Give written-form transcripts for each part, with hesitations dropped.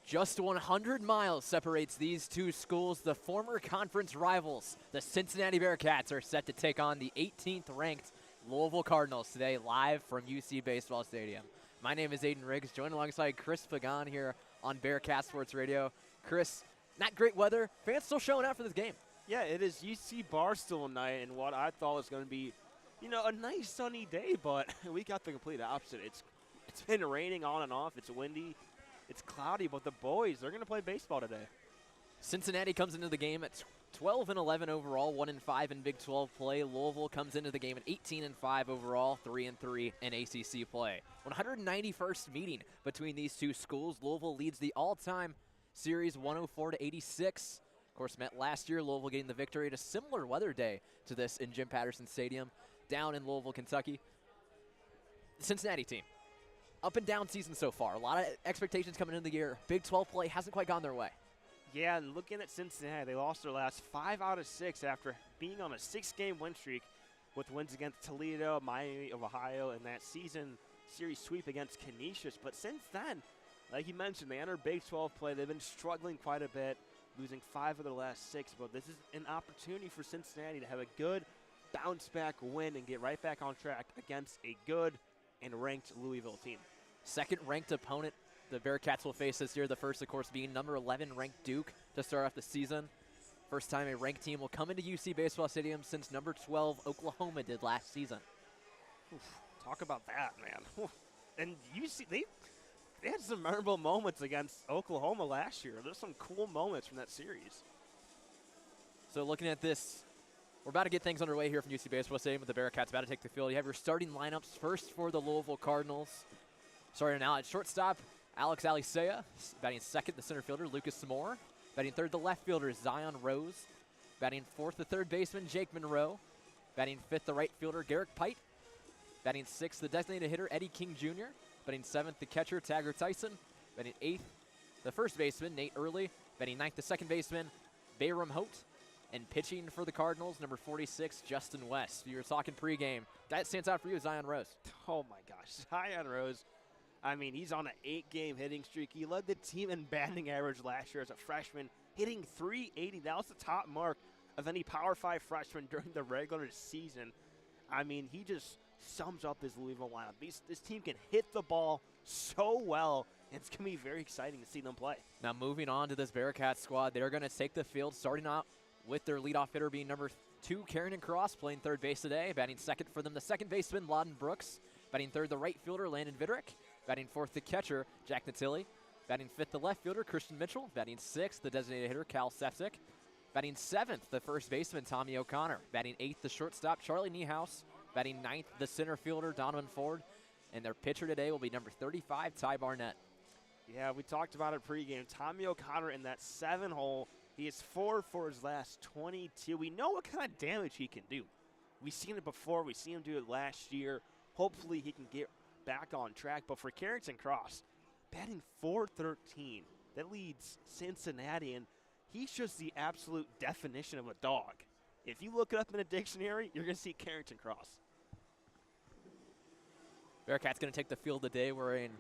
Just 100 miles separates these two schools. The former conference rivals, the Cincinnati Bearcats, are set to take on the 18th ranked Louisville Cardinals today, live from UC Baseball Stadium. My name is Aiden Riggs, joined alongside Chris Pagan here on Bearcat Sports Radio. Chris, not great weather. Fans still showing out for this game. Yeah, it is UC Barstool night, and what I thought was going to be, a nice sunny day, but we got the complete opposite. It's been raining on and off. It's windy. It's cloudy, but the boys, they're going to play baseball today. Cincinnati comes into the game at 12-11 overall, 1-5 in Big 12 play. Louisville comes into the game at 18-5 overall, 3-3 in ACC play. 191st meeting between these two schools. Louisville leads the all-time series 104-86. Of course, met last year, Louisville getting the victory at a similar weather day to this in Jim Patterson Stadium down in Louisville, Kentucky. The Cincinnati team, up and down season so far. A lot of expectations coming into the year. Big 12 play hasn't quite gone their way. Yeah, and looking at Cincinnati, they lost their last 5 out of 6 after being on a 6-game win streak with wins against Toledo, Miami of Ohio, and that season series sweep against Canisius. But since then, like you mentioned, they entered Big 12 play. They've been struggling quite a bit, losing 5 of their last 6. But this is an opportunity for Cincinnati to have a good bounce-back win and get right back on track against a good and ranked Louisville team. Second-ranked opponent the Bearcats will face this year. The first, of course, being number 11 ranked Duke to start off the season. First time a ranked team will come into UC Baseball Stadium since number 12 Oklahoma did last season. Oof, talk about that, man. And UC, they had some memorable moments against Oklahoma last year. There's some cool moments from that series. So looking at this, we're about to get things underway here from UC Baseball Stadium with the Bearcats about to take the field. You have your starting lineups first for the Louisville Cardinals. Starting now at shortstop, Alex Alicea. Batting second, the center fielder, Lucas Moore. Batting third, the left fielder, Zion Rose. Batting fourth, the third baseman, Jake Monroe. Batting fifth, the right fielder, Garrick Pite. Batting sixth, the designated hitter, Eddie King Jr. Batting seventh, the catcher, Taggart Tyson. Batting eighth, the first baseman, Nate Early. Batting ninth, the second baseman, Bayram Hote. And pitching for the Cardinals, number 46, Justin West. You were talking pregame. Guy that stands out for you is Zion Rose. Oh, my gosh. Zion Rose. I mean, he's on an 8-game hitting streak. He led the team in batting average last year as a freshman, hitting .380. That was the top mark of any Power 5 freshman during the regular season. I mean, he just sums up this Louisville lineup. This team can hit the ball so well, and it's going to be very exciting to see them play. Now, moving on to this Bearcat squad, they're going to take the field, starting out with their leadoff hitter being number 2, Carrington Cross, playing third base today. Batting second for them, the second baseman, Lawden Brooks. Batting third, the right fielder, Landon Vidrick. Batting fourth, the catcher, Jack Natilli. Batting fifth, the left fielder, Christian Mitchell. Batting sixth, the designated hitter, Cal Sepsic. Batting seventh, the first baseman, Tommy O'Connor. Batting eighth, the shortstop, Charlie Niehaus. Batting ninth, the center fielder, Donovan Ford. And their pitcher today will be number 35, Ty Barnett. Yeah, we talked about it pregame. Tommy O'Connor in that 7-hole. He is 4 for his last 22. We know what kind of damage he can do. We've seen it before. We've seen him do it last year. Hopefully he can get back on track. But for Carrington Cross, batting .413, that leads Cincinnati, and he's just the absolute definition of a dog. If you look it up in a dictionary, you're going to see Carrington Cross. Bearcats going to take the field today wearing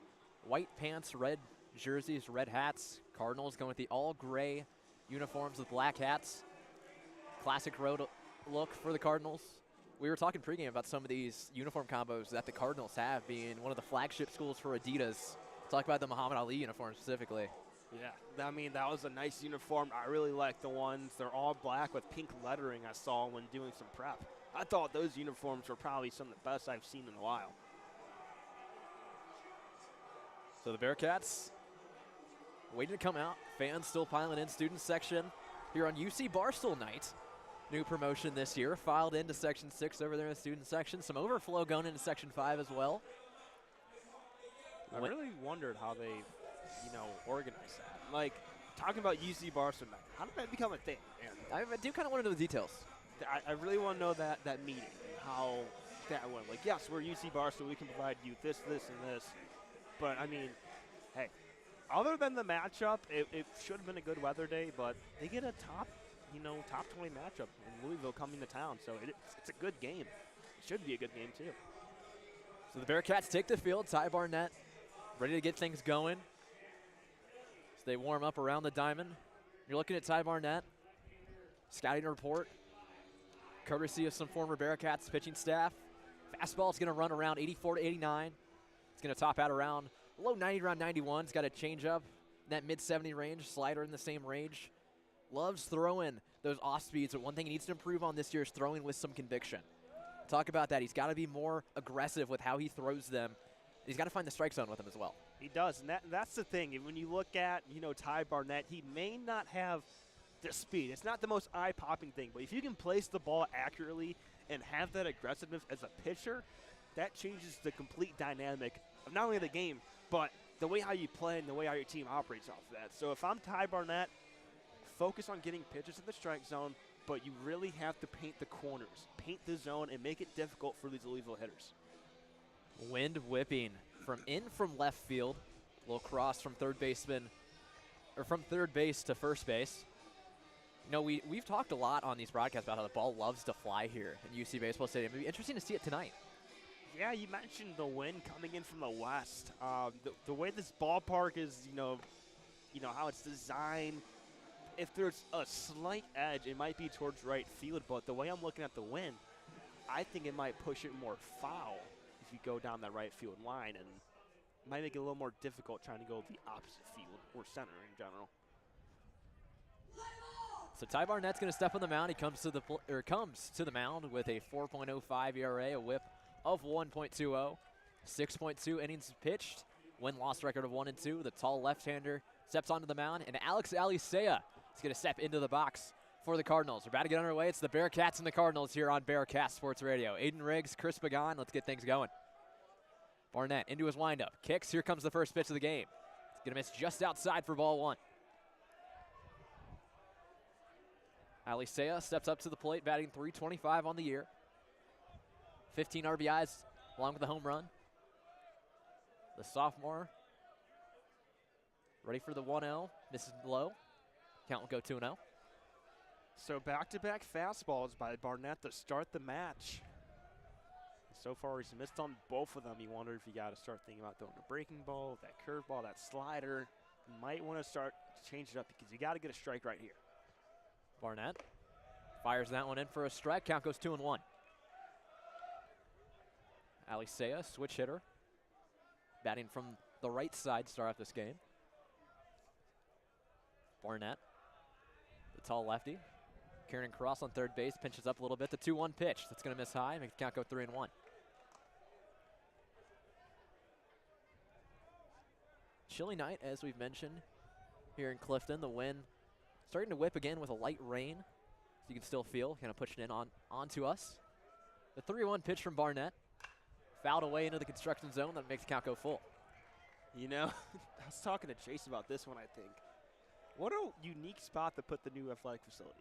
white pants, red jerseys, red hats. Cardinals going with the all-gray uniforms with black hats. Classic road look for the Cardinals. We were talking pregame about some of these uniform combos that the Cardinals have, being one of the flagship schools for Adidas. Talk about the Muhammad Ali uniform specifically. Yeah, I mean, that was a nice uniform. I really like the ones. They're all black with pink lettering I saw when doing some prep. I thought those uniforms were probably some of the best I've seen in a while. So the Bearcats waiting to come out. Fans still piling in, student section here on UC Barstool night. New promotion this year, filed into Section 6 over there in the student section. Some overflow going into Section 5 as well. I really wondered how they, organized that. Like, talking about UC Barstool night, how did that become a thing? I do kind of want to know the details. I really want to know that meeting and how that went. Like, yes, we're UC Barstool. We can provide you this, this, and this. But, I mean, hey, other than the matchup, it should have been a good weather day, but they get a top 20 matchup in Louisville coming to town. So it's a good game. It should be a good game, too. So the Bearcats take the field. Ty Barnett ready to get things going. So they warm up around the diamond. You're looking at Ty Barnett. Scouting report, courtesy of some former Bearcats pitching staff. Fastball is going to run around 84 to 89. It's going to top out around low 90, around 91. It's got a changeup in that mid-70 range, slider in the same range. Loves throwing those off speeds, but one thing he needs to improve on this year is throwing with some conviction. Talk about that. He's got to be more aggressive with how he throws them. He's got to find the strike zone with them as well. He does, and that's the thing. When you look at, Ty Barnett, he may not have the speed. It's not the most eye-popping thing, but if you can place the ball accurately and have that aggressiveness as a pitcher, that changes the complete dynamic of not only the game, but the way how you play and the way how your team operates off of that. So if I'm Ty Barnett, focus on getting pitches in the strike zone, but you really have to paint the corners, paint the zone, and make it difficult for these Louisville hitters. Wind whipping from left field. A little cross from third baseman, or from third base to first base. We've talked a lot on these broadcasts about how the ball loves to fly here in UC Baseball Stadium. It'll be interesting to see it tonight. Yeah, you mentioned the wind coming in from the west. The way this ballpark is, how it's designed, if there's a slight edge, it might be towards right field, but the way I'm looking at the wind, I think it might push it more foul if you go down that right field line, and it might make it a little more difficult trying to go the opposite field or center in general. So Ty Barnett's going to step on the mound. He comes to the mound with a 4.05 ERA, a WHIP of 1.20, 6.2 innings pitched, win-loss record of 1-2. The tall left-hander steps onto the mound, and Alex Alicea is going to step into the box for the Cardinals. We're about to get underway. It's the Bearcats and the Cardinals here on Bearcats Sports Radio. Aiden Riggs, Chris Pagan. Let's get things going. Barnett into his windup. Kicks. Here comes the first pitch of the game. It's going to miss just outside for ball one. Alicea steps up to the plate, batting .325 on the year. 15 RBIs along with the home run. The sophomore ready for the 1-0. Misses low. Count will go 2-0. So back-to-back fastballs by Barnett to start the match. So far he's missed on both of them. You wonder if you got to start thinking about throwing a breaking ball, that curveball, that slider. You might want to start to change it up because you got to get a strike right here. Barnett fires that one in for a strike. Count goes 2-1. Alicea, switch hitter. Batting from the right side to start off this game. Barnett, the tall lefty. Kieran Cross on third base, pinches up a little bit. The 2-1 pitch. That's going to miss high. Makes the count go 3-1. Chilly night, as we've mentioned, here in Clifton. The wind starting to whip again with a light rain. So you can still feel, kind of pushing in onto us. The 3-1 pitch from Barnett. Fouled away into the construction zone. That makes the count go full. I was talking to Chase about this one, I think. What a unique spot to put the new athletic facility.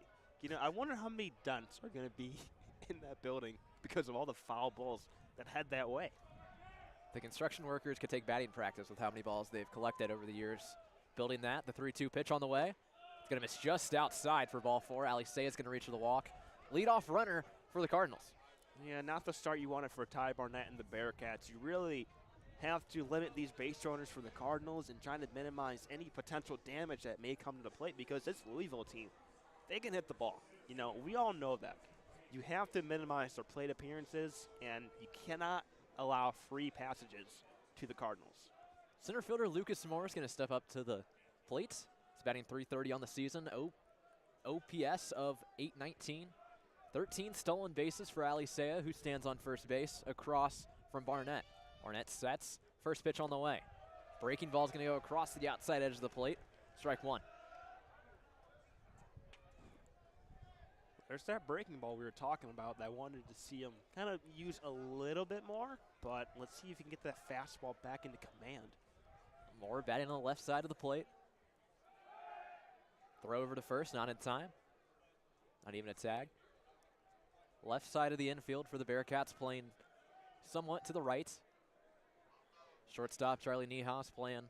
I wonder how many dunts are going to be in that building because of all the foul balls that head that way. The construction workers could take batting practice with how many balls they've collected over the years. Building that, the 3-2 pitch on the way. It's going to miss just outside for ball four. Alicea is going to reach for the walk. Leadoff runner for the Cardinals. Yeah, not the start you wanted for Ty Barnett and the Bearcats. You really have to limit these base runners for the Cardinals and trying to minimize any potential damage that may come to the plate because this Louisville team, they can hit the ball. We all know that. You have to minimize their plate appearances, and you cannot allow free passages to the Cardinals. Center fielder Lucas Moore is going to step up to the plate. He's batting .330 on the season. OPS of .819. 13 stolen bases for Alicea, who stands on first base across from Barnett. Barnett sets. First pitch on the way. Breaking ball is going to go across the outside edge of the plate. Strike one. There's that breaking ball we were talking about that I wanted to see him kind of use a little bit more, but let's see if he can get that fastball back into command. Moore batting on the left side of the plate. Throw over to first, not in time. Not even a tag. Left side of the infield for the Bearcats, playing somewhat to the right. Shortstop Charlie Niehaus playing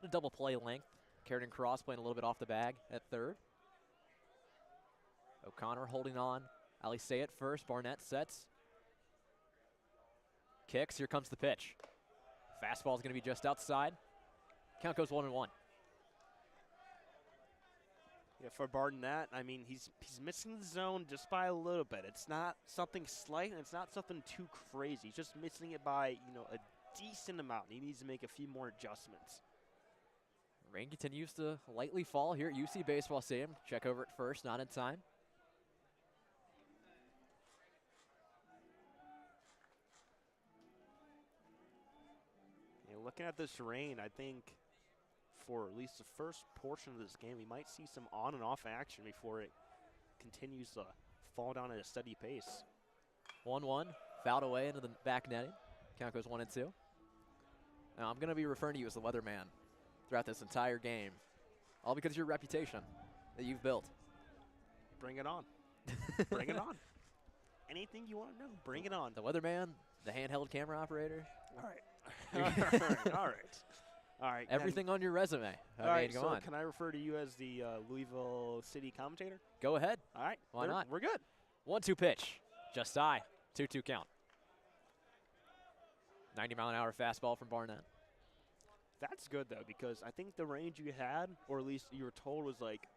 a double play length. Kieran Cross playing a little bit off the bag at third. O'Connor holding on. Alicea at first. Barnett sets. Kicks. Here comes the pitch. Fastball is going to be just outside. Count goes 1-1. Yeah, for Barnett, I mean, he's missing the zone just by a little bit. It's not something slight, and it's not something too crazy. He's just missing it by, a decent amount. He needs to make a few more adjustments. Rain continues to lightly fall here at UC Baseball Stadium. Check over at first, not in time. Looking at this rain, I think for at least the first portion of this game, we might see some on and off action before it continues to fall down at a steady pace. 1-1, fouled away into the back netting. Count goes 1-2. Now I'm going to be referring to you as the weatherman throughout this entire game, all because of your reputation that you've built. Bring it on. Bring it on. Anything you want to know, bring it on. The weatherman, the handheld camera operator. All right. All right. Everything on your resume. All right, so can I refer to you as the Louisville City commentator? Go ahead. All right. Why not? We're good. 1-2 pitch. Just high. 2-2 count. 90-mile-an-hour fastball from Barnett. That's good, though, because I think the range you had, or at least you were told, was like,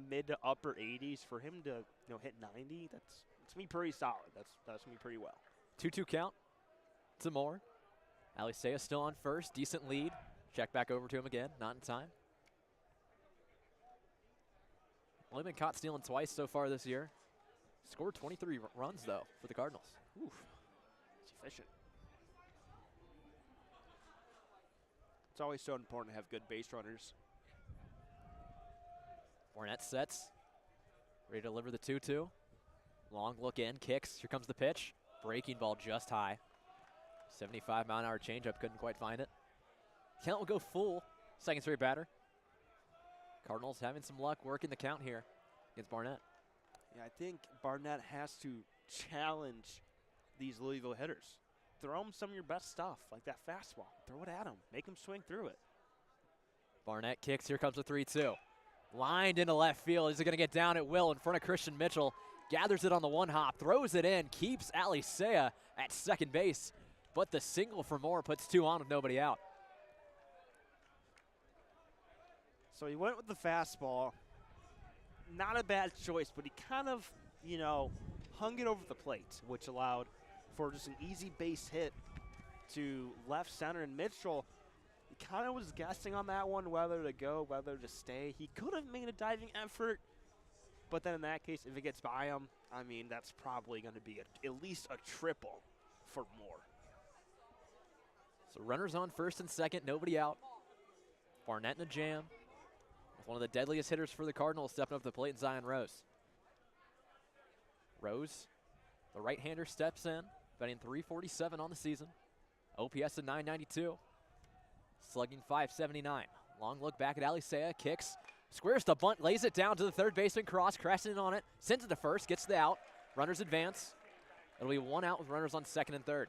mid to upper 80s. For him to, hit 90, that's me pretty solid. That's me pretty well. 2-2 count. Some more. Alicea still on first. Decent lead. Check back over to him again. Not in time. Only been caught stealing twice so far this year. Scored 23 runs, though, for the Cardinals. Oof. It's efficient. It's always so important to have good base runners. Barnett sets. Ready to deliver the 2-2. Long look in. Kicks. Here comes the pitch. Breaking ball just high. 75-mile-an-hour changeup. Couldn't quite find it. Count will go full. Second straight batter. Cardinals having some luck working the count here against Barnett. Yeah, I think Barnett has to challenge these Louisville hitters. Throw them some of your best stuff, like that fastball. Throw it at them. Make them swing through it. Barnett kicks. Here comes the 3-2. Lined into left field. He's going to get down at will in front of Christian Mitchell. Gathers it on the one hop. Throws it in. Keeps Alicea at second base. But the single for Moore puts two on with nobody out. So he went with the fastball. Not a bad choice, but he kind of, hung it over the plate, which allowed for just an easy base hit to left center. And Mitchell, he kind of was guessing on that one, whether to go, whether to stay. He could have made a diving effort, but then in that case, if it gets by him, I mean, that's probably going to be at least a triple for Moore. So runners on first and second, nobody out. Barnett in a jam. With one of the deadliest hitters for the Cardinals stepping up to the plate in Zion Rose. Rose, the right-hander, steps in, batting .347 on the season. OPS at .992. Slugging .579. Long look back at Alicea, kicks, squares the bunt, lays it down to the third baseman, Cross, crashing in on it, sends it to first, gets the out. Runners advance. It'll be one out with runners on second and third.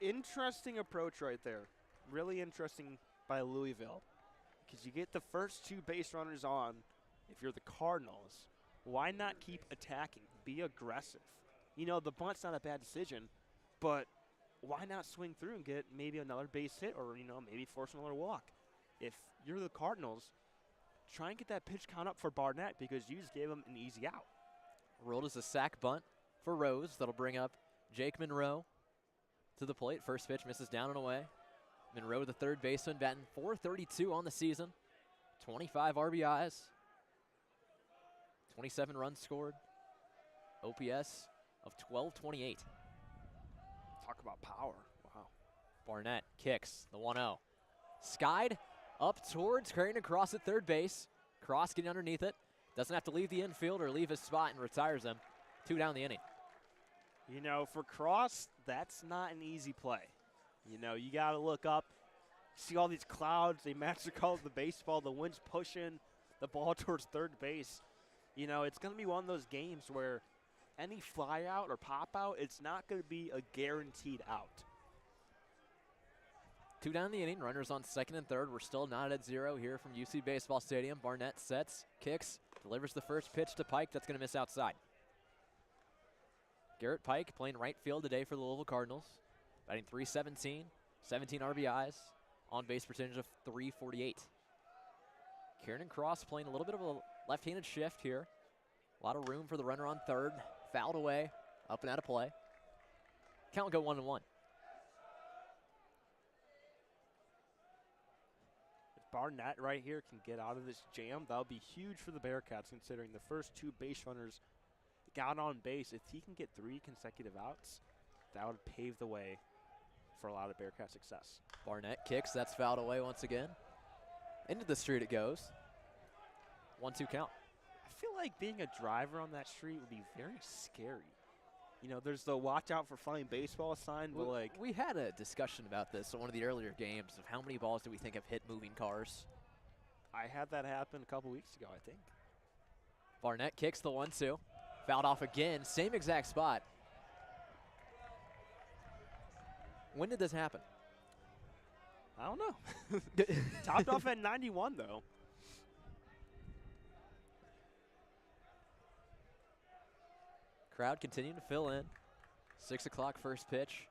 Interesting approach right there. Really interesting by Louisville. Because you get the first two base runners on. If you're the Cardinals, why not keep attacking? Be aggressive. The bunt's not a bad decision, but why not swing through and get maybe another base hit or, maybe force another walk? If you're the Cardinals, try and get that pitch count up for Barnett because you just gave him an easy out. Rolled as a sack bunt for Rose. That'll bring up Jake Monroe to the plate. First pitch misses down and away. Monroe, the third baseman, batting .432 on the season. 25 RBIs. 27 runs scored. OPS of .1228. Talk about power. Wow. Barnett kicks the 1-0. Skied up towards, carrying across at third base. Cross getting underneath it. Doesn't have to leave the infield or leave his spot and retires him. 2 down the inning. For Cross, that's not an easy play. You got to look up, see all these clouds. They match the color of the baseball. The wind's pushing the ball towards third base. It's going to be one of those games where any fly out or pop out, it's not going to be a guaranteed out. 2 down the inning. Runners on second and third. We're still not at 0 here from UC Baseball Stadium. Barnett sets, kicks, delivers the first pitch to Pike. That's going to miss outside. Garrett Pike playing right field today for the Louisville Cardinals. Batting .317, 17 RBIs, on base percentage of .348. Kieran Cross playing a little bit of a Left-handed shift here. A lot of room for the runner on third. Fouled away, up and out of play. Count will go 1-1. If Barnett right here can get out of this jam, that would be huge for the Bearcats, considering the first two base runners got on base. If he can get 3 consecutive outs, that would pave the way for a lot of Bearcat success. Barnett kicks, that's fouled away once again. Into the street it goes. 1-2 count. I feel like being a driver on that street would be very scary. You know, there's the watch out for flying baseball sign, but like. We had a discussion about this on one of the earlier games of how many balls do we think have hit moving cars. I had that happen a couple weeks ago, I think. Barnett kicks the 1-2. Fouled off again, same exact spot. When did this happen? I don't know. Topped off at 91, though. Crowd continuing to fill in. 6 o'clock first pitch.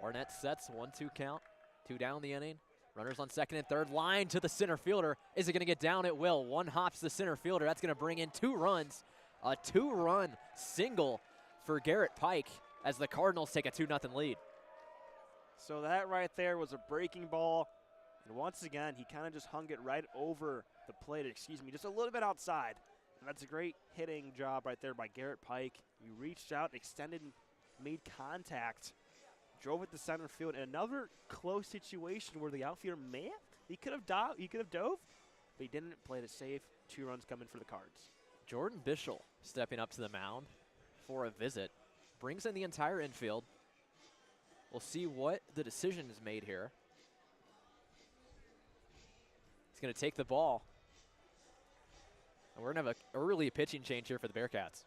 Barnett sets, 1-2 count. 2 down the inning. Runners on second and third. Line to the center fielder. Is it going to get down? It will. One hops the center fielder. That's going to bring in 2 runs. A 2-run single for Garrett Pike as the Cardinals take a 2-0 lead. So that right there was a breaking ball. And once again, he kind of just hung it right over the plate, just a little bit outside. And that's a great hitting job right there by Garrett Pike. He reached out, extended, made contact, drove it to center field. And another close situation where the outfielder he could have dove, but he didn't. Played it safe. 2 runs coming for the Cards. Jordan Bischel stepping up to the mound for a visit. Brings in the entire infield. We'll see what the decision is made here. He's going to take the ball. And we're going to have an early pitching change here for the Bearcats.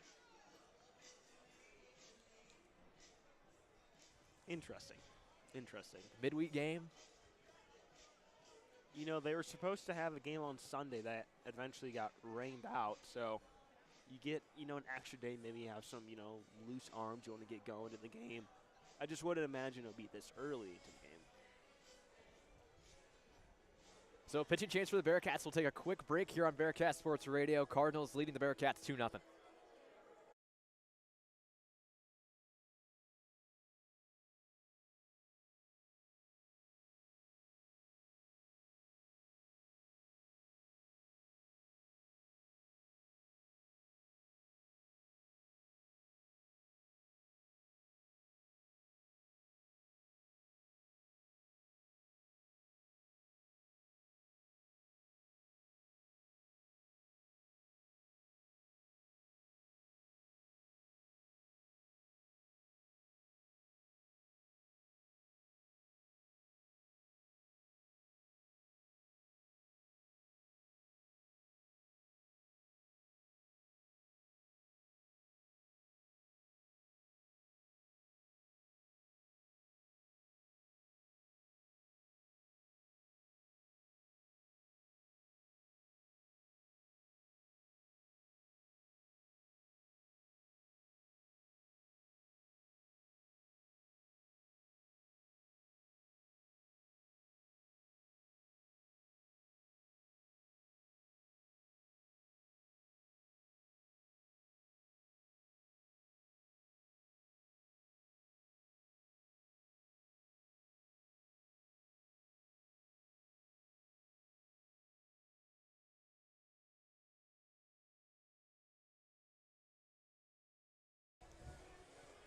Interesting. Midweek game. You know, they were supposed to have a game on Sunday that eventually got rained out. So you get, an extra day. Maybe you have some, loose arms you want to get going in the game. I just wouldn't imagine it would be this early into the game. So pitching change for the Bearcats. We'll take a quick break here on Bearcat Sports Radio. Cardinals leading the Bearcats 2-0.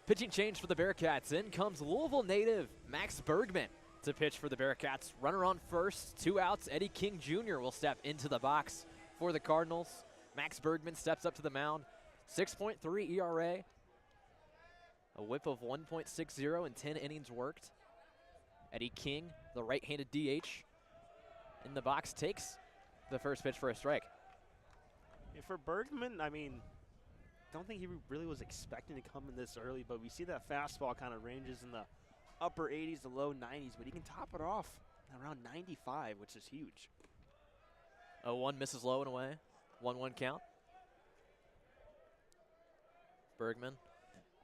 Pitching change for the Bearcats. In comes Louisville native Max Bergman to pitch for the Bearcats. Runner on first, 2 outs. Eddie King Jr. will step into the box for the Cardinals. Max Bergman steps up to the mound. 6.3 ERA. A whip of 1.60 in 10 innings worked. Eddie King, the right-handed DH, in the box, takes the first pitch for a strike. And for Bergman, don't think he really was expecting to come in this early, but we see that fastball kind of ranges in the upper 80s to low 90s, but he can top it off around 95, which is huge. 0-1 misses low and away. 1-1 count. Bergman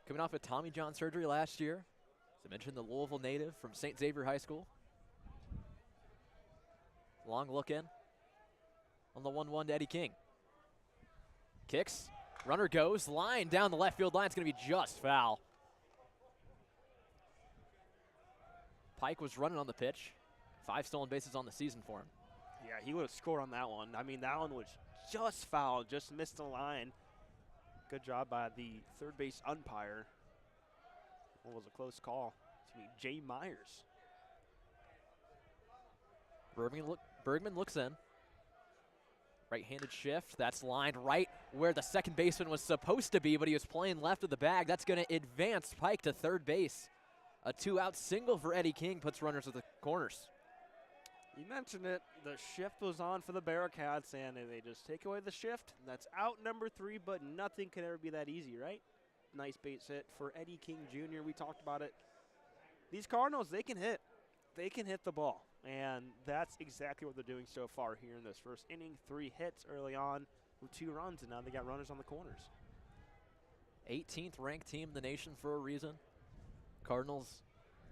coming off a Tommy John surgery last year. As I mentioned, the Louisville native from St. Xavier High School. Long look in on the 1-1 to Eddie King. Kicks, runner goes, line down the left field line. It's going to be just foul. Pike was running on the pitch. 5 stolen bases on the season for him. Yeah, he would have scored on that one. I mean, that one was just foul, just missed the line. Good job by the third base umpire. What was a close call? It's going to be Jay Myers. Bergman looks in. Right-handed shift. That's lined right where the second baseman was supposed to be, but he was playing left of the bag. That's going to advance Pike to third base. A 2-out single for Eddie King puts runners at the corners. You mentioned it. The shift was on for the Bearcats, and they just take away the shift. That's out number 3, but nothing can ever be that easy, right? Nice base hit for Eddie King Jr. We talked about it. These Cardinals, they can hit. They can hit the ball, and that's exactly what they're doing so far here in this first inning. 3 hits early on with 2 runs, and now they got runners on the corners. 18th ranked team in the nation for a reason. Cardinals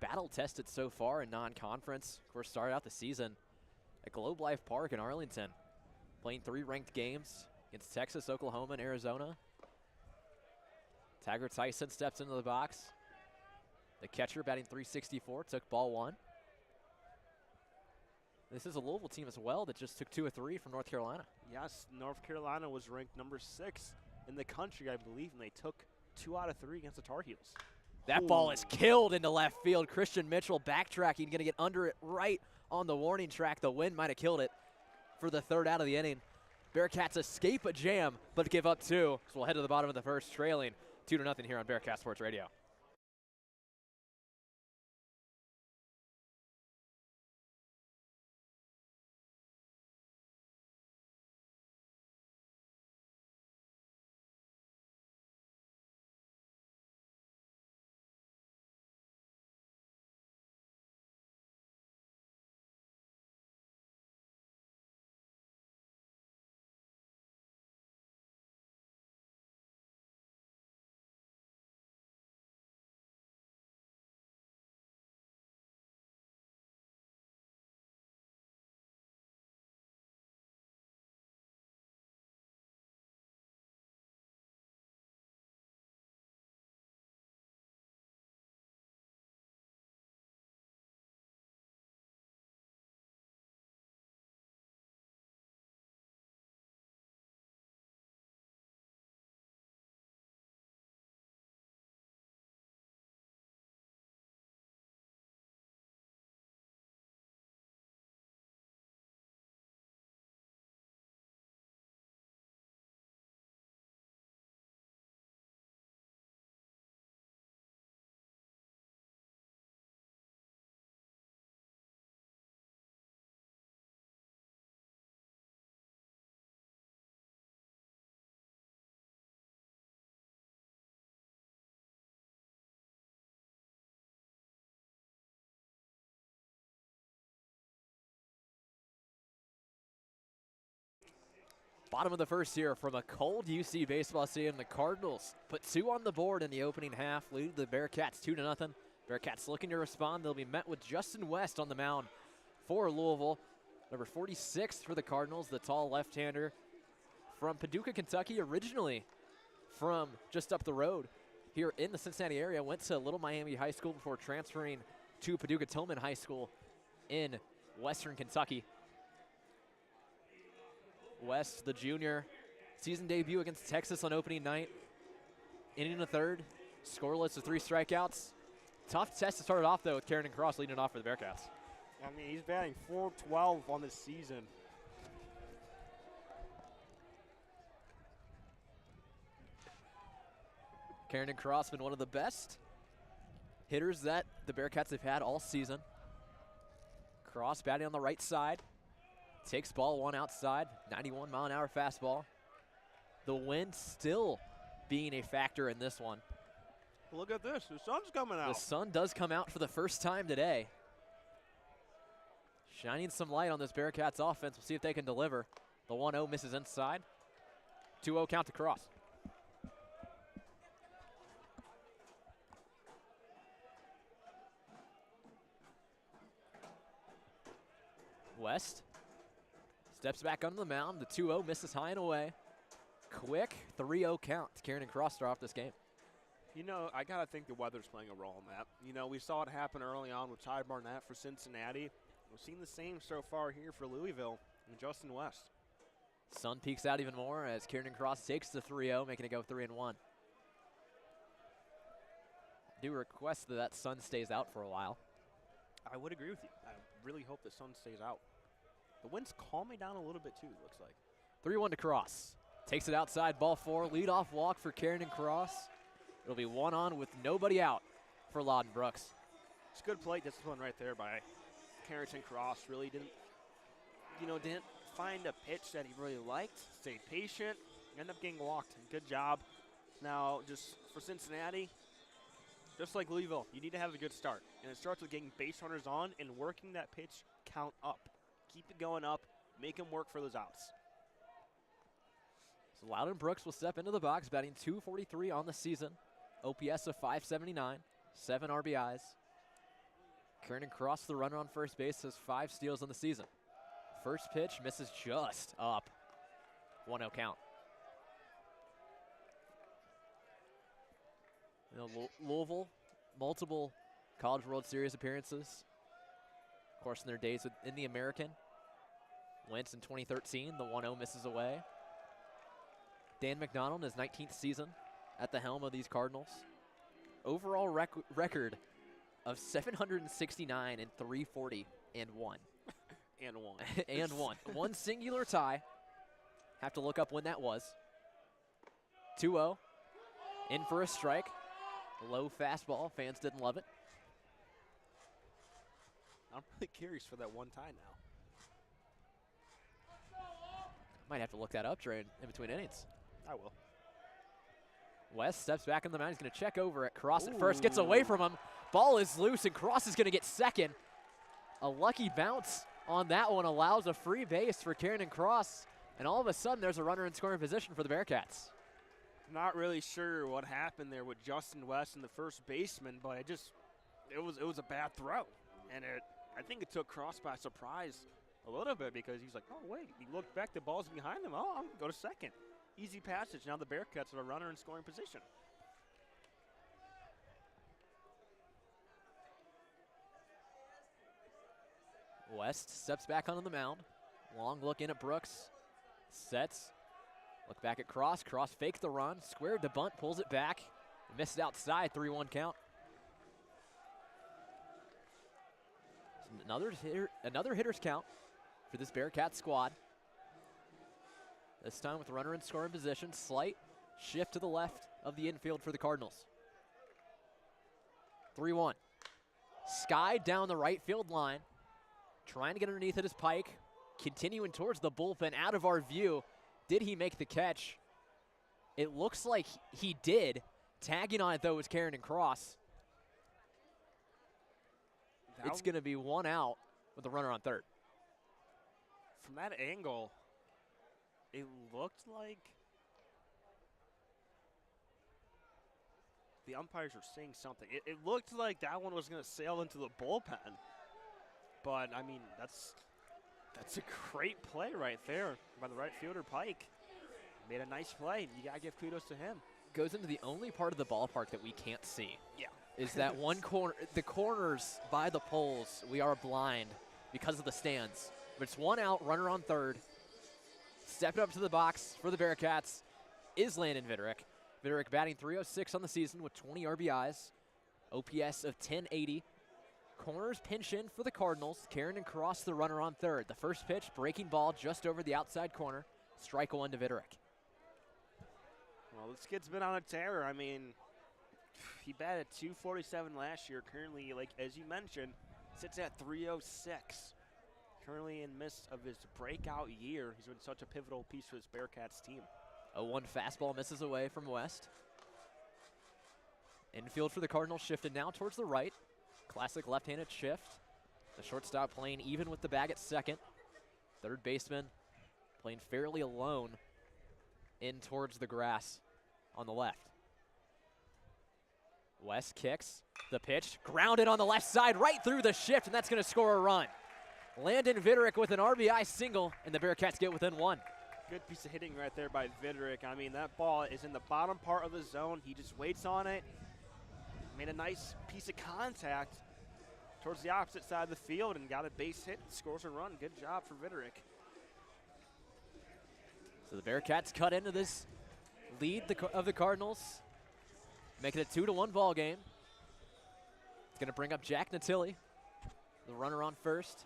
battle-tested so far in non-conference. Of course, started out the season at Globe Life Park in Arlington, playing 3 ranked games against Texas, Oklahoma, and Arizona. Taggart Tyson steps into the box. The catcher batting .364, took ball 1. This is a Louisville team as well that just took 2 of 3 from North Carolina. Yes, North Carolina was ranked number 6 in the country, I believe, and they took 2 out of 3 against the Tar Heels. That ball is killed into left field. Christian Mitchell backtracking, going to get under it right on the warning track. The wind might have killed it for the 3rd out of the inning. Bearcats escape a jam, but give up 2. So we'll head to the bottom of the 1st, trailing 2-0 here on Bearcat Sports Radio. Bottom of the 1st here from a cold UC baseball stadium. The Cardinals put 2 on the board in the opening half, lead the Bearcats 2-0. Bearcats looking to respond. They'll be met with Justin West on the mound for Louisville. Number 46 for the Cardinals, the tall left-hander from Paducah, Kentucky, originally from just up the road here in the Cincinnati area. Went to Little Miami High School before transferring to Paducah-Tillman High School in Western Kentucky. West, the junior, season debut against Texas on opening night. Inning in the 3rd, scoreless with 3 strikeouts. Tough test to start it off, though, with Carrington Cross leading it off for the Bearcats. I mean, he's batting .412 on this season. Carrington Cross been one of the best hitters that the Bearcats have had all season. Cross batting on the right side. Takes ball 1 outside, 91-mile-an-hour fastball. The wind still being a factor in this one. Look at this, the sun's coming out. The sun does come out for the first time today. Shining some light on this Bearcats offense. We'll see if they can deliver. The 1-0 misses inside. 2-0 count to Cross. West steps back onto the mound. The 2-0 misses high and away. quick 3-0 count to Kieran Cross start off this game. You know, I got to think the weather's playing a role in that. You know, we saw it happen early on with Ty Barnett for Cincinnati. We've seen the same so far here for Louisville and Justin West. Sun peaks out even more as Kieran Cross takes the 3-0, making it go 3-1. Do request that sun stays out for a while. I would agree with you. I really hope the sun stays out. The wind's calming down a little bit too, it looks like. 3-1 to Cross. Takes it outside, ball 4, lead-off walk for Kieran Cross. It'll be 1 on with nobody out for Loudon Brooks. It's good plate discipline right there by Carrington Cross. Really didn't find a pitch that he really liked. Stayed patient. Ended up getting walked. Good job. Now, just for Cincinnati, just like Louisville, you need to have a good start. And it starts with getting base runners on and working that pitch count up. Keep it going up. Make them work for those outs. So Loudon Brooks will step into the box, batting .243 on the season. OPS of .579, 7 RBIs. Kieran Cross, the runner on first base, has 5 steals on the season. First pitch misses just up. 1-0 count. You know, Louisville, multiple College World Series appearances. Of course, in their days in the American. Wentz in 2013, the 1-0 misses away. Dan McDonald, his 19th season at the helm of these Cardinals. Overall record of 769 and .340 and 1. And 1. And 1. One singular tie. Have to look up when that was. 2-0. In for a strike. Low fastball. Fans didn't love it. I'm really curious for that one tie now. Might have to look that up during in between innings. I will. West steps back on the mound. He's going to check over at Cross at first. Gets away from him. Ball is loose, and Cross is going to get second. A lucky bounce on that one allows a free base for Kieran Cross. And all of a sudden, there's a runner in scoring position for the Bearcats. Not really sure what happened there with Justin West and the first baseman, but it was a bad throw. And I think it took Cross by surprise a little bit because he's like, oh, wait. He looked back, the ball's behind him. Oh, I'm going to go to second. Easy passage. Now the Bearcats have a runner in scoring position. West steps back onto the mound. Long look in at Brooks. Sets. Look back at Cross. Cross fakes the run. Squared to bunt. Pulls it back. Missed it outside. 3-1 count. Another hitter's count for this Bearcat squad. This time with the runner in scoring position. Slight shift to the left of the infield for the Cardinals. 3-1. Sky down the right field line. Trying to get underneath it is Pike. Continuing towards the bullpen, out of our view. Did he make the catch? It looks like he did. Tagging on it, though, was Kieran Cross. It's going to be 1 out with the runner on third. From that angle, it looked like the umpires were saying something. It looked like that one was going to sail into the bullpen. But, I mean, that's a great play right there by the right fielder, Pike. Made a nice play. You got to give kudos to him. Goes into the only part of the ballpark that we can't see. Yeah. Is that one corner, the corners by the poles, we are blind because of the stands. But it's 1 out, runner on third. Stepping up to the box for the Bearcats is Landon Viderick. Viderick batting .306 on the season with 20 RBIs. OPS of 1080. Corners pinch in for the Cardinals. Kieran Cross, the runner on third. The first pitch, breaking ball just over the outside corner. Strike 1 to Viderick. Well, this kid's been on a tear. I mean, he batted .247 last year. Currently, like as you mentioned, sits at .306. Currently in midst of his breakout year. He's been such a pivotal piece for this Bearcats team. A 1 fastball misses away from West. Infield for the Cardinals shifted now towards the right. Classic left-handed shift. The shortstop playing even with the bag at second. Third baseman playing fairly alone in towards the grass on the left. West kicks the pitch, grounded on the left side right through the shift, and that's going to score a run. Landon Viderick with an RBI single, and the Bearcats get within 1. Good piece of hitting right there by Viderick. I mean, that ball is in the bottom part of the zone. He just waits on it. Made a nice piece of contact towards the opposite side of the field and got a base hit. Scores a run. Good job for Viderick. So the Bearcats cut into this lead of the Cardinals, making it a 2-1 ball game. It's going to bring up Jack Natilli, the runner on first.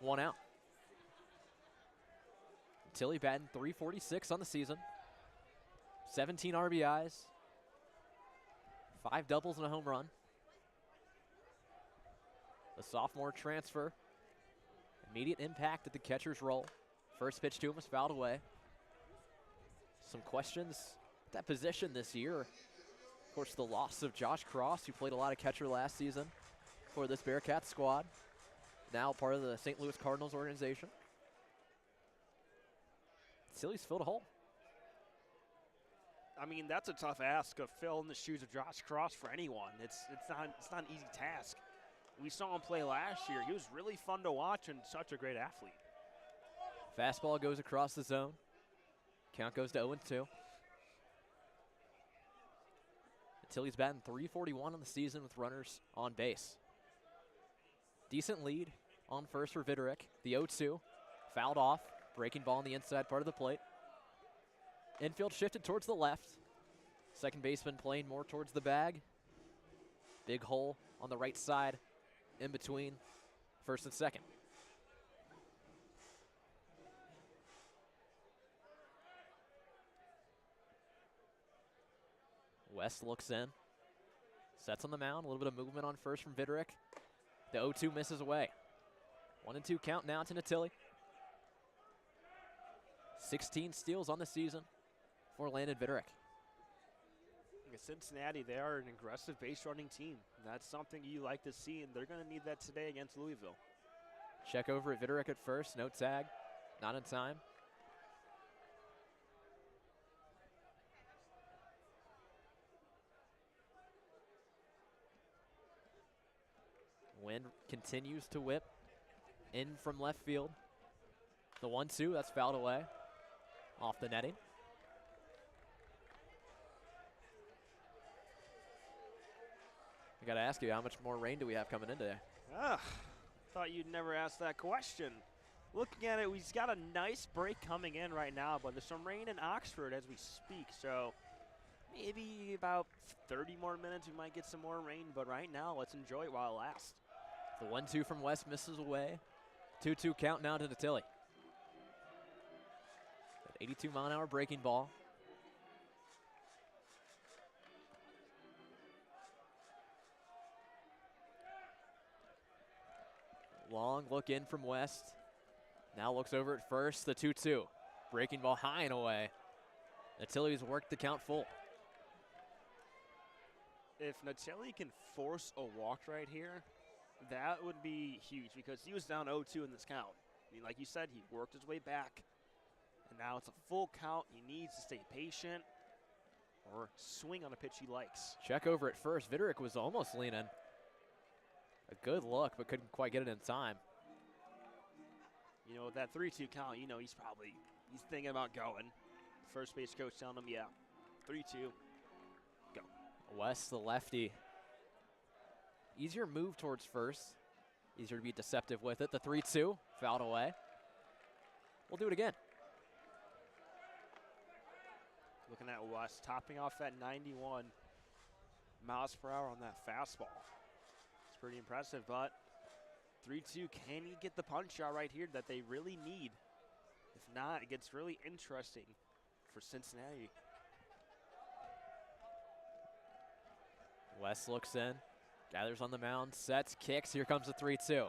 1 out. Natilli batting .346 on the season. 17 RBIs. 5 doubles and a home run. The sophomore transfer. Immediate impact at the catcher's role. First pitch to him was fouled away. Some questions at that position this year. Of course, the loss of Josh Cross, who played a lot of catcher last season for this Bearcats squad. Now part of the St. Louis Cardinals organization. Silly's filled a hole. I mean, that's a tough ask of filling the shoes of Josh Cross for anyone. It's not an easy task. We saw him play last year. He was really fun to watch and such a great athlete. Fastball goes across the zone. Count goes to 0-2. Tilly's batting .341 on the season with runners on base. Decent lead on first for Viderick. The 0-2, fouled off. Breaking ball on the inside part of the plate. Infield shifted towards the left. Second baseman playing more towards the bag. Big hole on the right side in between first and second. West looks in. Sets on the mound. A little bit of movement on first from Viderick. The 0-2 misses away. 1-2 count now to Natilli. 16 steals on the season for Landon Viderick. Cincinnati, they are an aggressive base running team. That's something you like to see, and they're going to need that today against Louisville. Check over at Viderick at first. No tag. Not in time. Wind continues to whip in from left field. The 1-2, that's fouled away off the netting. I got to ask you, how much more rain do we have coming in today? Thought you'd never ask that question. Looking at it, we've got a nice break coming in right now, but there's some rain in Oxford as we speak, so maybe about 30 more minutes we might get some more rain, but right now let's enjoy it while it lasts. The 1-2 from West misses away. 2-2 count now to Natilli. 82-mile-an-hour breaking ball. Long look in from West. Now looks over at first, the 2-2. Breaking ball high and away. Natilli's worked the count full. If Natilli can force a walk right here, that would be huge because he was down 0-2 in this count. I mean, like you said, he worked his way back. And now it's a full count. He needs to stay patient or swing on a pitch he likes. Check over at first. Viderick was almost leaning. A good look, but couldn't quite get it in time. You know, that 3-2 count, you know, he's thinking about going. First base coach telling him, yeah, 3-2, go. West, the lefty. Easier move towards first. Easier to be deceptive with it. The 3-2, fouled away. We'll do it again. Looking at West, topping off that 91 miles per hour on that fastball. It's pretty impressive, but 3-2, can he get the punch out right here that they really need? If not, it gets really interesting for Cincinnati. West looks in, gathers on the mound, sets, kicks. Here comes the 3-2.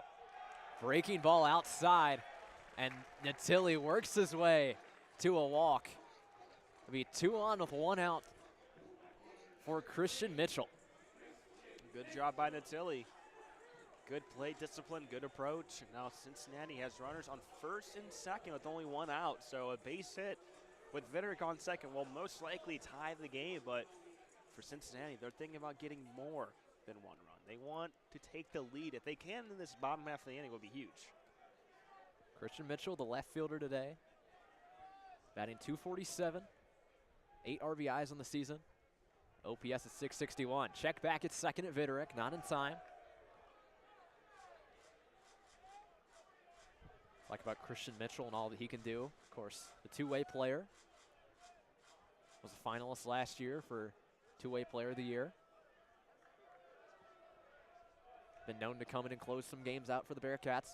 Breaking ball outside, and Natilli works his way to a walk. It'll be 2 on with 1 out for Christian Mitchell. Good job by Natilli. Good play discipline, good approach. And now Cincinnati has runners on first and second with only 1 out. So a base hit with Viderick on second will most likely tie the game. But for Cincinnati, they're thinking about getting more than 1 run. They want to take the lead. If they can in this bottom half of the inning, it will be huge. Christian Mitchell, the left fielder today. batting .247, 8 RBIs on the season. OPS is .661. Check back at second at Viderick, not in time. Like about Christian Mitchell and all that he can do. Of course, the two-way player. Was a finalist last year for two-way player of the year. Been known to come in and close some games out for the Bearcats.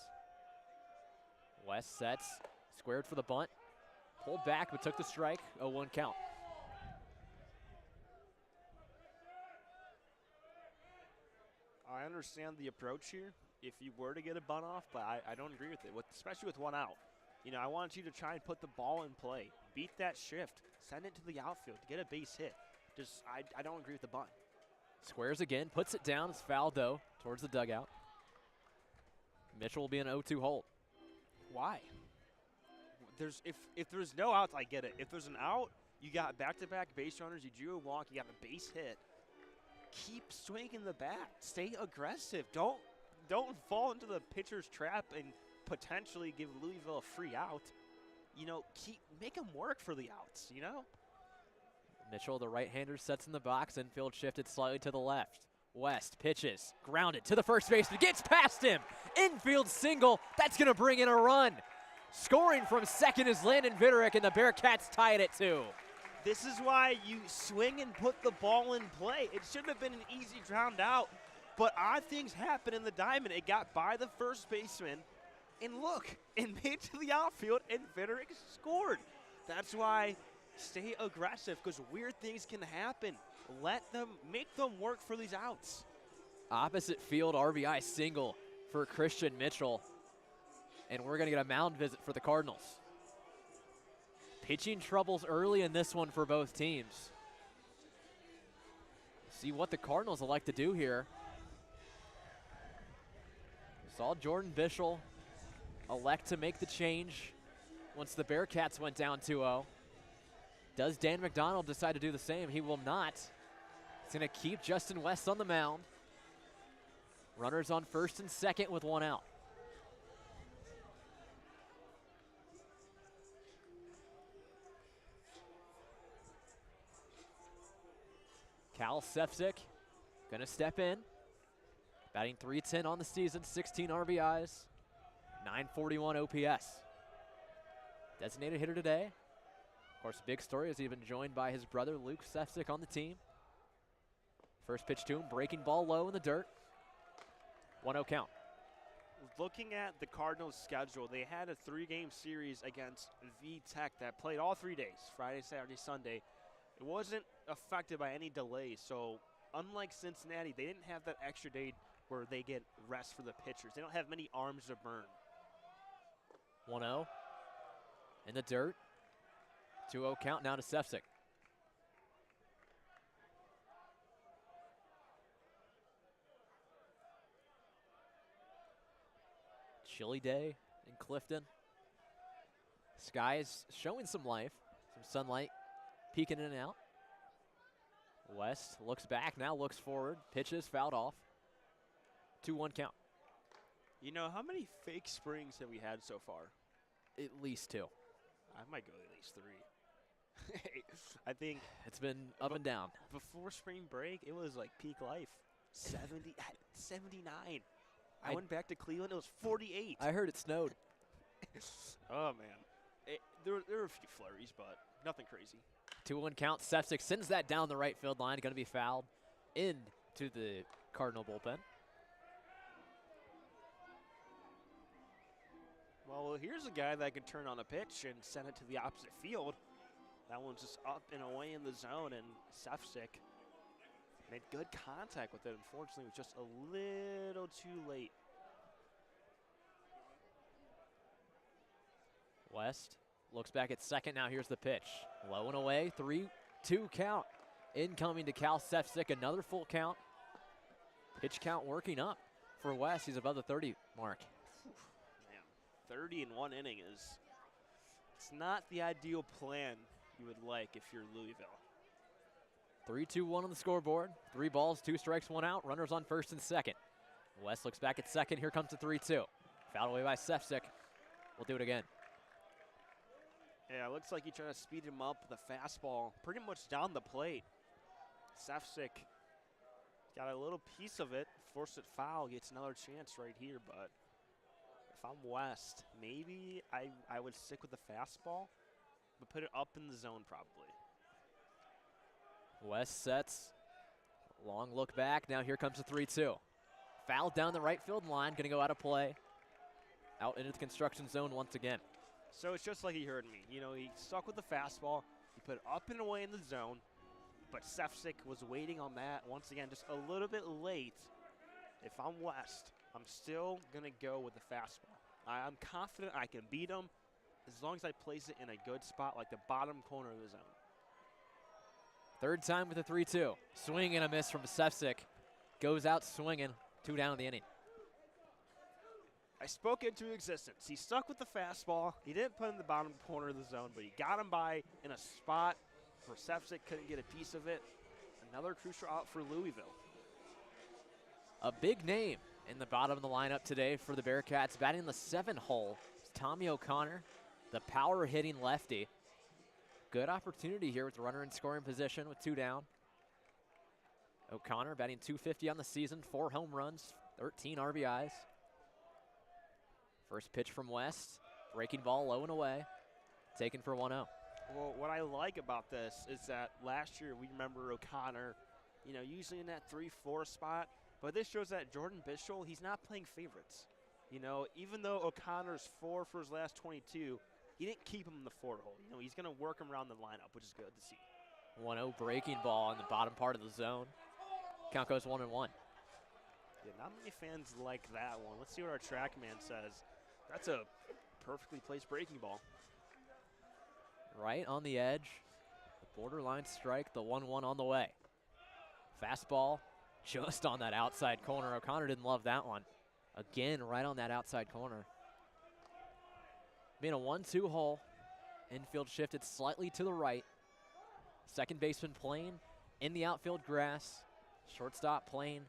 West sets, squared for the bunt. Pulled back, but took the strike. 0-1 count. I understand the approach here if you were to get a bunt off, but I don't agree with it, especially with one out. You know, I want you to try and put the ball in play. Beat that shift. Send it to the outfield to get a base hit. I don't agree with the bunt. Squares again, puts it down. It's fouled, though, towards the dugout. Mitchell will be an 0-2 hold. Why? If there's no outs, I get it. If there's an out, you got back-to-back base runners, you drew a walk, you got a base hit. Keep swinging the bat. Stay aggressive. Don't fall into the pitcher's trap and potentially give Louisville a free out. You know, make them work for the outs, you know? Mitchell, the right-hander, sets in the box. Infield shifted slightly to the left. West pitches, grounded to the first baseman, gets past him. Infield single, that's going to bring in a run. Scoring from second is Landon Viderick, and the Bearcats tie it at 2. This is why you swing and put the ball in play. It shouldn't have been an easy ground out, but odd things happen in the diamond. It got by the first baseman, and look, it made to the outfield, and Viderick scored. That's why stay aggressive, because weird things can happen. Make them work for these outs. Opposite field RBI single for Christian Mitchell, and we're going to get a mound visit for the Cardinals. Pitching troubles early in this one for both teams. See what the Cardinals will like to do here. Saw Jordan Bischel elect to make the change once the Bearcats went down 2-0. Does Dan McDonald decide to do the same? He will not. He's going to keep Justin West on the mound. Runners on first and second with one out. Cal Sefcik going to step in. Batting .310 on the season, 16 RBIs, 941 OPS. Designated hitter today. Of course, big story as he's been joined by his brother Luke Sefcik on the team. First pitch to him, breaking ball low in the dirt. 1-0 count. Looking at the Cardinals' schedule, they had a 3-game series against V-Tech that played all 3 days, Friday, Saturday, Sunday. It wasn't affected by any delays, so unlike Cincinnati, they didn't have that extra day where they get rest for the pitchers. They don't have many arms to burn. 1-0 in the dirt. 2-0 count now to Sefcik. Chilly day in Clifton. Sky's showing some life, some sunlight peeking in and out. West looks back, now looks forward. Pitches, fouled off. 2-1 count. You know, how many fake springs have we had so far? At least 2. I might go at least 3. I think it's been up and down. Before spring break, it was like peak life. 79. I went back to Cleveland, it was 48. I heard it snowed. Oh, man. There were a few flurries, but nothing crazy. 2-1 count. Sefcik sends that down the right field line. Going to be fouled into the Cardinal bullpen. Well, here's a guy that can turn on a pitch and send it to the opposite field. That one's just up and away in the zone, and Sefcik made good contact with it. Unfortunately, it was just a little too late. West looks back at second. Now here's the pitch. Low and away. 3-2 count. Incoming to Cal Sefcik. Another full count. Pitch count working up for West. He's above the 30 mark. Man, 30 in one inning it's not the ideal plan you would like if you're Louisville. 3-2-1 on the scoreboard. 3 balls, 2 strikes, 1 out. Runners on first and second. West looks back at second. Here comes the 3-2. Fouled away by Sefcik. We'll do it again. Yeah, it looks like he tried to speed him up with a fastball pretty much down the plate. Sefcik got a little piece of it, forced it foul, gets another chance right here, but if I'm West, maybe I would stick with the fastball, but put it up in the zone probably. West sets. Long look back. Now here comes the 3-2. Foul down the right field line. Going to go out of play. Out into the construction zone once again. So it's just like he heard me. You know, he stuck with the fastball. He put it up and away in the zone, but Sefcik was waiting on that. Once again, just a little bit late. If I'm West, I'm still going to go with the fastball. I'm confident I can beat him as long as I place it in a good spot like the bottom corner of the zone. Third time with a 3-2. Swing and a miss from Sefcik. Goes out swinging. 2 down in the inning. I spoke into existence. He stuck with the fastball. He didn't put it in the bottom corner of the zone, but he got him by in a spot where Sefcik couldn't get a piece of it. Another crucial out for Louisville. A big name in the bottom of the lineup today for the Bearcats. Batting in the 7 hole is Tommy O'Connor, the power hitting lefty. Good opportunity here with the runner in scoring position with 2 down. O'Connor batting .250 on the season, 4 home runs, 13 RBIs. First pitch from West, breaking ball low and away, taken for 1-0. Well, what I like about this is that last year we remember O'Connor, you know, usually in that 3-4 spot, but this shows that Jordan Bischel, he's not playing favorites. You know, even though O'Connor's 4 for his last 22, he didn't keep him in the 4 hole. You know, he's going to work him around the lineup, which is good to see. 1-0 breaking ball in the bottom part of the zone. Count goes 1-1. Yeah, not many fans like that one. Let's see what our track man says. That's a perfectly placed breaking ball. Right on the edge. The borderline strike, the 1-1 on the way. Fastball just on that outside corner. O'Connor didn't love that one. Again, right on that outside corner. Being a 1-2 hole. Infield shifted slightly to the right. Second baseman playing in the outfield grass. Shortstop playing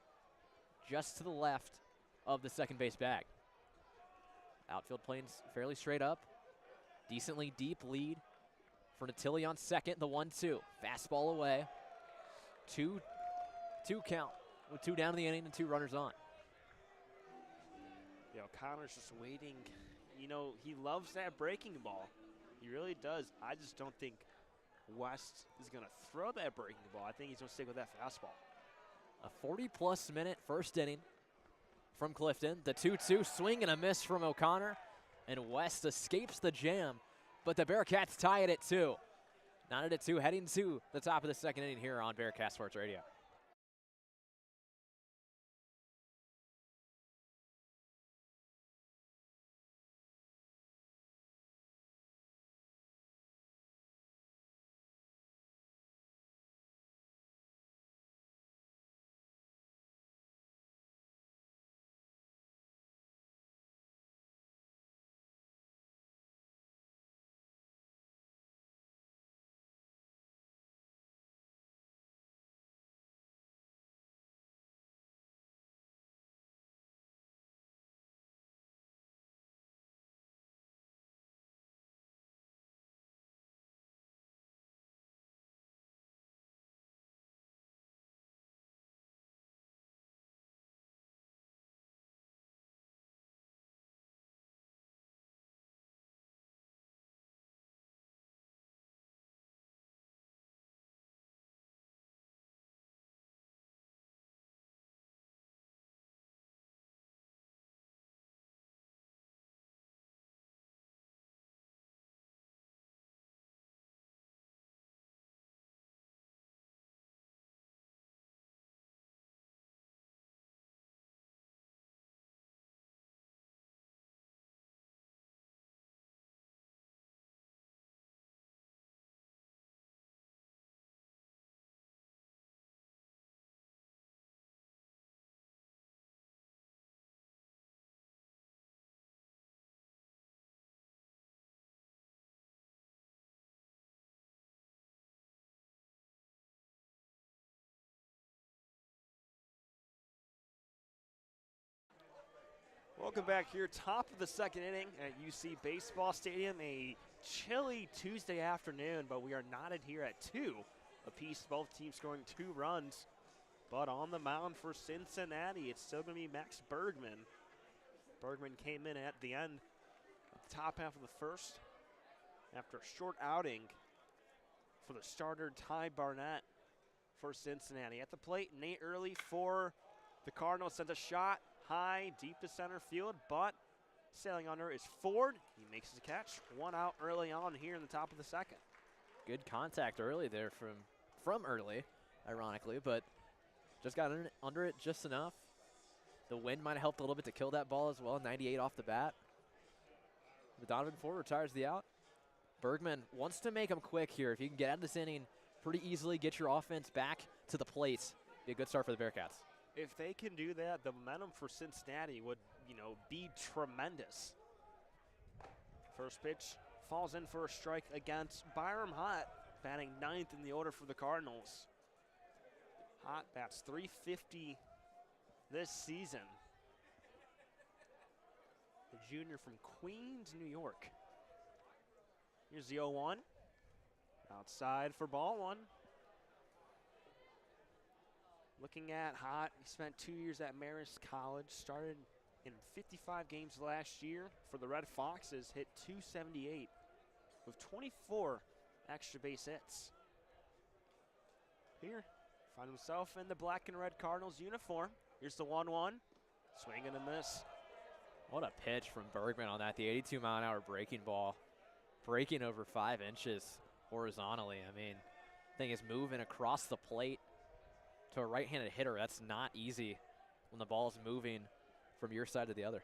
just to the left of the second base bag. Outfield playing fairly straight up. Decently deep lead for Natilli on second. The 1-2. Fastball away. 2 count with 2 down in the inning and 2 runners on. Yeah, O'Connor's just waiting. You know, he loves that breaking ball. He really does. I just don't think West is going to throw that breaking ball. I think he's going to stick with that fastball. A 40-plus minute first inning from Clifton. The 2-2 swing and a miss from O'Connor. And West escapes the jam, but the Bearcats tie it at 2. 9-2 heading to the top of the second inning here on Bearcat Sports Radio. Welcome back here, top of the second inning at UC Baseball Stadium. A chilly Tuesday afternoon, but we are knotted here at 2 apiece, both teams scoring 2 runs. But on the mound for Cincinnati, it's still going to be Max Bergman. Bergman came in at the end of the top half of the first after a short outing for the starter Ty Barnett for Cincinnati. At the plate, Nate Early for the Cardinals sent a shot high, deep to center field, but sailing under is Ford. He makes the catch. 1 out early on here in the top of the second. Good contact early there from Early, ironically, but just got under it just enough. The wind might have helped a little bit to kill that ball as well. 98 off the bat. But Donovan Ford retires the out. Bergman wants to make him quick here. If you can get out of this inning pretty easily, get your offense back to the plate, be a good start for the Bearcats. If they can do that, the momentum for Cincinnati would, be tremendous. First pitch falls in for a strike against Byram Hott, batting 9th in the order for the Cardinals. Hott bats .350 this season. The junior from Queens, New York. Here's the 0-1. Outside for ball 1. Looking at Hott, he spent 2 years at Marist College, started in 55 games last year for the Red Foxes, hit .278 with 24 extra base hits. Here, find himself in the black and red Cardinals uniform. Here's the 1-1, swing and a miss. What a pitch from Bergman on that, the 82-mile-an-hour breaking ball. Breaking over 5 inches horizontally. I mean, thing is moving across the plate to a right-handed hitter. That's not easy when the ball's moving from your side to the other.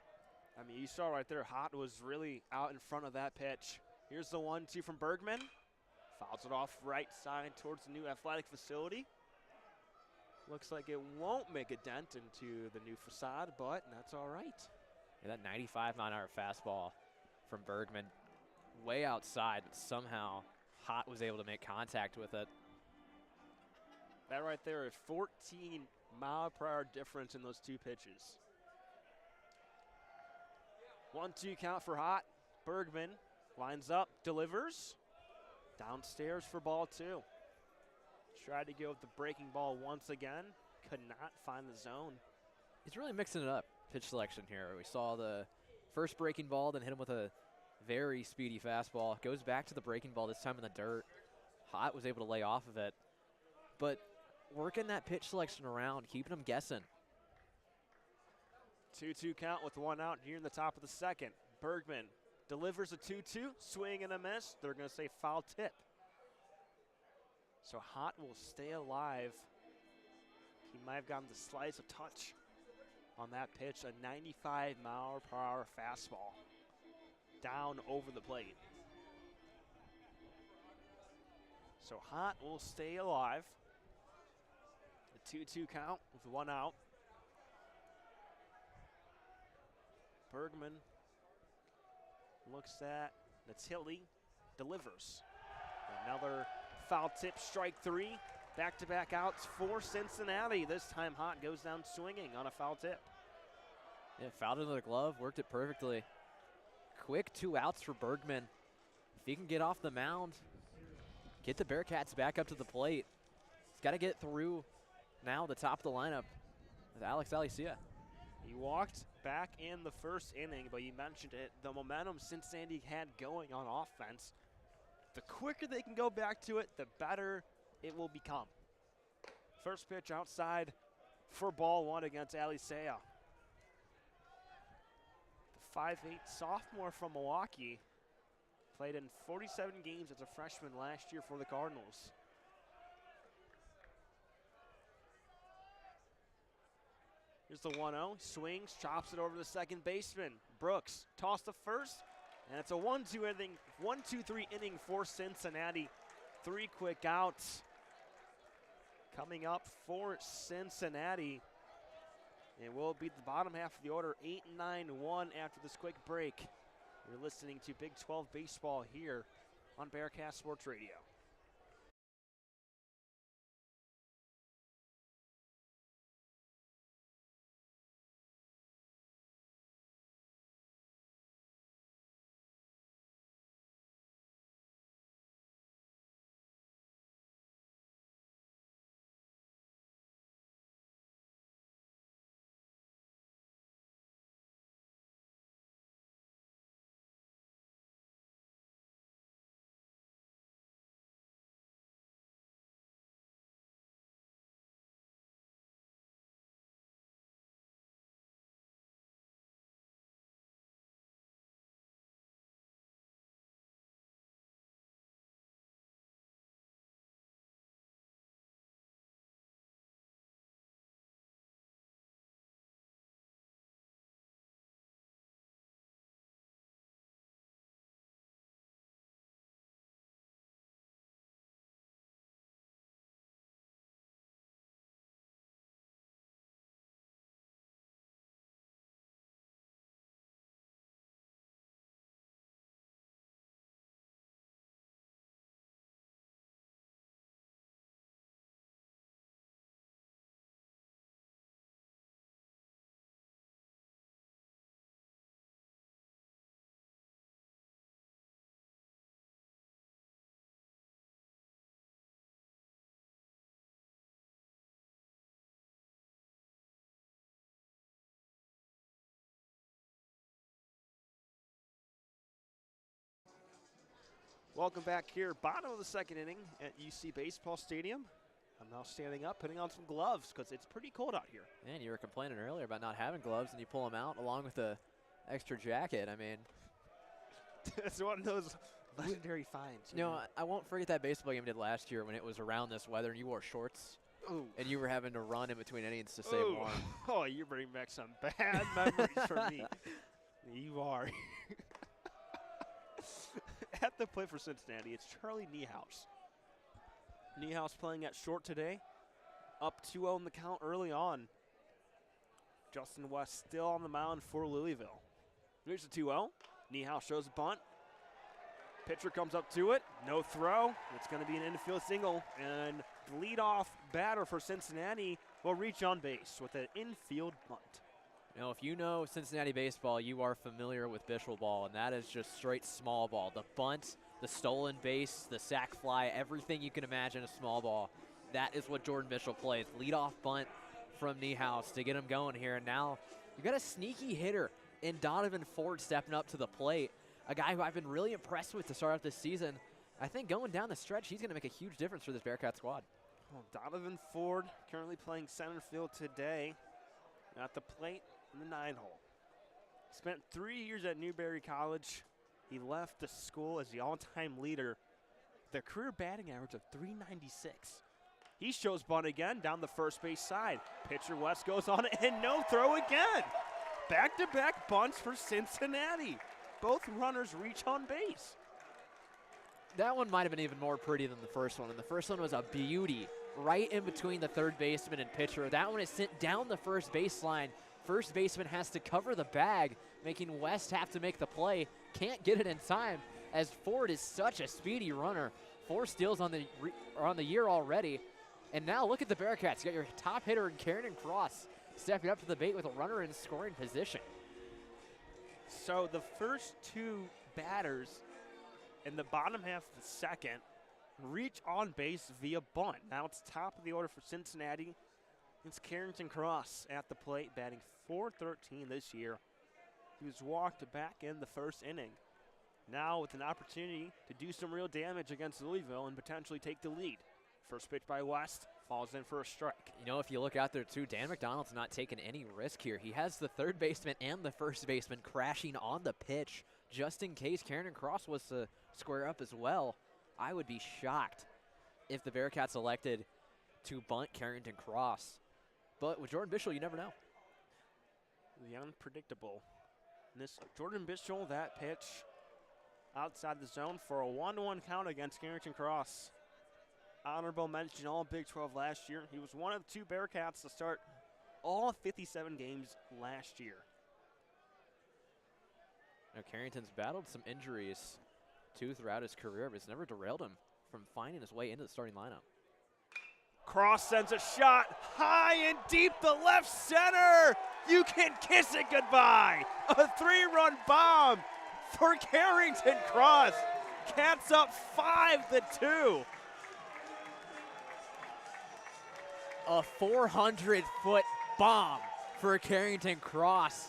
I mean, you saw right there, Hott was really out in front of that pitch. Here's the 1-2 from Bergman. Fouls it off right side towards the new athletic facility. Looks like it won't make a dent into the new facade, but that's all right. Yeah, that 95-mile-an-hour fastball from Bergman way outside, but somehow Hott was able to make contact with it. That right there is 14-mile-per-hour difference in those 2 pitches. 1-2 count for Hott. Bergman lines up, delivers. Downstairs for ball 2. Tried to go with the breaking ball once again. Could not find the zone. He's really mixing it up, pitch selection here. We saw the first breaking ball, then hit him with a very speedy fastball. Goes back to the breaking ball, this time in the dirt. Hott was able to lay off of it. But working that pitch selection around, keeping him guessing. 2-2 count with 1 out here in the top of the second. Bergman delivers a 2-2, swing and a miss. They're going to say foul tip. So Hott will stay alive. He might have gotten the slice of touch on that pitch, a 95-mile-per-hour fastball down over the plate. So Hott will stay alive. A 2-2 count with 1 out. Bergman looks at Natilli, delivers. Another foul tip, strike 3. Back-to-back outs for Cincinnati. This time Hott goes down swinging on a foul tip. Yeah, fouled into the glove, worked it perfectly. Quick 2 outs for Bergman. If he can get off the mound, get the Bearcats back up to the plate. He's got to get through now the top of the lineup with Alex Alicia. He walked back in the first inning, but you mentioned it, the momentum Cincinnati had going on offense. The quicker they can go back to it, the better it will become. First pitch outside for ball 1 against Alicia. The 5'8" sophomore from Milwaukee played in 47 games as a freshman last year for the Cardinals. Here's the 1-0, swings, chops it over to the second baseman. Brooks tossed to first, and it's a 1-2-3 inning for Cincinnati. 3 quick outs coming up for Cincinnati. And we'll beat the bottom half of the order 8-9-1 after this quick break. You're listening to Big 12 Baseball here on Bearcat Sports Radio. Welcome back here, bottom of the second inning at UC Baseball Stadium. I'm now standing up, putting on some gloves because it's pretty cold out here. And you were complaining earlier about not having gloves, and you pull them out along with the extra jacket. I mean, it's one of those legendary finds. you know, I won't forget that baseball game we did last year when it was around this weather and you wore shorts. Ooh. And you were having to run in between innings to stay warm. Oh, you're bringing back some bad memories for me. You are. At the plate for Cincinnati, it's Charlie Niehaus. Niehaus playing at short today. Up 2-0 in the count early on. Justin West still on the mound for Louisville. Here's the 2-0. Niehaus shows a bunt. Pitcher comes up to it. No throw. It's going to be an infield single. And the leadoff batter for Cincinnati will reach on base with an infield bunt. Now, if you know Cincinnati baseball, you are familiar with Bishop ball, and that is just straight small ball. The bunt, the stolen base, the sac fly, everything you can imagine a small ball. That is what Jordan Bishop plays. Leadoff bunt from Niehaus to get him going here. And now you've got a sneaky hitter in Donovan Ford stepping up to the plate, a guy who I've been really impressed with to start out this season. I think going down the stretch, he's going to make a huge difference for this Bearcat squad. Well, Donovan Ford currently playing center field today at the plate in the 9-hole. Spent 3 years at Newberry College. He left the school as the all-time leader, the career batting average of .396. He shows bunt again down the first base side. Pitcher West goes on it and no throw again. Back-to-back bunts for Cincinnati. Both runners reach on base. That one might have been even more pretty than the first one. And the first one was a beauty right in between the third baseman and pitcher. That one is sent down the first baseline. First baseman has to cover the bag, making West have to make the play. Can't get it in time as Ford is such a speedy runner. 4 steals on the year already. And now look at the Bearcats. You got your top hitter in Carrington Cross stepping up to the bait with a runner in scoring position. So the first 2 batters in the bottom half of the second reach on base via bunt. Now it's top of the order for Cincinnati. It's Carrington Cross at the plate, batting .413 this year. He was walked back in the first inning. Now with an opportunity to do some real damage against Louisville and potentially take the lead. First pitch by West, falls in for a strike. You know, if you look out there too, Dan McDonald's not taking any risk here. He has the third baseman and the first baseman crashing on the pitch just in case Carrington Cross was to square up as well. I would be shocked if the Bearcats elected to bunt Carrington Cross. But with Jordan Bishop, you never know. The unpredictable. This Jordan Bishop, that pitch outside the zone for a 1-1 count against Carrington Cross. Honorable mention all Big 12 last year. He was one of 2 Bearcats to start all 57 games last year. Now, Carrington's battled some injuries too throughout his career, but it's never derailed him from finding his way into the starting lineup. Cross sends a shot high and deep to left center. You can kiss it goodbye. A 3-run bomb for Carrington Cross. Cats up 5-2. A 400-foot bomb for Carrington Cross.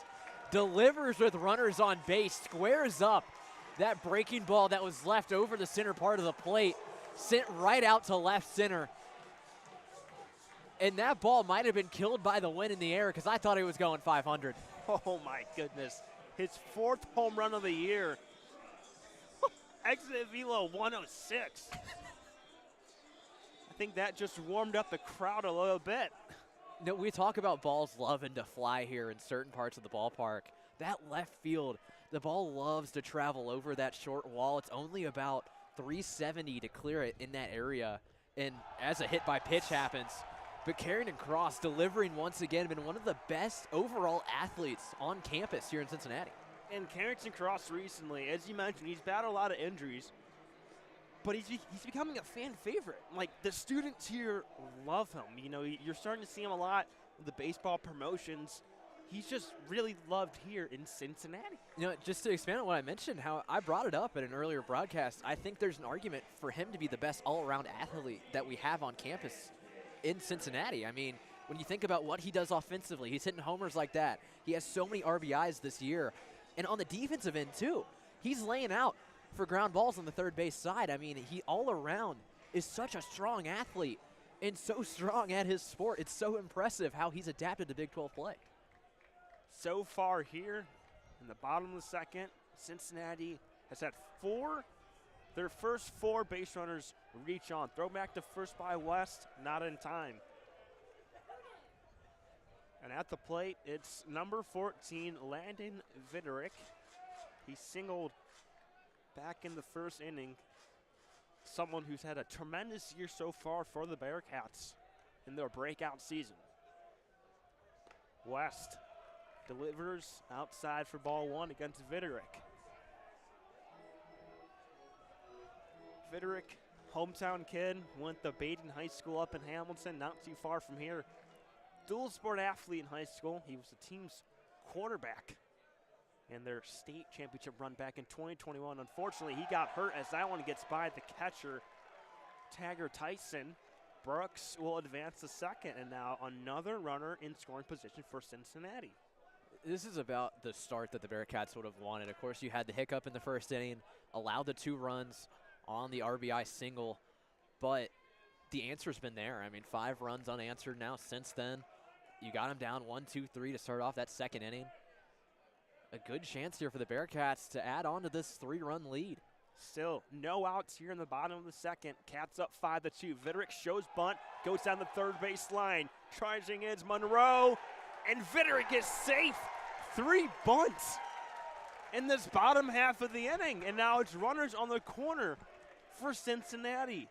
Delivers with runners on base, squares up that breaking ball that was left over the center part of the plate, sent right out to left center. And that ball might have been killed by the wind in the air because I thought it was going 500. Oh my goodness. His 4th home run of the year. Exit velo 106. I think that just warmed up the crowd a little bit. No, we talk about balls loving to fly here in certain parts of the ballpark. That left field, the ball loves to travel over that short wall. It's only about 370 to clear it in that area. And as a hit by pitch happens, but Carrington Cross delivering once again, been one of the best overall athletes on campus here in Cincinnati. And Carrington Cross recently, as you mentioned, he's battled a lot of injuries, but he's becoming a fan favorite. Like, the students here love him. You know, you're starting to see him a lot with the baseball promotions. He's just really loved here in Cincinnati. You know, just to expand on what I mentioned, how I brought it up at an earlier broadcast, I think there's an argument for him to be the best all-around athlete that we have on campus in Cincinnati. I mean, when you think about what he does offensively, he's hitting homers like that. He has so many RBIs this year. And on the defensive end, too, he's laying out for ground balls on the third base side. I mean, he all around is such a strong athlete and so strong at his sport. It's so impressive how he's adapted to Big 12 play. So far here in the bottom of the second, Cincinnati has had their first 4 base runners reach on. Throw back to first by West, not in time. And at the plate, it's number 14, Landon Viderick. He singled back in the first inning. Someone who's had a tremendous year so far for the Bearcats in their breakout season. West delivers outside for ball 1 against Viderick. Viderick, hometown kid, went to Baden High School up in Hamilton, not too far from here. Dual sport athlete in high school. He was the team's quarterback in their state championship run back in 2021. Unfortunately, he got hurt as that one gets by the catcher, Tagger Tyson. Brooks will advance to second, and now another runner in scoring position for Cincinnati. This is about the start that the Bearcats would have wanted. Of course, you had the hiccup in the first inning, allowed the 2 runs on the RBI single, but the answer's been there. I mean, 5 runs unanswered now since then. You got them down 1, 2, 3 to start off that second inning. A good chance here for the Bearcats to add on to this 3-run lead. Still no outs here in the bottom of the second. Cats up 5-2. Viderick shows bunt, goes down the third base line. Charging is Monroe, and Viderick is safe. 3 bunts in this bottom half of the inning, and now it's runners on the corner for Cincinnati.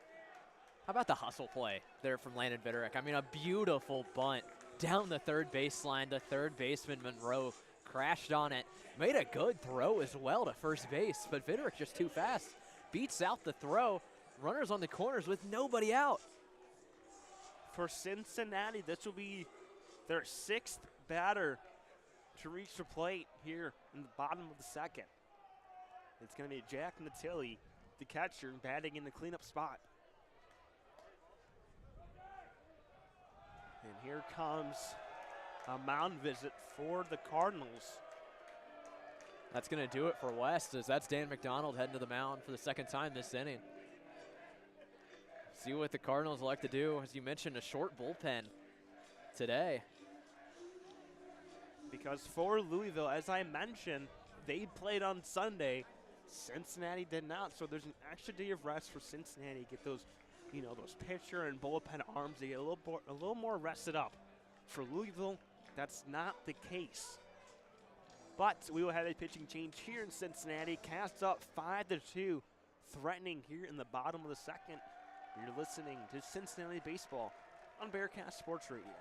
How about the hustle play there from Landon Viderick? I mean, a beautiful bunt down the third baseline. The third baseman, Monroe, crashed on it. Made a good throw as well to first base, but Viderick just too fast. Beats out the throw. Runners on the corners with nobody out. For Cincinnati, this will be their 6th batter to reach the plate here in the bottom of the second. It's going to be Jack Natilli, the catcher, batting in the cleanup spot. And here comes a mound visit for the Cardinals. That's going to do it for West, as that's Dan McDonald heading to the mound for the second time this inning. See what the Cardinals like to do. As you mentioned, a short bullpen today. Because for Louisville, as I mentioned, they played on Sunday. Cincinnati did not, so there's an extra day of rest for Cincinnati to get those, those pitcher and bullpen arms. They get a little more rested up. For Louisville, that's not the case. But we will have a pitching change here in Cincinnati. Cast up 5-2, threatening here in the bottom of the second. You're listening to Cincinnati Baseball on Bearcat Sports Radio.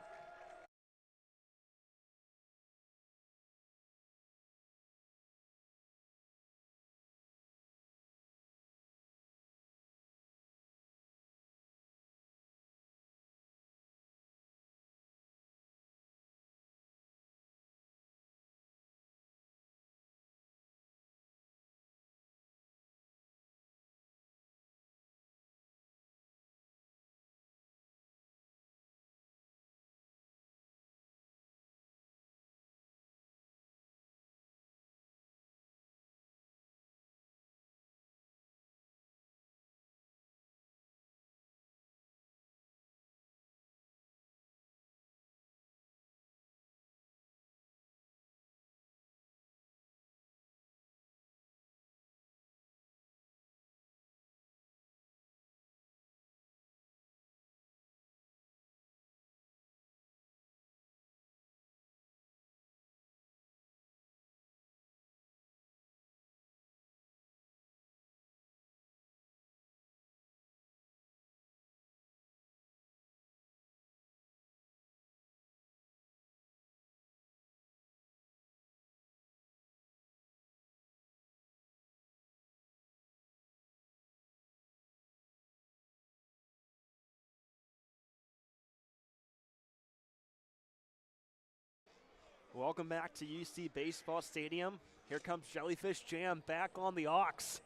Welcome back to UC Baseball Stadium. Here comes Jellyfish Jam back on the aux.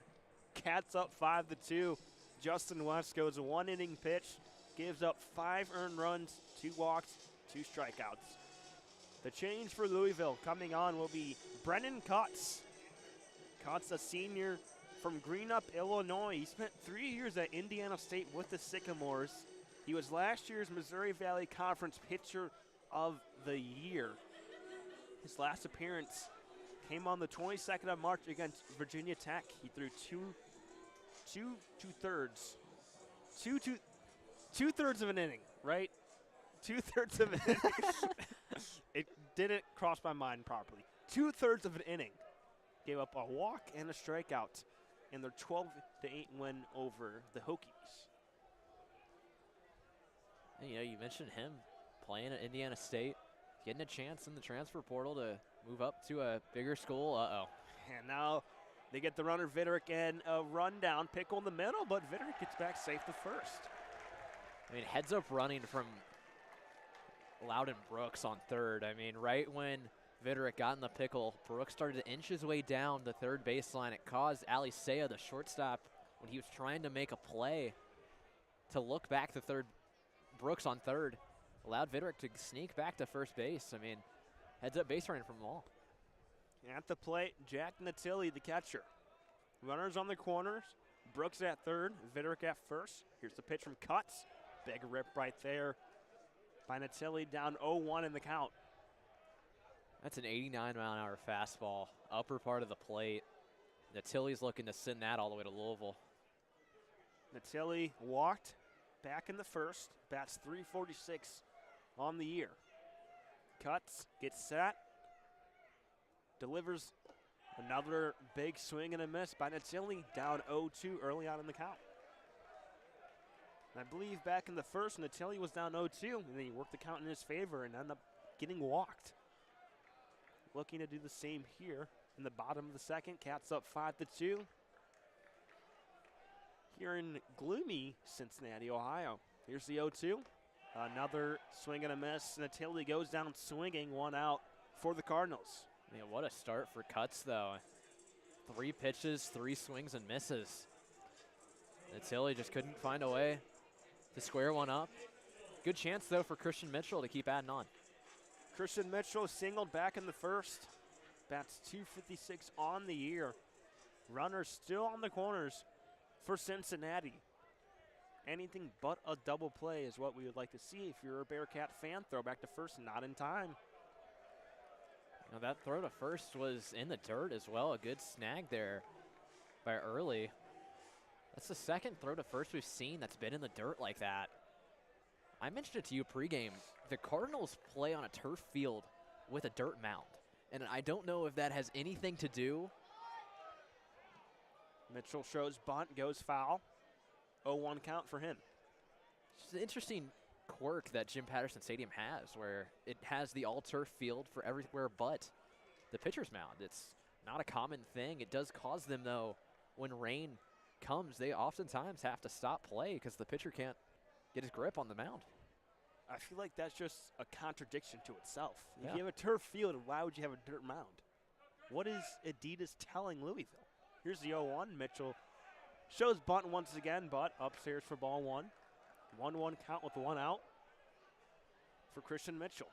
Cats up 5-2. Justin West goes a 1-inning pitch, gives up 5 earned runs, 2 walks, 2 strikeouts. The change for Louisville coming on will be Brennan Cutts. Cutts, a senior from Greenup, Illinois. He spent 3 years at Indiana State with the Sycamores. He was last year's Missouri Valley Conference Pitcher of the Year. His last appearance came on the 22nd of March against Virginia Tech. He threw two-thirds of an inning, right? 2/3 of an inning. It didn't cross my mind properly. 2/3 of an inning. Gave up a walk and a strikeout in their 12-8 win over the Hokies. And, you mentioned him playing at Indiana State, getting a chance in the transfer portal to move up to a bigger school. And now they get the runner Vitterick and a rundown. Pickle in the middle, but Vitterick gets back safe to first. I mean, heads up running from Loudon Brooks on third. I mean, right when Vitterick got in the pickle, Brooks started to inch his way down the third baseline. It caused Alicea, the shortstop, when he was trying to make a play, to look back to third. Brooks on third allowed Vitterick to sneak back to first base. I mean, heads up base running from them all. At the plate, Jack Natilli, the catcher. Runners on the corners. Brooks at third, Vitterick at first. Here's the pitch from Cutts. Big rip right there by Natilli, down 0-1 in the count. That's an 89-mile-an-hour fastball, upper part of the plate. Natilli's looking to send that all the way to Louisville. Natilli walked back in the first, bats .346 on the year. Cutts, gets set, delivers another big swing and a miss by Natilli, down 0-2 early on in the count. And I believe back in the first, Natilli was down 0-2, and then he worked the count in his favor and ended up getting walked. Looking to do the same here in the bottom of the second. Cats up 5-2. Here in gloomy Cincinnati, Ohio. Here's the 0-2. Another swing and a miss. Natilli goes down swinging, 1 out for the Cardinals. Man, what a start for Cutts, though. 3 pitches, 3 swings and misses. Natilli just couldn't find a way to square one up. Good chance, though, for Christian Mitchell to keep adding on. Christian Mitchell singled back in the first. Bats .256 on the year. Runners still on the corners for Cincinnati. Anything but a double play is what we would like to see if you're a Bearcat fan. Throw back to first, not in time. Now that throw to first was in the dirt as well. A good snag there by Early. That's the second throw to first we've seen that's been in the dirt like that. I mentioned it to you pregame. The Cardinals play on a turf field with a dirt mound. And I don't know if that has anything to do. Mitchell shows bunt, goes foul. 0-1 count for him. It's an interesting quirk that Jim Patterson Stadium has, where it has the all-turf field for everywhere but the pitcher's mound. It's not a common thing. It does cause them, though, when rain comes, they oftentimes have to stop play because the pitcher can't get his grip on the mound. I feel like that's just a contradiction to itself. Yeah. If you have a turf field, why would you have a dirt mound? What is Adidas telling Louisville? Here's the 0-1. Mitchell shows bunt once again, but upstairs for ball 1. 1-1 count with 1 out for Christian Mitchell.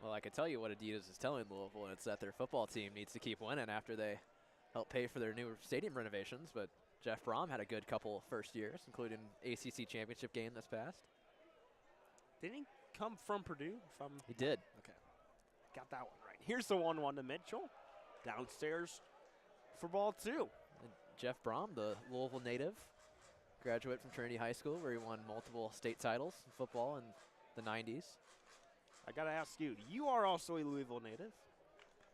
Well, I can tell you what Adidas is telling Louisville, and it's that their football team needs to keep winning after they help pay for their new stadium renovations. But Jeff Brom had a good couple first years, including ACC championship game this past. Didn't he come from Purdue? He did. Okay. Got that one right. Here's the 1-1 to Mitchell. Downstairs for ball 2. And Jeff Brom, the Louisville native, graduate from Trinity High School, where he won multiple state titles in football in the 90s. I got to ask you, you are also a Louisville native.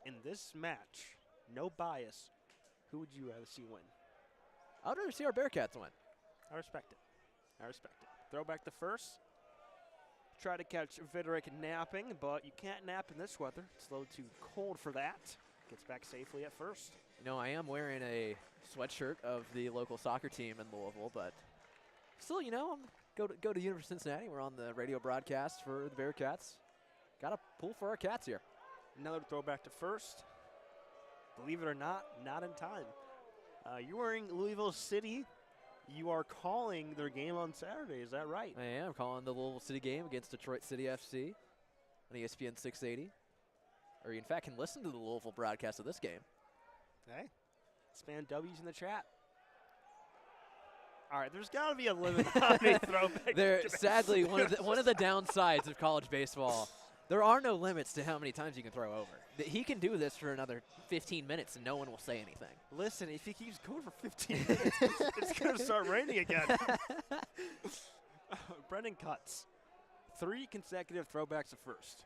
In this match, no bias, who would you rather see win? I would rather see our Bearcats win. I respect it. I respect it. Throw back to first. Try to catch Vitterick napping, but you can't nap in this weather. It's a little too cold for that. Gets back safely at first. You know, I am wearing a sweatshirt of the local soccer team in Louisville, but still, you know, go to University of Cincinnati. We're on the radio broadcast for the Bearcats. Got to pull for our Cats here. Another throw back to first. Believe it or not in time. You're wearing Louisville City. You are calling their game on Saturday. Is that right? I am calling the Louisville City game against Detroit City FC on ESPN 680. Or you, in fact, can listen to the Louisville broadcast of this game. Hey, Spam W's in the chat. All right, there's got to be a limit on how many throwbacks. There, sadly, one of the downsides of college baseball, there are no limits to how many times you can throw over. He can do this for another 15 minutes and no one will say anything. Listen, if he keeps going for 15 minutes, it's going to start raining again. Brendan cuts. 3 consecutive throwbacks to first.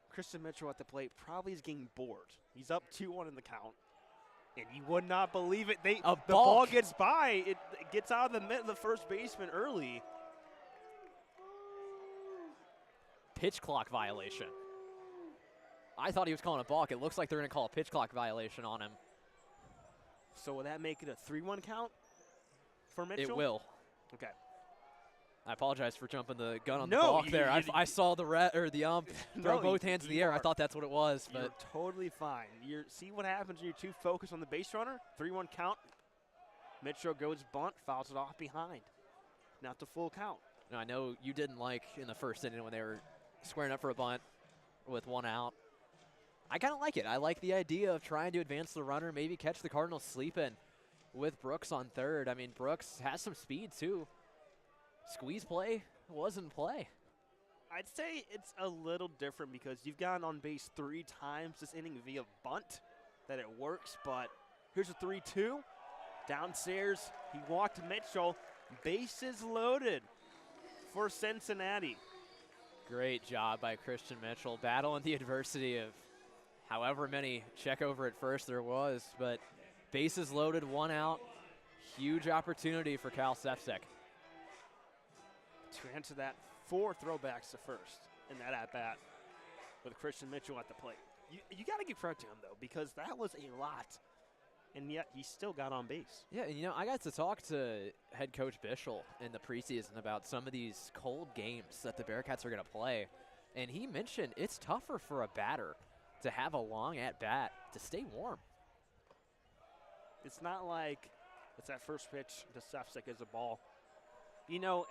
Christian Mitchell at the plate probably is getting bored. He's up 2-1 in the count. And you would not believe it. The ball gets by. It gets out of the first baseman early. Pitch clock violation. I thought he was calling a balk. It looks like they're going to call a pitch clock violation on him. So will that make it a 3-1 count for Mitchell? It will. Okay. I apologize for jumping the gun on the balk there. I saw the ump throw both hands in the air. I thought that's what it was. But you're totally fine. See what happens when you're too focused on the base runner? 3-1 count. Mitchell goes bunt, fouls it off behind. Not the full count. Now, I know you didn't like in the first inning when they were squaring up for a bunt with 1 out. I kind of like it. I like the idea of trying to advance the runner, maybe catch the Cardinals sleeping with Brooks on third. I mean, Brooks has some speed, too. Squeeze play was in play. I'd say it's a little different because you've gotten on base 3 times this inning via bunt, that it works, but here's a 3-2. Downstairs, he walked Mitchell. Bases loaded for Cincinnati. Great job by Christian Mitchell, battling the adversity of however many check over at first there was, but bases loaded, 1 out. Huge opportunity for Cal Sefcik. To answer that, 4 throwbacks to first in that at-bat with Christian Mitchell at the plate. You got to give credit to him, though, because that was a lot, and yet he still got on base. Yeah, and I got to talk to head coach Bischel in the preseason about some of these cold games that the Bearcats are going to play, and he mentioned it's tougher for a batter to have a long at-bat to stay warm. It's not like it's that first pitch to Sefcik as a ball.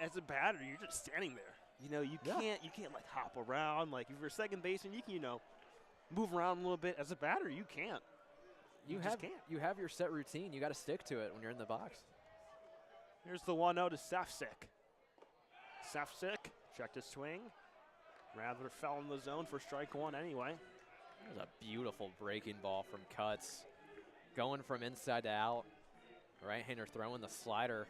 As a batter, you're just standing there. You can't like hop around. Like if you're a second baseman, you can, move around a little bit. As a batter, you can't. You just can't. You have your set routine. You got to stick to it when you're in the box. Here's the 1-0 to Sefcik. Sefcik checked his swing. Rather fell in the zone for strike 1 anyway. There's a beautiful breaking ball from Cuts. Going from inside to out. Right-hander throwing the slider.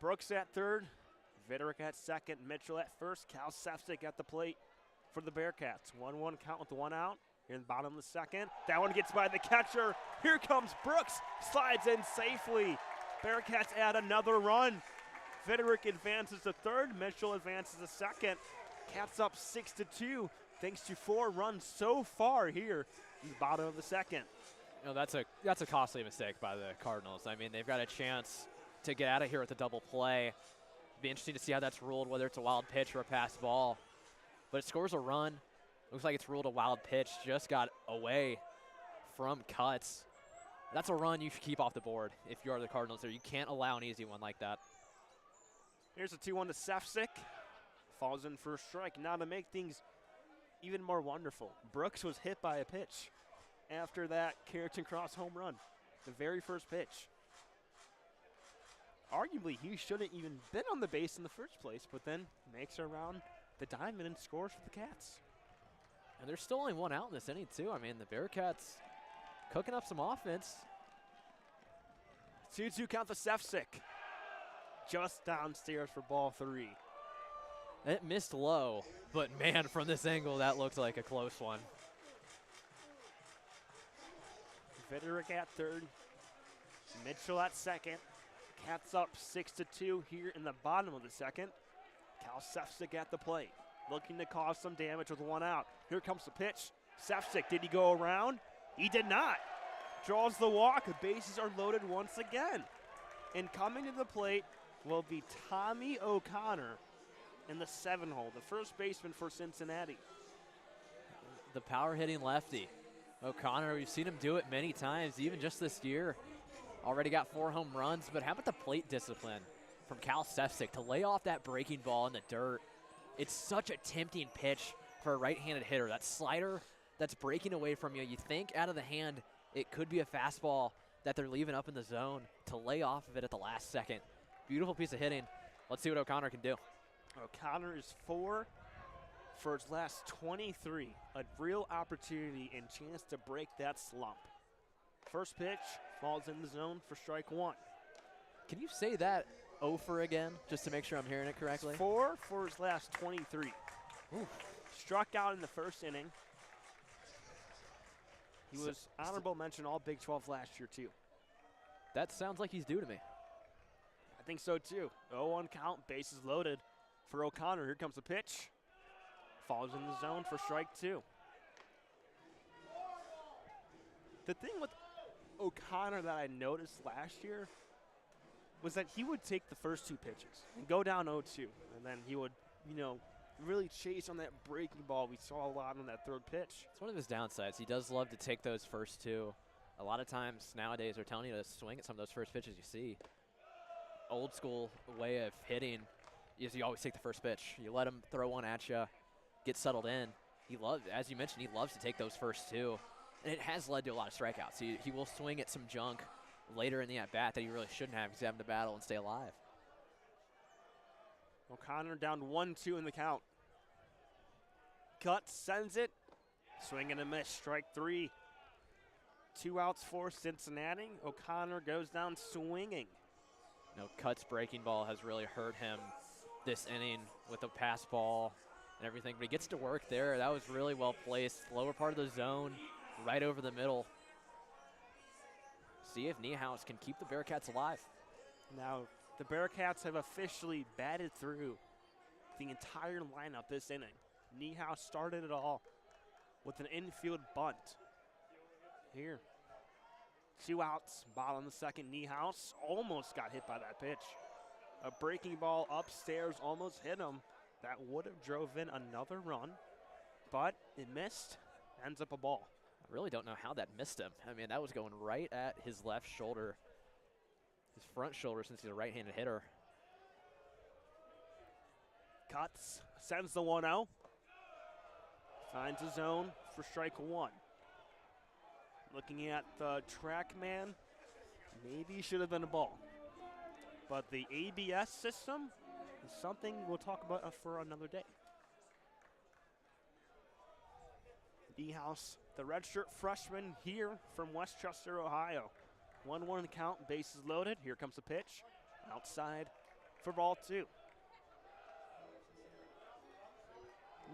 Brooks at third, Viderick at second, Mitchell at first, Cal Sefcik at the plate for the Bearcats. 1-1 count with 1 out. Here in the bottom of the second. That one gets by the catcher. Here comes Brooks. Slides in safely. Bearcats add another run. Viderick advances to third. Mitchell advances to second. Cats up 6-2 thanks to 4 runs so far here in the bottom of the second. That's a costly mistake by the Cardinals. I mean, they've got a chance to get out of here with a double play. Be interesting to see how that's ruled, whether it's a wild pitch or a pass ball. But it scores a run. Looks like it's ruled a wild pitch. Just got away from Cuts. That's a run you should keep off the board if you are the Cardinals there. You can't allow an easy one like that. Here's a 2-1 to Sefcik. Falls in for a strike. Now to make things even more wonderful, Brooks was hit by a pitch after that Carrington Cross home run. The very first pitch. Arguably, he shouldn't even been on the base in the first place, but then makes it around the diamond and scores for the Cats. And there's still only 1 out in this inning, too. I mean, the Bearcats cooking up some offense. 2-2 count to Sefcik. Just downstairs for ball 3. It missed low, but, man, from this angle, that looks like a close one. Viderick at third. Mitchell at second. Cats up 6-2 here in the bottom of the second. Cal Sefcik at the plate, looking to cause some damage with 1 out. Here comes the pitch. Sefcik, did he go around? He did not. Draws the walk. The bases are loaded once again. And coming to the plate will be Tommy O'Connor in the 7-hole, the first baseman for Cincinnati. The power-hitting lefty. O'Connor, we've seen him do it many times, even just this year. Already got 4 home runs, but how about the plate discipline from Cal Sefcik to lay off that breaking ball in the dirt? It's such a tempting pitch for a right-handed hitter. That slider that's breaking away from you. You think out of the hand it could be a fastball that they're leaving up in the zone to lay off of it at the last second. Beautiful piece of hitting. Let's see what O'Connor can do. O'Connor is 4 for his last 23. A real opportunity and chance to break that slump. First pitch falls in the zone for strike 1. Can you say that over again, just to make sure I'm hearing it correctly? 4 for his last 23. Ooh. Struck out in the first inning. He was honorable mention all Big 12 last year, too. That sounds like he's due to me. I think so, too. 0-1 count, bases loaded for O'Connor. Here comes the pitch. Falls in the zone for strike 2. The thing with O'Connor that I noticed last year was that he would take the first 2 pitches and go down 0-2. And then he would, really chase on that breaking ball. We saw a lot on that third pitch. It's one of his downsides. He does love to take those first 2. A lot of times nowadays they're telling you to swing at some of those first pitches you see. Old school way of hitting is you always take the first pitch. You let him throw one at you, get settled in. He loves, as you mentioned, he loves to take those first 2. And it has led to a lot of strikeouts. He will swing at some junk later in the at-bat that he really shouldn't have because he's having to battle and stay alive. O'Connor down 1-2 in the count. Cuts, sends it. Swing and a miss, strike 3. 2 outs for Cincinnati. O'Connor goes down swinging. Cut's breaking ball has really hurt him this inning with the pass ball and everything. But he gets to work there. That was really well placed. Lower part of the zone, right over the middle. See if Niehaus can keep the Bearcats alive. Now, the Bearcats have officially batted through the entire lineup this inning. Niehaus started it all with an infield bunt. Here, 2 outs, bottom of the second. Niehaus almost got hit by that pitch. A breaking ball upstairs almost hit him. That would have drove in another run, but it missed, ends up a ball. I really don't know how that missed him. I mean, that was going right at his left shoulder, his front shoulder, since he's a right-handed hitter. Cuts, sends the 1-0. Finds a zone for strike 1. Looking at the track man, maybe should have been a ball. But the ABS system is something we'll talk about for another day. Niehaus, the redshirt freshman here from Westchester, Ohio. 1-1 count, bases loaded. Here comes the pitch. Outside for ball 2.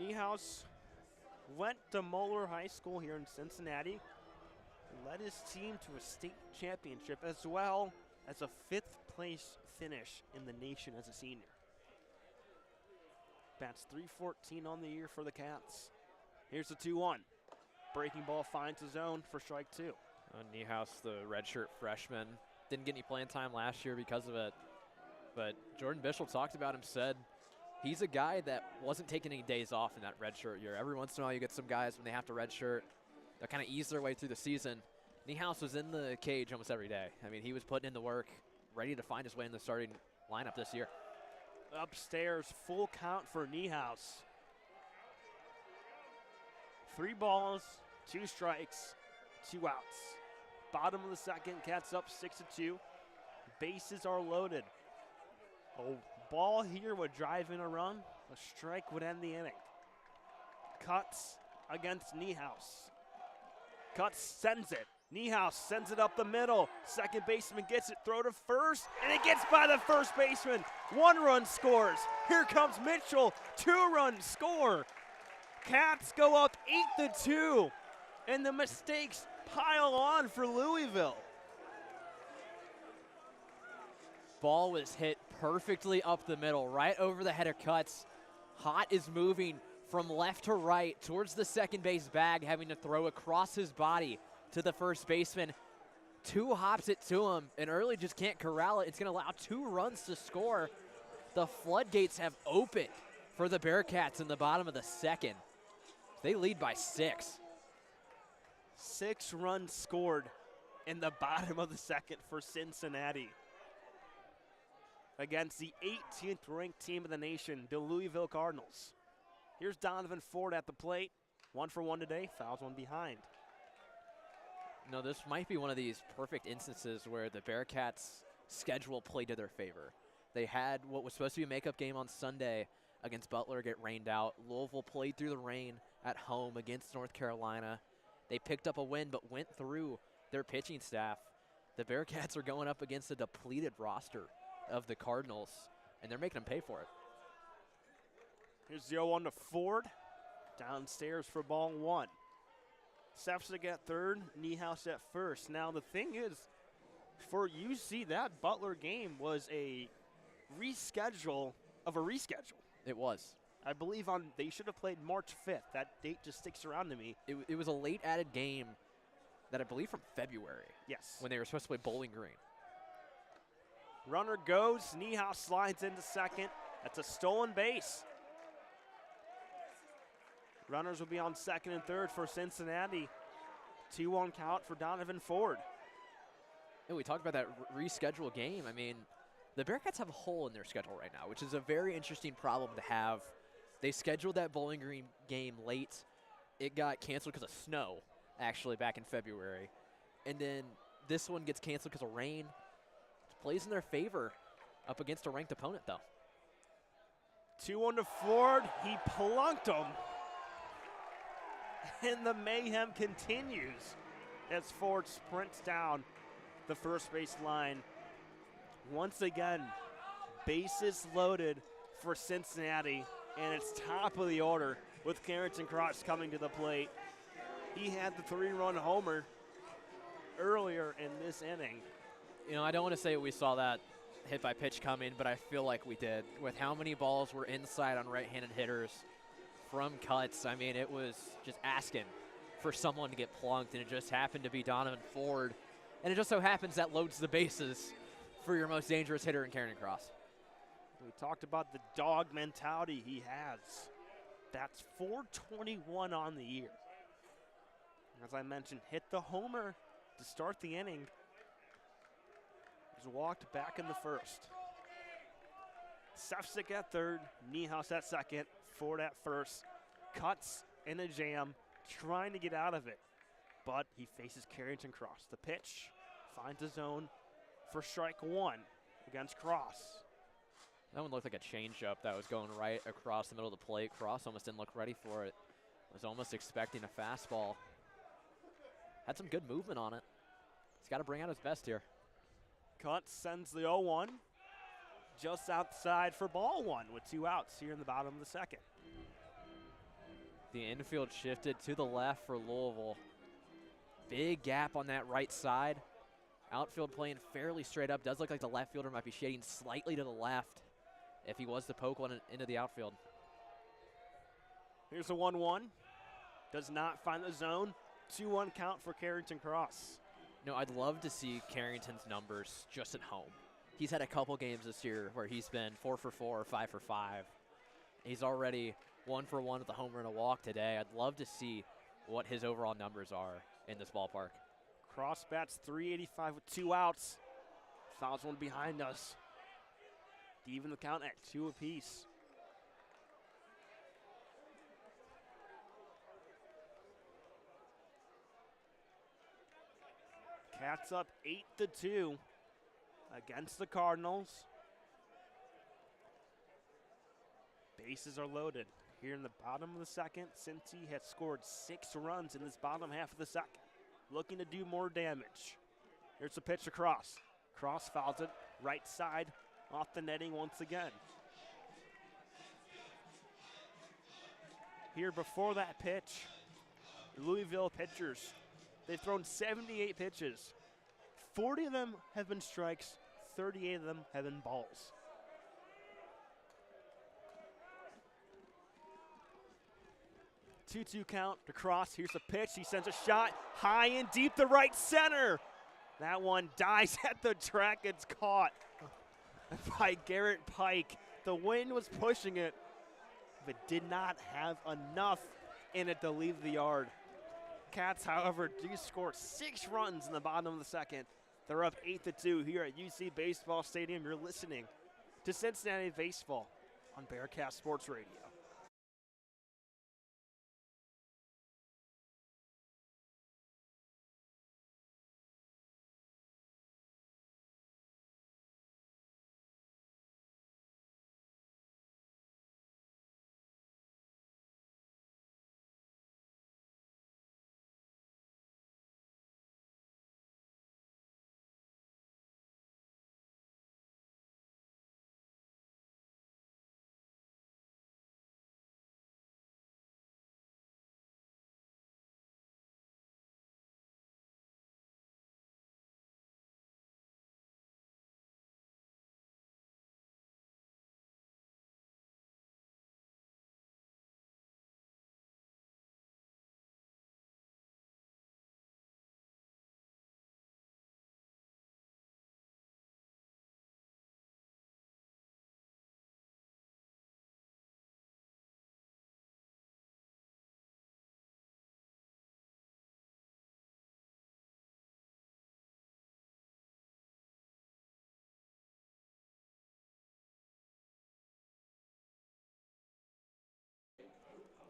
Niehaus went to Moeller High School here in Cincinnati. Led his team to a state championship as well as a 5th place finish in the nation as a senior. Bats .314 on the year for the Cats. Here's the 2-1. Breaking ball finds the zone for strike 2. Niehaus, the redshirt freshman, didn't get any playing time last year because of it. But Jordan Bishop talked about him, said he's a guy that wasn't taking any days off in that redshirt year. Every once in a while you get some guys when they have to redshirt, they'll kind of ease their way through the season. Niehaus was in the cage almost every day. I mean, he was putting in the work, ready to find his way in the starting lineup this year. Upstairs, full count for Niehaus. 3 balls, 2 strikes, 2 outs. Bottom of the second, Cats up 6-2. Bases are loaded. A ball here would drive in a run. A strike would end the inning. Cuts against Niehaus. Cuts sends it. Niehaus sends it up the middle. Second baseman gets it, throw to first, and it gets by the first baseman. 1 run scores. Here comes Mitchell, 2-run score. Cats go up 8-2, and the mistakes pile on for Louisville. Ball was hit perfectly up the middle, right over the head of Cuts. Hot is moving from left to right towards the second base bag, having to throw across his body to the first baseman. 2 hops it to him, and early just can't corral it. It's going to allow 2 runs to score. The floodgates have opened for the Bearcats in the bottom of the second. They lead by 6. 6 runs scored in the bottom of the second for Cincinnati against the 18th ranked team in the nation, the Louisville Cardinals. Here's Donovan Ford at the plate. 1 for 1 today, fouls one behind. No, this might be one of these perfect instances where the Bearcats' schedule played to their favor. They had what was supposed to be a makeup game on Sunday against Butler get rained out. Louisville played through the rain at home against North Carolina. They picked up a win but went through their pitching staff. The Bearcats are going up against a depleted roster of the Cardinals, and they're making them pay for it. Here's 0-1 to Ford. Downstairs for ball 1. Sefcik at third, Niehaus at first. Now the thing is, for UC, that Butler game was a reschedule of a reschedule. It was. I believe they should have played March 5th. That date just sticks around to me. It was a late added game that I believe from February. Yes. When they were supposed to play Bowling Green. Runner goes, Niehaus slides into second. That's a stolen base. Runners will be on second and third for Cincinnati. 2-1 count for Donovan Ford. And we talked about that reschedule game. I mean, the Bearcats have a hole in their schedule right now, which is a very interesting problem to have. They scheduled that Bowling Green game late. It got canceled because of snow, actually, back in February. And then this one gets canceled because of rain. It plays in their favor up against a ranked opponent, though. 2-1 to Ford. He plunked him. And the mayhem continues as Ford sprints down the first base line. Once again, bases loaded for Cincinnati, and it's top of the order with Carrington Cross coming to the plate. He had the 3-run homer earlier in this inning. You know, I don't want to say we saw that hit by pitch coming, but I feel like we did. With how many balls were inside on right-handed hitters from cuts, I mean, it was just asking for someone to get plunked, and it just happened to be Donovan Ford. And it just so happens that loads the bases for your most dangerous hitter in Carrington Cross. We talked about the dog mentality he has. That's 421 on the year. As I mentioned, hit the homer to start the inning. He's walked back in the first. Sefcik at third, Niehaus at second, Ford at first. Cuts in a jam, trying to get out of it. But he faces Carrington Cross. The pitch finds a zone for strike one against Cross. That one looked like a changeup that was going right across the middle of the plate. Cross almost didn't look ready for it. Was almost expecting a fastball. Had some good movement on it. He's got to bring out his best here. Cuts sends the 0-1 just outside for ball 1 with 2 outs here in the bottom of the second. The infield shifted to the left for Louisville. Big gap on that right side. Outfield playing fairly straight up. Does look like the left fielder might be shading slightly to the left if he was to poke one into the outfield. Here's a 1-1. Does not find the zone. 2-1 count for Carrington Cross. No, I'd love to see Carrington's numbers just at home. He's had a couple games this year where he's been 4 for 4 or 5 for 5. He's already 1 for 1 with a homer and a walk today. I'd love to see what his overall numbers are in this ballpark. Cross bats .385 with 2 outs. Fouls one behind us. Even the count at 2 apiece. Cats up 8-2 against the Cardinals. Bases are loaded. Here in the bottom of the second, Cincy has scored 6 runs in this bottom half of the second. Looking to do more damage. Here's the pitch across. Cross fouls it right side off the netting once again. Here before that pitch, Louisville pitchers, they've thrown 78 pitches. 40 of them have been strikes, 38 of them have been balls. Two-two count to Cross. Here's the pitch. He sends a shot high and deep to right center. That one dies at the track. It's caught by Garrett Pike. The wind was pushing it, but did not have enough in it to leave the yard. Cats, however, do score 6 runs in the bottom of the second. They're up 8-2 here at UC Baseball Stadium. You're listening to Cincinnati Baseball on Bearcat Sports Radio.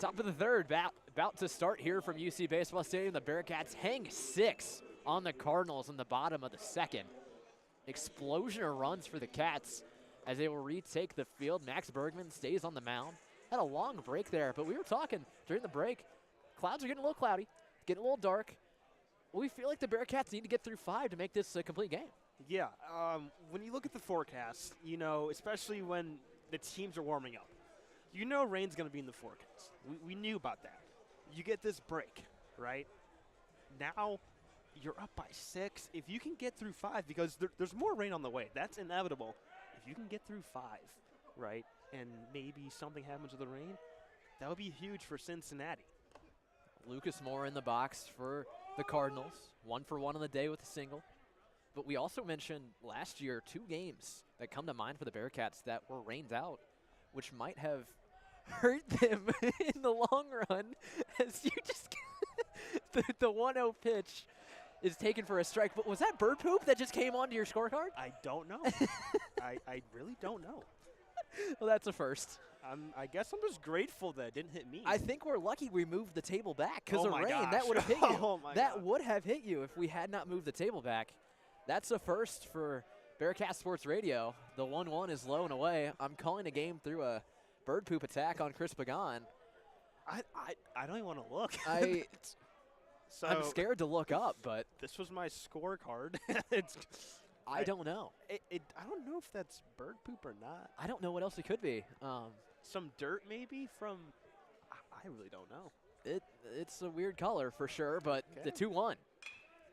Top of the third, about to start here from UC Baseball Stadium. The Bearcats hang 6 on the Cardinals in the bottom of the second. Explosion of runs for the Cats as they will retake the field. Max Bergman stays on the mound. Had a long break there, but we were talking during the break. Clouds are getting a little cloudy, getting a little dark. We feel like the Bearcats need to get through 5 to make this a complete game. Yeah, when you look at the forecast, you know, especially when the teams are warming up, you know rain's going to be in the forecast. We knew about that. You get this break, right? Now you're up by 6. If you can get through 5, because there's more rain on the way. That's inevitable. If you can get through 5, right, and maybe something happens with the rain, that would be huge for Cincinnati. Lucas Moore in the box for the Cardinals. 1 for 1 on the day with a single. But we also mentioned last year 2 games that come to mind for the Bearcats that were rained out, which might have hurt them in the long run, as you just the 1-0 pitch is taken for a strike. But was that bird poop that just came onto your scorecard? I don't know. I really don't know. Well, that's a first. I guess I'm just grateful that it didn't hit me. I think we're lucky we moved the table back because Oh of my rain. gosh. That would have hit you. Oh my that God. would have hit you if we had not moved the table back. That's a first for Bearcat Sports Radio. The 1-1 is low and away. I'm calling a game through a bird poop attack on Chris Pagan. I don't even want to look. So I'm scared to look up, but this was my scorecard. I don't know. I don't know if that's bird poop or not. I don't know what else it could be. Some dirt maybe from, I really don't know. It's a weird color for sure, but Okay. the 2-1.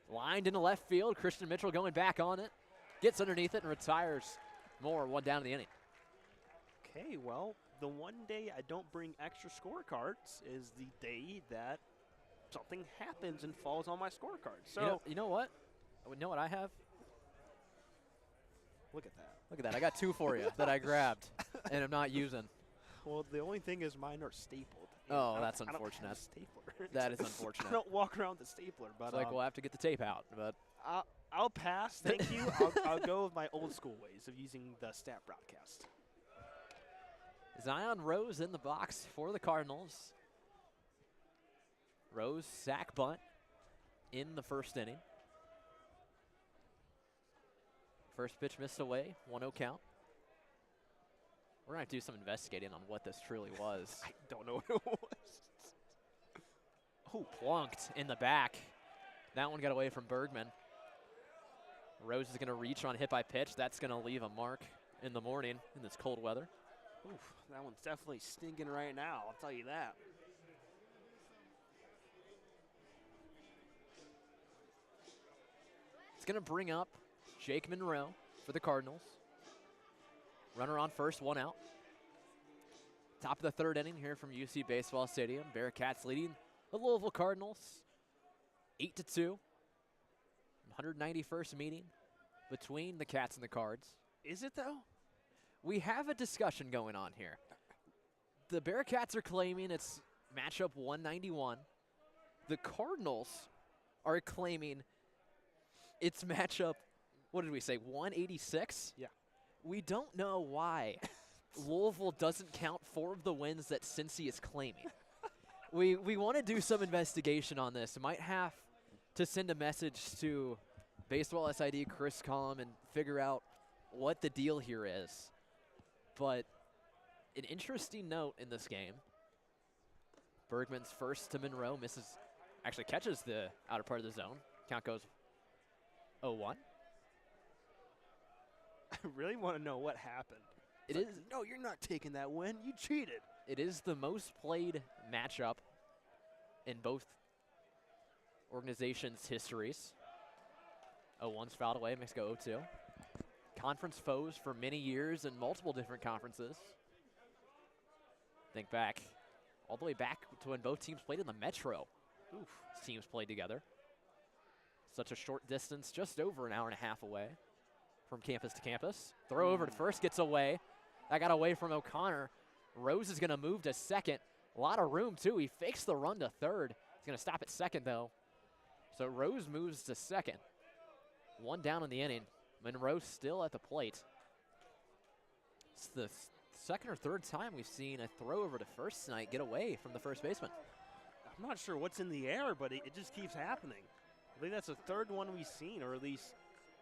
Lined into left field. Christian Mitchell going back on it. Gets underneath it and retires. Moore 1 down in the inning. Okay, well, the one day I don't bring extra scorecards is the day that something happens and falls on my scorecard. So You know what? You know what I have? look at that. Look at that. I got 2 for you that I grabbed and I'm not using. Well, the only thing is mine are stapled. Oh, I don't- that's I don't have a unfortunate. stapler. That is I unfortunate. don't walk around with a stapler, but It's like we'll have to get the tape out. But I'll pass. Thank you. I'll go with my old school ways of using the stat broadcast. Zion Rose in the box for the Cardinals. Rose sack bunt in the first inning. First pitch missed away, 1-0 count. We're going to have to do some investigating on what this truly was. I don't know what it was. Oh, plunked in the back. That one got away from Bergman. Rose is going to reach on hit by pitch. That's going to leave a mark in the morning in this cold weather. Oof, that one's definitely stinking right now, I'll tell you that. It's going to bring up Jake Monroe for the Cardinals. Runner on first, 1 out. Top of the third inning here from UC Baseball Stadium. Bearcats leading the Louisville Cardinals 8-2. 191st meeting between the Cats and the Cards. Is it though? We have a discussion going on here. The Bearcats are claiming it's matchup 191. The Cardinals are claiming it's matchup, what did we say, 186? Yeah. We don't know why Louisville doesn't count 4 of the wins that Cincy is claiming. We want to do some investigation on this. Might have to send a message to Baseball SID Chris Collum and figure out what the deal here is. But an interesting note in this game. Bergman's first to Monroe, actually catches the outer part of the zone. Count goes 0-1. I really want to know what happened. It It's is. like, no, you're not taking that win. You cheated. It is the most played matchup in both organizations' histories. 0-1's fouled away, makes it go 0-2. Conference foes for many years in multiple different conferences. Think back, all the way back to when both teams played in the Metro. Oof. Teams played together. Such a short distance, just over an hour and a half away from campus to campus. Throw over to first, gets away. That got away from O'Connor. Rose is going to move to second. A lot of room, too. He fakes the run to third. He's going to stop at second, though. So Rose moves to second. 1 down in the inning. Monroe still at the plate. It's the second or third time we've seen a throw over to first tonight get away from the first baseman. I'm not sure what's in the air, but it just keeps happening. I think that's the third one we've seen, or at least,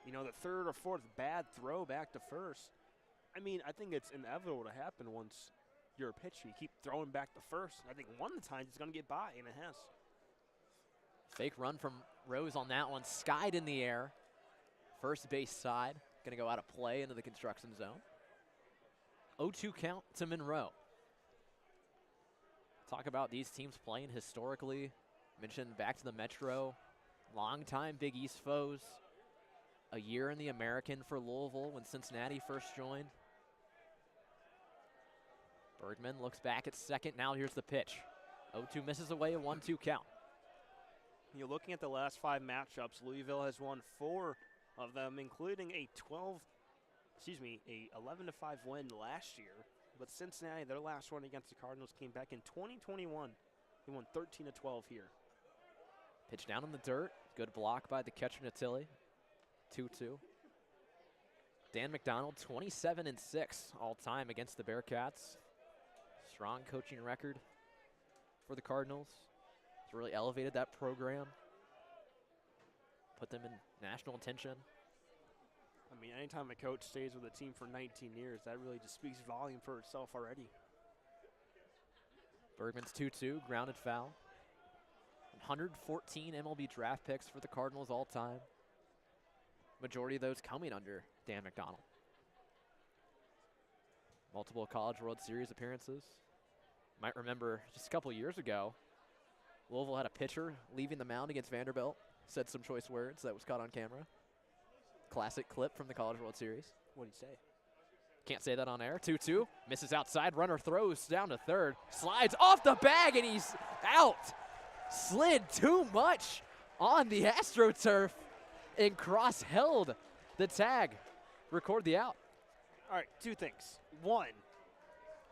you know, the third or fourth bad throw back to first. I mean, I think it's inevitable to happen once you're a pitcher. You keep throwing back to first. I think one of the times it's going to get by, and it has. Fake run from Rose on that one, skied in the air. First base side, going to go out of play into the construction zone. 0-2 count to Monroe. Talk about these teams playing historically. Mentioned back to the Metro. Longtime Big East foes. A year in the American for Louisville when Cincinnati first joined. Bergman looks back at second. Now here's the pitch. 0-2 misses away, a 1-2 count. You're looking at the last 5 matchups. Louisville has won 4 of them, including a 11-5 win last year. But Cincinnati, their last one against the Cardinals came back in 2021. They won 13-12 here. Pitch down in the dirt. Good block by the catcher Natili. 2-2. Dan McDonald, 27-6 all time against the Bearcats. Strong coaching record for the Cardinals. It's really elevated that program. Put them in national attention. I mean, anytime a coach stays with a team for 19 years, that really just speaks volume for itself already. Bergman's 2-2, grounded foul. 114 MLB draft picks for the Cardinals all time. Majority of those coming under Dan McDonald. Multiple College World Series appearances. Might remember just a couple years ago, Louisville had a pitcher leaving the mound against Vanderbilt. Said some choice words that was caught on camera. Classic clip from the College World Series. What did he say? Can't say that on air. 2-2. Misses outside. Runner throws down to third. Slides off the bag, and he's out. Slid too much on the AstroTurf, and Cross held the tag. Record the out. All right, 2 things. One,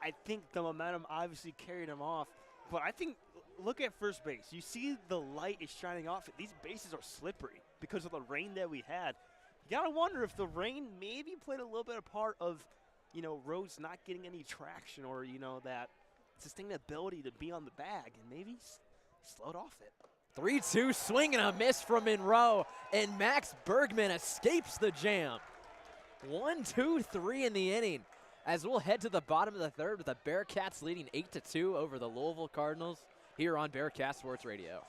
I think the momentum obviously carried him off, but I think, look at first base. You see the light is shining off. These bases are slippery because of the rain that we had. You got to wonder if the rain maybe played a little bit of part of, you know, Rose not getting any traction, or, you know, that sustainability to be on the bag, and maybe slowed off it. 3-2, swing and a miss from Monroe, and Max Bergman escapes the jam. 1-2-3 in the inning, as we'll head to the bottom of the third with the Bearcats leading 8-2 over the Louisville Cardinals here on Bearcat Sports Radio.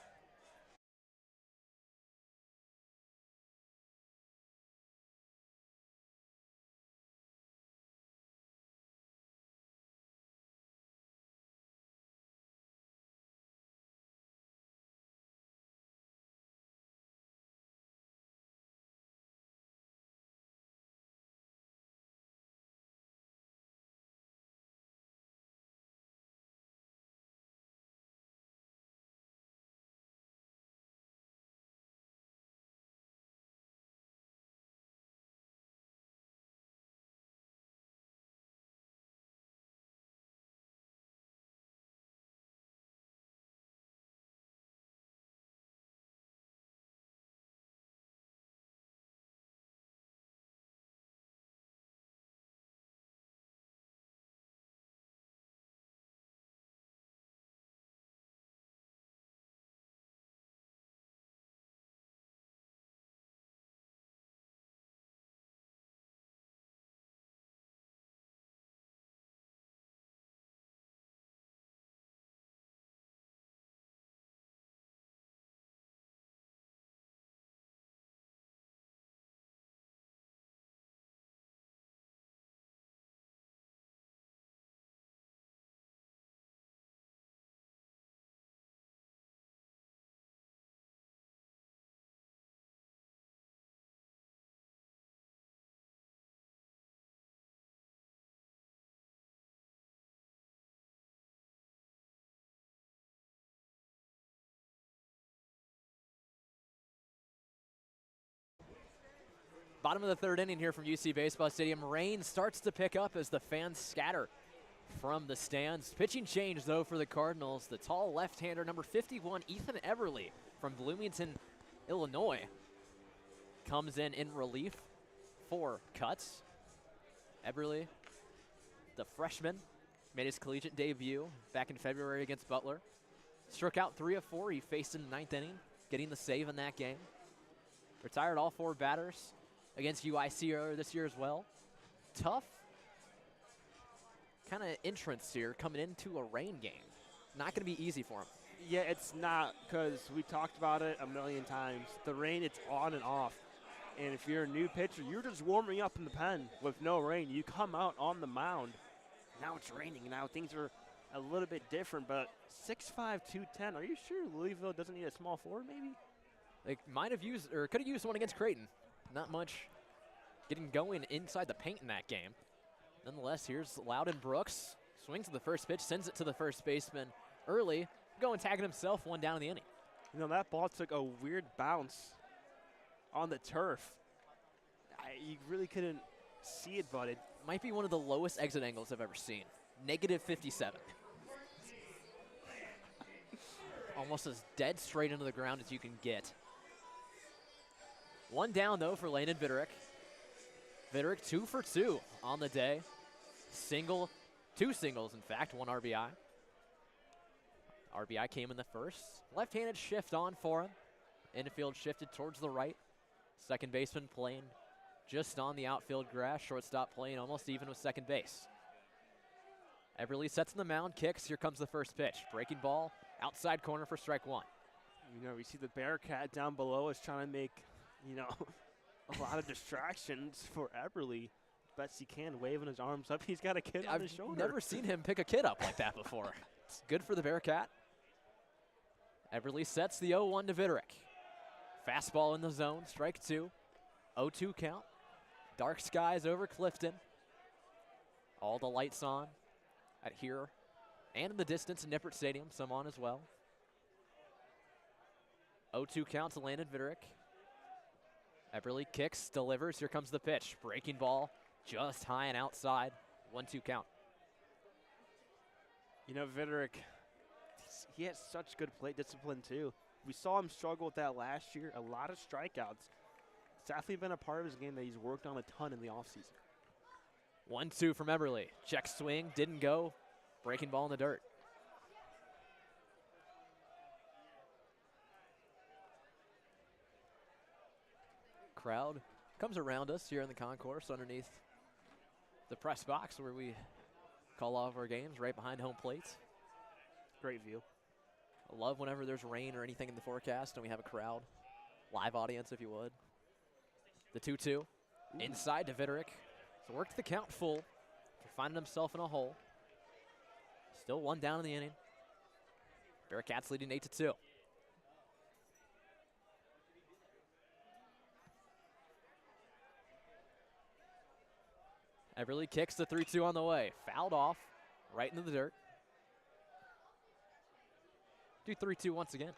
Bottom of the third inning here from UC Baseball Stadium. Rain starts to pick up as the fans scatter from the stands. Pitching change, though, for the Cardinals. The tall left-hander, number 51, Ethan Everly from Bloomington, Illinois, comes in relief for Cutts. Everly, the freshman, made his collegiate debut back in February against Butler. Struck out 3 of 4 he faced in the 9th inning, getting the save in that game. Retired all 4 batters against UIC earlier this year as well. Tough kind of entrance here coming into a rain game. Not going to be easy for him. Yeah, it's not, because we talked about it a million times. The rain, it's on and off. And if you're a new pitcher, you're just warming up in the pen with no rain. You come out on the mound. Now it's raining. Now things are a little bit different, but 6'5", 210. Are you sure Louisville doesn't need a small forward maybe? They might have used, or could have used one against Creighton. Not much getting going inside the paint in that game. Nonetheless, here's Loudon Brooks. Swings to the first pitch, sends it to the first baseman early. Going tagging himself, 1 down in the inning. You know, that ball took a weird bounce on the turf. You really couldn't see it, but it might be one of the lowest exit angles I've ever seen. -57. Almost as dead straight into the ground as you can get. 1 down, though, for Landon Vitterick. Vitterick 2 for 2 on the day. Single, 2 singles, in fact, 1 RBI. RBI came in the first. Left-handed shift on for him. Infield shifted towards the right. Second baseman playing just on the outfield grass. Shortstop playing almost even with second base. Everly sets in the mound, kicks. Here comes the first pitch. Breaking ball, outside corner for strike 1. You know, we see the Bearcat down below is trying to make, you know, a lot of distractions for Everly. Best he can, waving his arms up. He's got a kid on his shoulder. I've never seen him pick a kid up like that before. It's good for the Bearcat. Everly sets the 0-1 to Vitterick. Fastball in the zone, strike 2. 0-2 count. Dark skies over Clifton. All the lights on at here and in the distance in Nippert Stadium, some on as well. 0-2 count to Landon Vitterick. Everly kicks, delivers. Here comes the pitch. Breaking ball just high and outside. 1-2 count. You know, Vitterick, he has such good plate discipline, too. We saw him struggle with that last year. A lot of strikeouts. It's definitely been a part of his game that he's worked on a ton in the offseason. 1-2 from Everly. Check swing, didn't go. Breaking ball in the dirt. Crowd comes around us here in the concourse underneath the press box where we call all of our games, right behind home plates. Great view. I love whenever there's rain or anything in the forecast and we have a crowd. Live audience, if you would. The 2-2. Inside to Vitterick. So worked the count full for finding himself in a hole. Still 1 down in the inning. Bearcats leading 8-2. Everly kicks the 3-2 on the way. Fouled off, right into the dirt. Do 3-2 once again.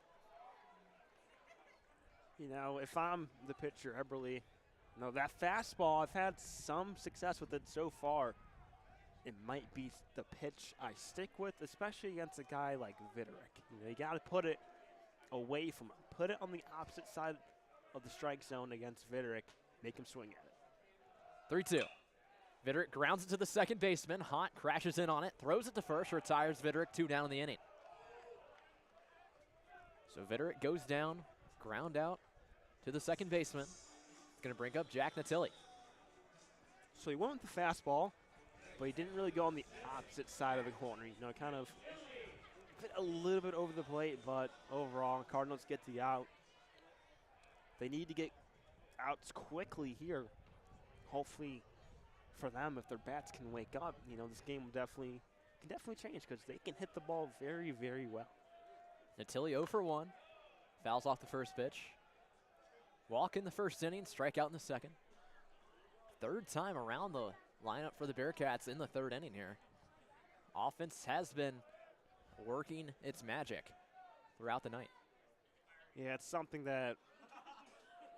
You know, if I'm the pitcher, Everly, no, that fastball, I've had some success with it so far. It might be the pitch I stick with, especially against a guy like Vitterick. You know, you got to put it away from him. Put it on the opposite side of the strike zone against Vitterick. Make him swing at it. 3-2. Vitterick grounds it to the second baseman. Hot crashes in on it, throws it to first, retires Vitterick, 2 down in the inning. So Vitterick goes down, ground out to the second baseman. It's going to bring up Jack Natilli. So he went with the fastball, but he didn't really go on the opposite side of the corner. You know, kind of fit a little bit over the plate, but overall, Cardinals get the out. They need to get outs quickly here. Hopefully, for them, if their bats can wake up, you know, this game will definitely change because they can hit the ball very, very well. Natilli 0 for 1. Fouls off the first pitch. Walk in the first inning, strike out in the second. Third time around the lineup for the Bearcats in the third inning here. Offense has been working its magic throughout the night. Yeah, it's something that,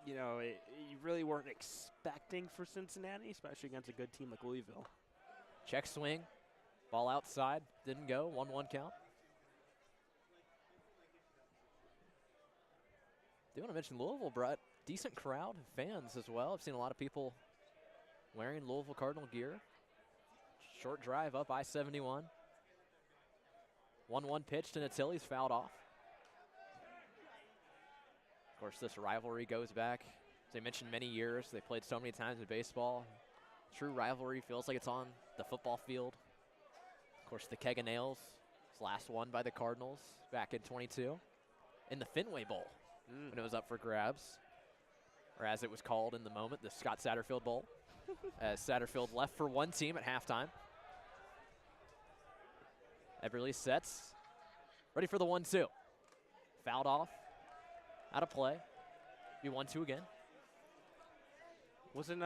you know, you really weren't expecting for Cincinnati, especially against a good team like Louisville. Check swing, ball outside, didn't go, 1-1 count. Do want to mention Louisville brought decent crowd, fans as well. I've seen a lot of people wearing Louisville Cardinal gear. Short drive up I-71. 1-1 pitch to Natili's fouled off. Of course, this rivalry goes back, as I mentioned, many years. They played so many times in baseball. True rivalry feels like it's on the football field. Of course, the Keg of Nails was last won by the Cardinals back in 22 in the Fenway Bowl when it was up for grabs, or as it was called in the moment, the Scott Satterfield Bowl, as Satterfield left for one team at halftime. Eberle sets, ready for the 1-2. Fouled off, out of play. Be 1-2 again. Wasn't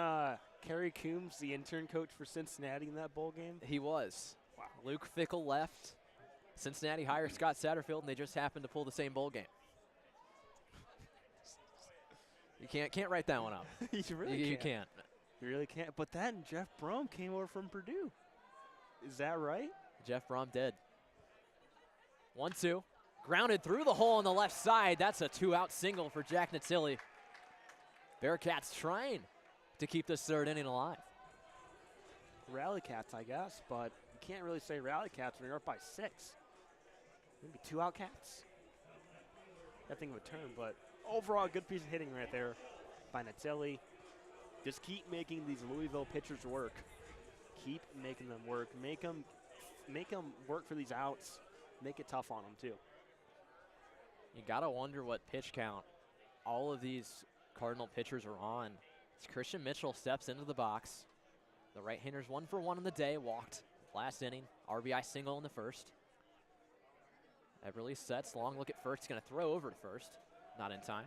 Kerry Coombs the intern coach for Cincinnati in that bowl game? He was. Wow. Luke Fickle left. Cincinnati hired Scott Satterfield, and they just happened to pull the same bowl game. You can't write that one up. You really You can't. can't. You really can't. But then Jeff Brom came over from Purdue. Is that right? Jeff Brom did. 1-2. Grounded through the hole on the left side. That's a 2-out single for Jack Natili. Bearcats trying to keep this third inning alive. Rally Cats, I guess, but you can't really say Rally Cats when you're up by 6. Maybe 2-out Cats. That thing of a term, but overall, good piece of hitting right there by Natili. Just keep making these Louisville pitchers work. Keep making them work. Make them work for these outs. Make it tough on them, too. You got to wonder what pitch count all of these Cardinal pitchers are on. As Christian Mitchell steps into the box. The right-hander's 1 for 1 on the day, walked last inning. RBI single in the first. Eberle sets, long look at first. He's going to throw over to first. Not in time.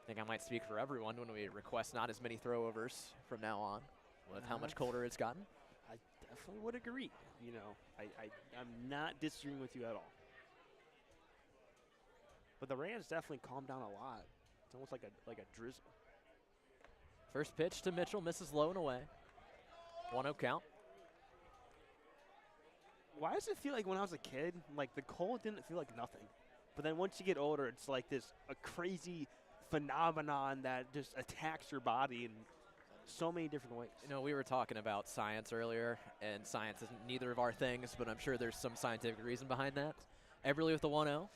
I think I might speak for everyone when we request not as many throwovers from now on with how much colder it's gotten. I definitely would agree. You know, I'm not disagreeing with you at all. But the Rams definitely calmed down a lot. It's almost like a drizzle. First pitch to Mitchell, misses low and away. 1-0 count. Why does it feel like when I was a kid, like the cold didn't feel like nothing? But then once you get older, it's like a crazy phenomenon that just attacks your body in so many different ways. You know, we were talking about science earlier, and science isn't neither of our things, but I'm sure there's some scientific reason behind that. Eberle with the 1-0.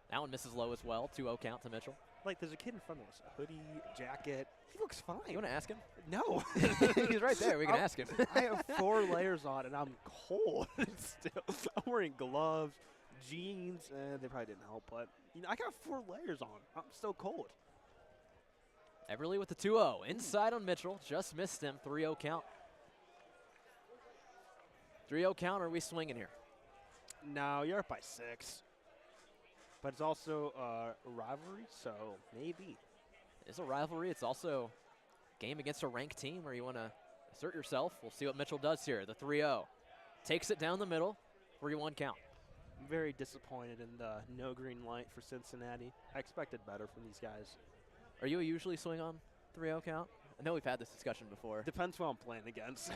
That one misses low as well. 2-0 count to Mitchell. Like, there's a kid in front of us, a hoodie, jacket. He looks fine. You want to ask him? No. He's right there. We can ask him. I have 4 layers on, and I'm cold still. I'm wearing gloves, jeans. They probably didn't help, but you know, I got 4 layers on. I'm still cold. Eberle with the 2-0. Inside on Mitchell. Just missed him. 3-0 count. 3-0 count, or are we swinging here? No, you're up by 6. But it's also a rivalry, so maybe. It's a rivalry. It's also a game against a ranked team where you want to assert yourself. We'll see what Mitchell does here. The 3-0. Takes it down the middle. 3-1 count. I'm very disappointed in the no green light for Cincinnati. I expected better from these guys. Are you usually swing on 3-0 count? I know we've had this discussion before. Depends who I'm playing against.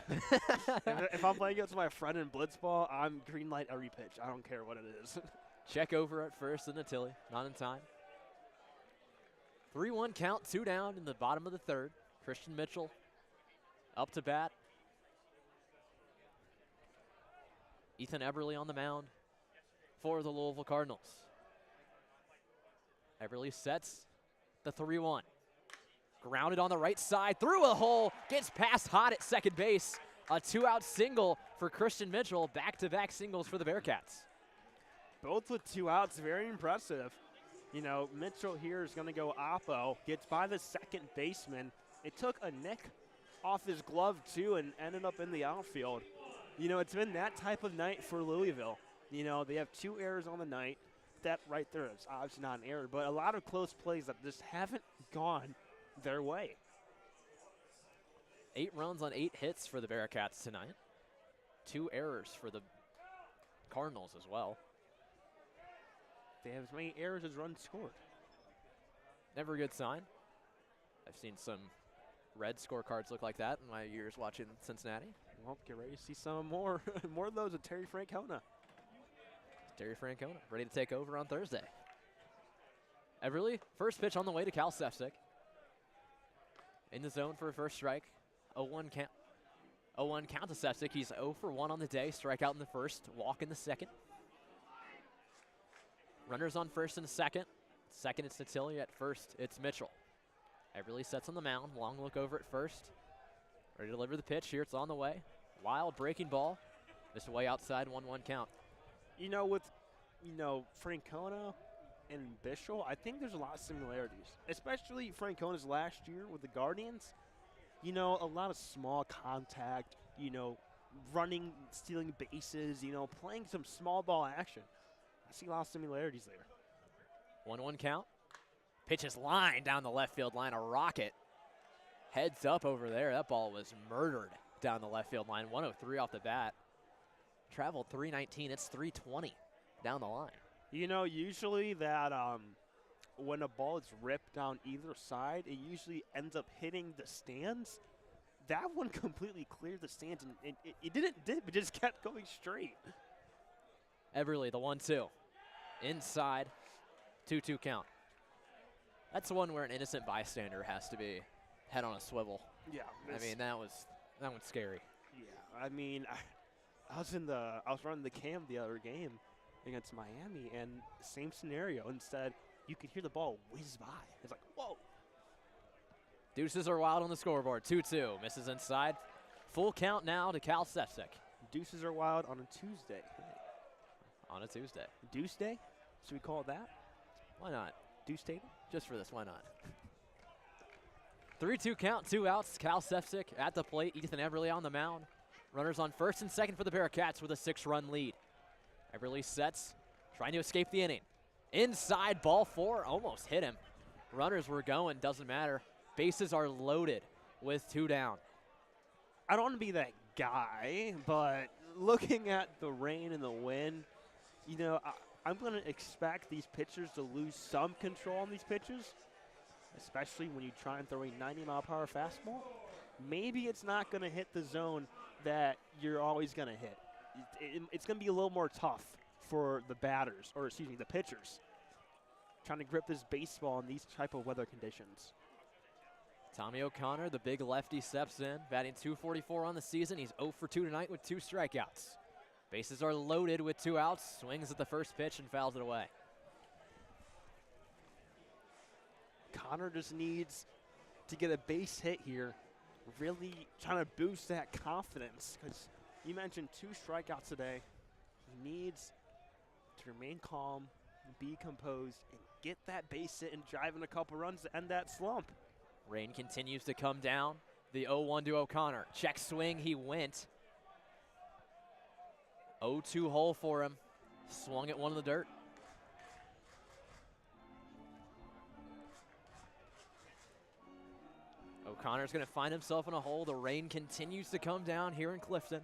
if I'm playing against my friend in blitzball, I'm green light every pitch. I don't care what it is. Check over at first and Natili. Not in time. 3-1 count, 2 down in the bottom of the third. Christian Mitchell up to bat. Ethan Eberle on the mound for the Louisville Cardinals. Eberle sets the 3-1. Grounded on the right side, through a hole, gets past Hot at second base. A 2-out single for Christian Mitchell. Back-to-back singles for the Bearcats. Both with 2 outs, very impressive. You know, Mitchell here is going to go oppo, gets by the second baseman. It took a nick off his glove, too, and ended up in the outfield. You know, it's been that type of night for Louisville. You know, they have 2 errors on the night. That right there is obviously not an error, but a lot of close plays that just haven't gone their way. 8 runs on 8 hits for the Bearcats tonight. 2 errors for the Cardinals as well. They have as many errors as runs scored. Never a good sign. I've seen some red scorecards look like that in my years watching Cincinnati. Well, get ready to see some more. More of those with Terry Francona. Terry Francona ready to take over on Thursday. Eberle, first pitch on the way to Cal Sefcik. In the zone for a first strike. 0-1 count. 0-1 count to Sepsic. He's 0 for 1 on the day. Strikeout in the first, walk in the second. Runners on first and second. Second, it's Natilli. At first, it's Mitchell. Everly sets on the mound. Long look over at first. Ready to deliver the pitch. Here it's on the way. Wild breaking ball. Just way outside, 1-1 count. You know, with, Francona and Bischel, I think there's a lot of similarities, especially Francona's last year with the Guardians. A lot of small contact, running, stealing bases, playing some small ball action. I see a lot of similarities there. 1-1 count. Pitch is lined down the left field line. A rocket. Heads up over there. That ball was murdered down the left field line. 103 off the bat. Traveled 319. It's 320 down the line. Usually that when a ball is ripped down either side, it usually ends up hitting the stands. That one completely cleared the stands, and it didn't dip. It just kept going straight. Everly, the 1-2. Inside, 2-2 count. That's the one where an innocent bystander has to be head on a swivel. Yeah. I mean, that one's scary. Yeah, I was running the cam the other game against Miami, and same scenario. Instead, you could hear the ball whiz by. It's like, whoa. Deuces are wild on the scoreboard. 2-2. Misses inside. Full count now to Cal Sepsic. Deuces are wild on a Tuesday. On a Tuesday. Deuce Day? Should we call it that? Why not? Deuce table? Just for this, why not? 3-2 count, 2 outs. Cal Sepsic at the plate. Ethan Everly on the mound. Runners on first and second for the Bearcats with a 6-run lead. Everly sets, trying to escape the inning. Inside, ball 4, almost hit him. Runners were going, doesn't matter. Bases are loaded with 2 down. I don't want to be that guy, but looking at the rain and the wind, I'm going to expect these pitchers to lose some control on these pitches, especially when you try and throw a 90-mile-per-hour fastball. Maybe it's not going to hit the zone that you're always going to hit. It's going to be a little more tough for the the pitchers, trying to grip this baseball in these type of weather conditions. Tommy O'Connor, the big lefty, steps in, batting .244 on the season. He's 0 for 2 tonight with 2 strikeouts. Bases are loaded with 2 outs. Swings at the first pitch and fouls it away. Connor just needs to get a base hit here, really trying to boost that confidence, because you mentioned 2 strikeouts today. He needs to remain calm, be composed, and get that base hit and drive in a couple runs to end that slump. Rain continues to come down. The 0-1 to O'Connor. Check swing, he went. 0-2 hole for him. Swung at one in the dirt. O'Connor's going to find himself in a hole. The rain continues to come down here in Clifton.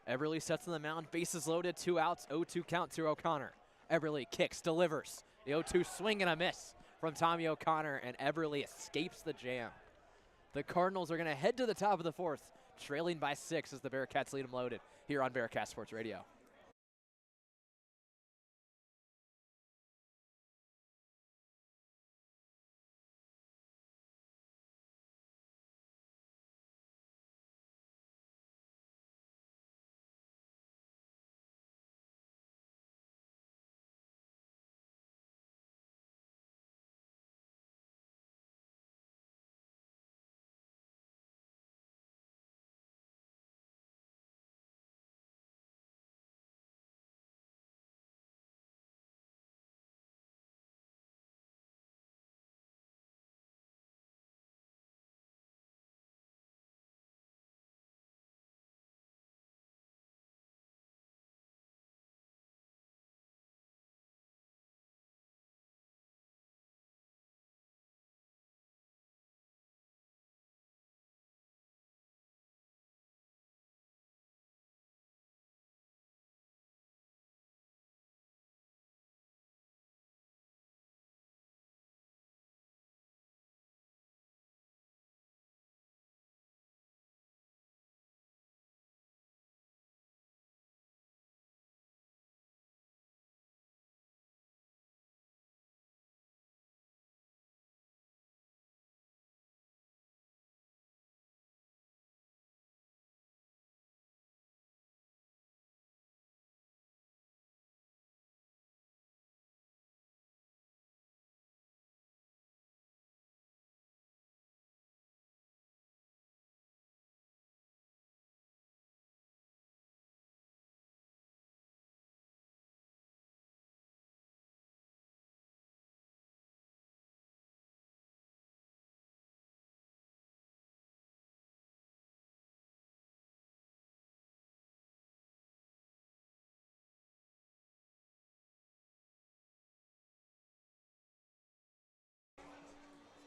Everly sets on the mound. Bases loaded, 2 outs. 0-2 count to O'Connor. Everly kicks, delivers. The 0-2 swing and a miss from Tommy O'Connor, and Everly escapes the jam. The Cardinals are going to head to the top of the 4th, trailing by 6 as the Bearcats lead them loaded here on Bearcat Sports Radio.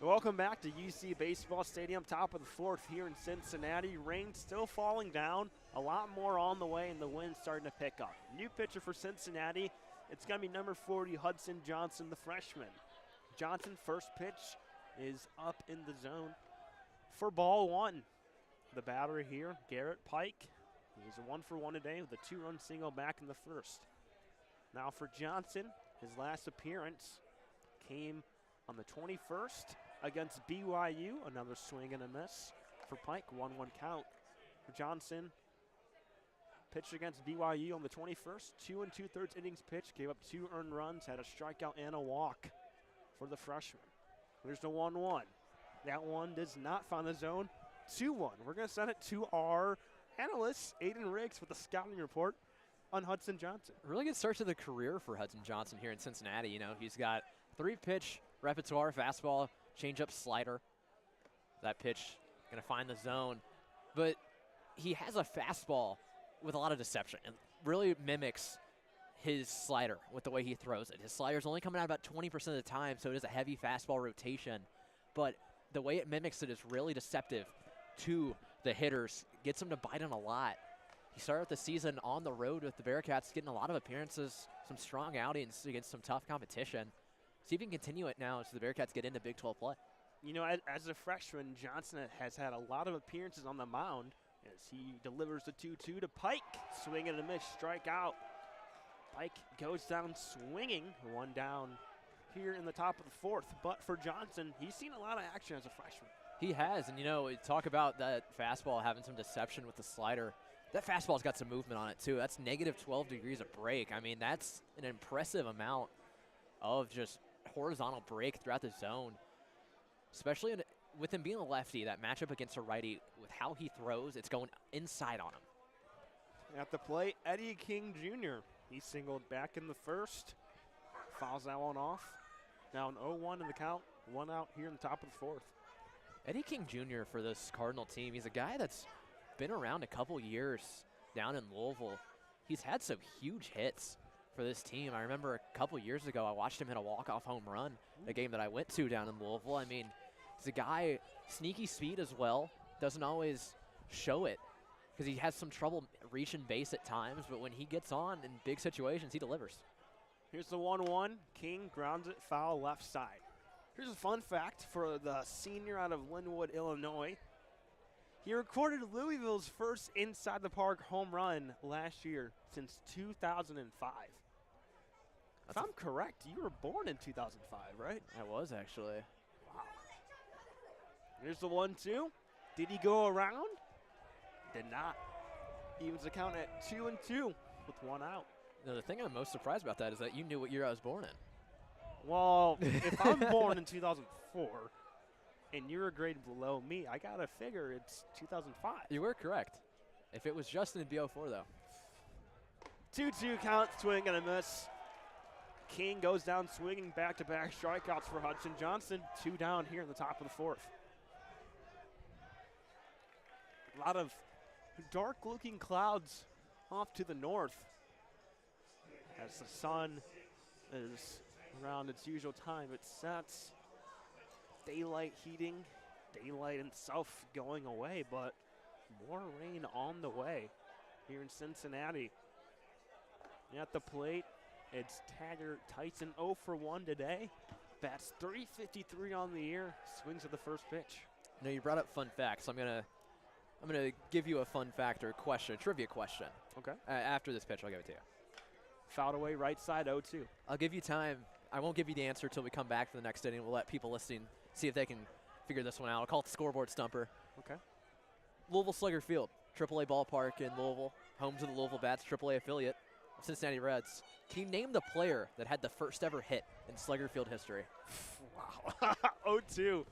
Welcome back to UC Baseball Stadium, top of the fourth here in Cincinnati. Rain still falling down, a lot more on the way, and the wind starting to pick up. New pitcher for Cincinnati, it's going to be number 40, Hudson Johnson, the freshman. Johnson, first pitch is up in the zone for ball one. The batter here, Garrett Pike. He's a 1-for-1 today with a 2-run single back in the first. Now for Johnson, his last appearance came on the 21st against BYU. Another swing and a miss for Pike, 1-1 count. For Johnson, pitched against BYU on the 21st, 2 2/3 innings pitched, gave up 2 earned runs, had a strikeout and a walk for the freshman. There's the 1-1. That one does not find the zone. 2-1. We're going to send it to our analyst, Aiden Riggs, with a scouting report on Hudson Johnson. Really good start to the career for Hudson Johnson here in Cincinnati. You know, he's got 3-pitch repertoire, fastball, changeup, slider. That pitch going to find the zone. But he has a fastball with a lot of deception and really mimics his slider with the way he throws it. His slider's only coming out about 20% of the time, so it is a heavy fastball rotation. But the way it mimics it is really deceptive to the hitters, gets them to bite on a lot. He started the season on the road with the Bearcats, getting a lot of appearances, some strong outings against some tough competition. See if he can continue it now as the Bearcats get into Big 12 play. You know, as a freshman, Johnson has had a lot of appearances on the mound as he delivers the 2-2 to Pike. Swing and a miss, strikeout. Pike goes down swinging, 1 down here in the top of the fourth. But for Johnson, he's seen a lot of action as a freshman. He has, and you know, talk about that fastball having some deception with the slider. That fastball's got some movement on it too. That's negative 12 degrees of break. I mean, that's an impressive amount of just horizontal break throughout the zone, especially with him being a lefty. That matchup against a righty, with how he throws, it's going inside on him. At the plate, Eddie King Jr. He singled back in the first, fouls that one off. Down 0-1 in the count, 1 out here in the top of the fourth. Eddie King Jr. for this Cardinal team, he's a guy that's been around a couple years down in Louisville. He's had some huge hits for this team. I remember a couple years ago, I watched him hit a walk-off home run, a game that I went to down in Louisville. I mean, he's a guy, sneaky speed as well, doesn't always show it because he has some trouble reaching base at times, but when he gets on in big situations, he delivers. Here's the 1-1. King grounds it foul left side. Here's a fun fact for the senior out of Linwood, Illinois. He recorded Louisville's first inside the park home run last year since 2005. If I'm correct, you were born in 2005, right? I was actually. Wow. Here's the 1-2. Did he go around? Did not. Evens the count at 2-2 with 1 out. No, the thing I'm most surprised about that is that you knew what year I was born in. Well, if I'm born in 2004 and you're a grade below me, I got to figure it's 2005. You were correct. If it was Justin, it'd be 04, though. 2-2 count, swing and a miss. King goes down swinging, back-to-back strikeouts for Hudson Johnson. 2 down here in the top of the fourth. A lot of dark-looking clouds off to the north as the sun is around its usual time. It sets. Daylight heating, daylight itself going away, but more rain on the way here in Cincinnati. At the plate, it's Taggart Tyson, 0 for 1 today. Bats .353 on the year. Swings at the first pitch. No, you brought up fun facts. I'm gonna give you a fun fact or a question, a trivia question. Okay. After this pitch, I'll give it to you. Fouled away right side, 0-2. I'll give you time. I won't give you the answer until we come back for the next inning. We'll let people listening see if they can figure this one out. I'll call it the scoreboard stumper. Okay. Louisville Slugger Field, AAA ballpark in Louisville, home to the Louisville Bats, AAA affiliate of Cincinnati Reds. Can you name the player that had the first ever hit in Slugger Field history? Wow. 0-2.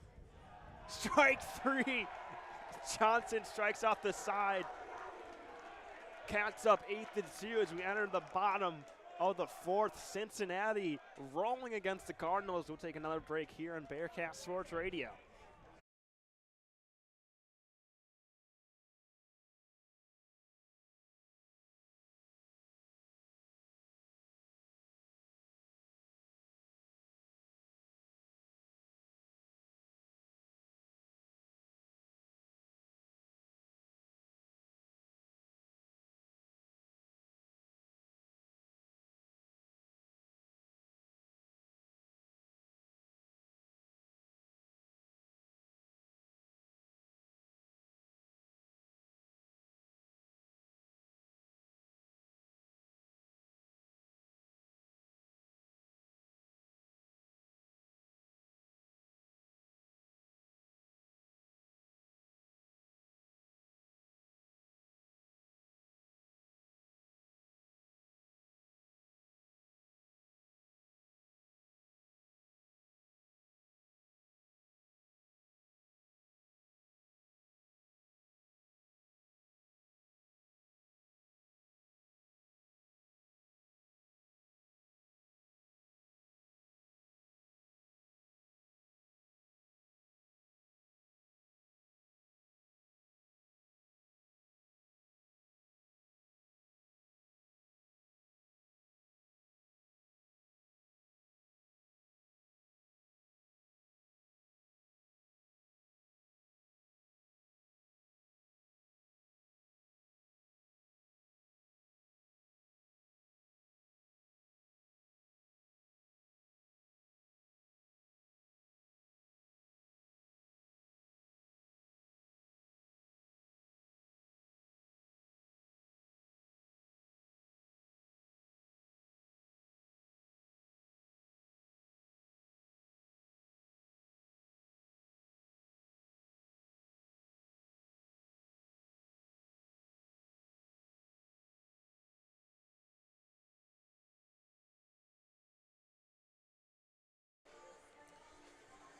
Strike 3. Johnson strikes off the side. Cats up 8-2 as we enter the bottom of the fourth. Cincinnati rolling against the Cardinals. We'll take another break here on Bearcat Sports Radio.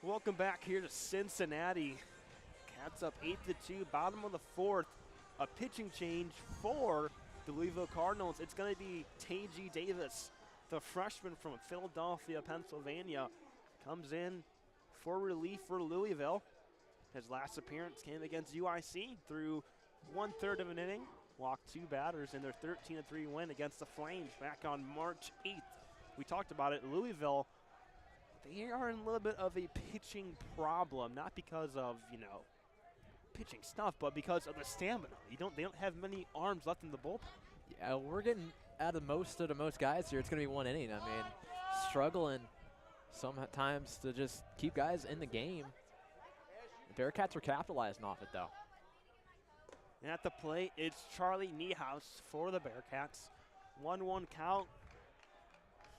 Welcome back here to Cincinnati. Cats up 8-2, bottom of the fourth. A pitching change for the Louisville Cardinals. It's going to be Taji Davis, the freshman from Philadelphia, Pennsylvania, comes in for relief for Louisville. His last appearance came against UIC through 1/3 of an inning, walked 2 batters in their 13-3 win against the Flames back on March 8th. We talked about it. Louisville, they are in a little bit of a pitching problem, not because of, pitching stuff, but because of the stamina. They don't have many arms left in the bullpen. Yeah, we're getting out of the most guys here. It's going to be 1 inning. I mean, struggling sometimes to just keep guys in the game. The Bearcats are capitalizing off it, though. And at the plate, it's Charlie Niehaus for the Bearcats. 1-1 count.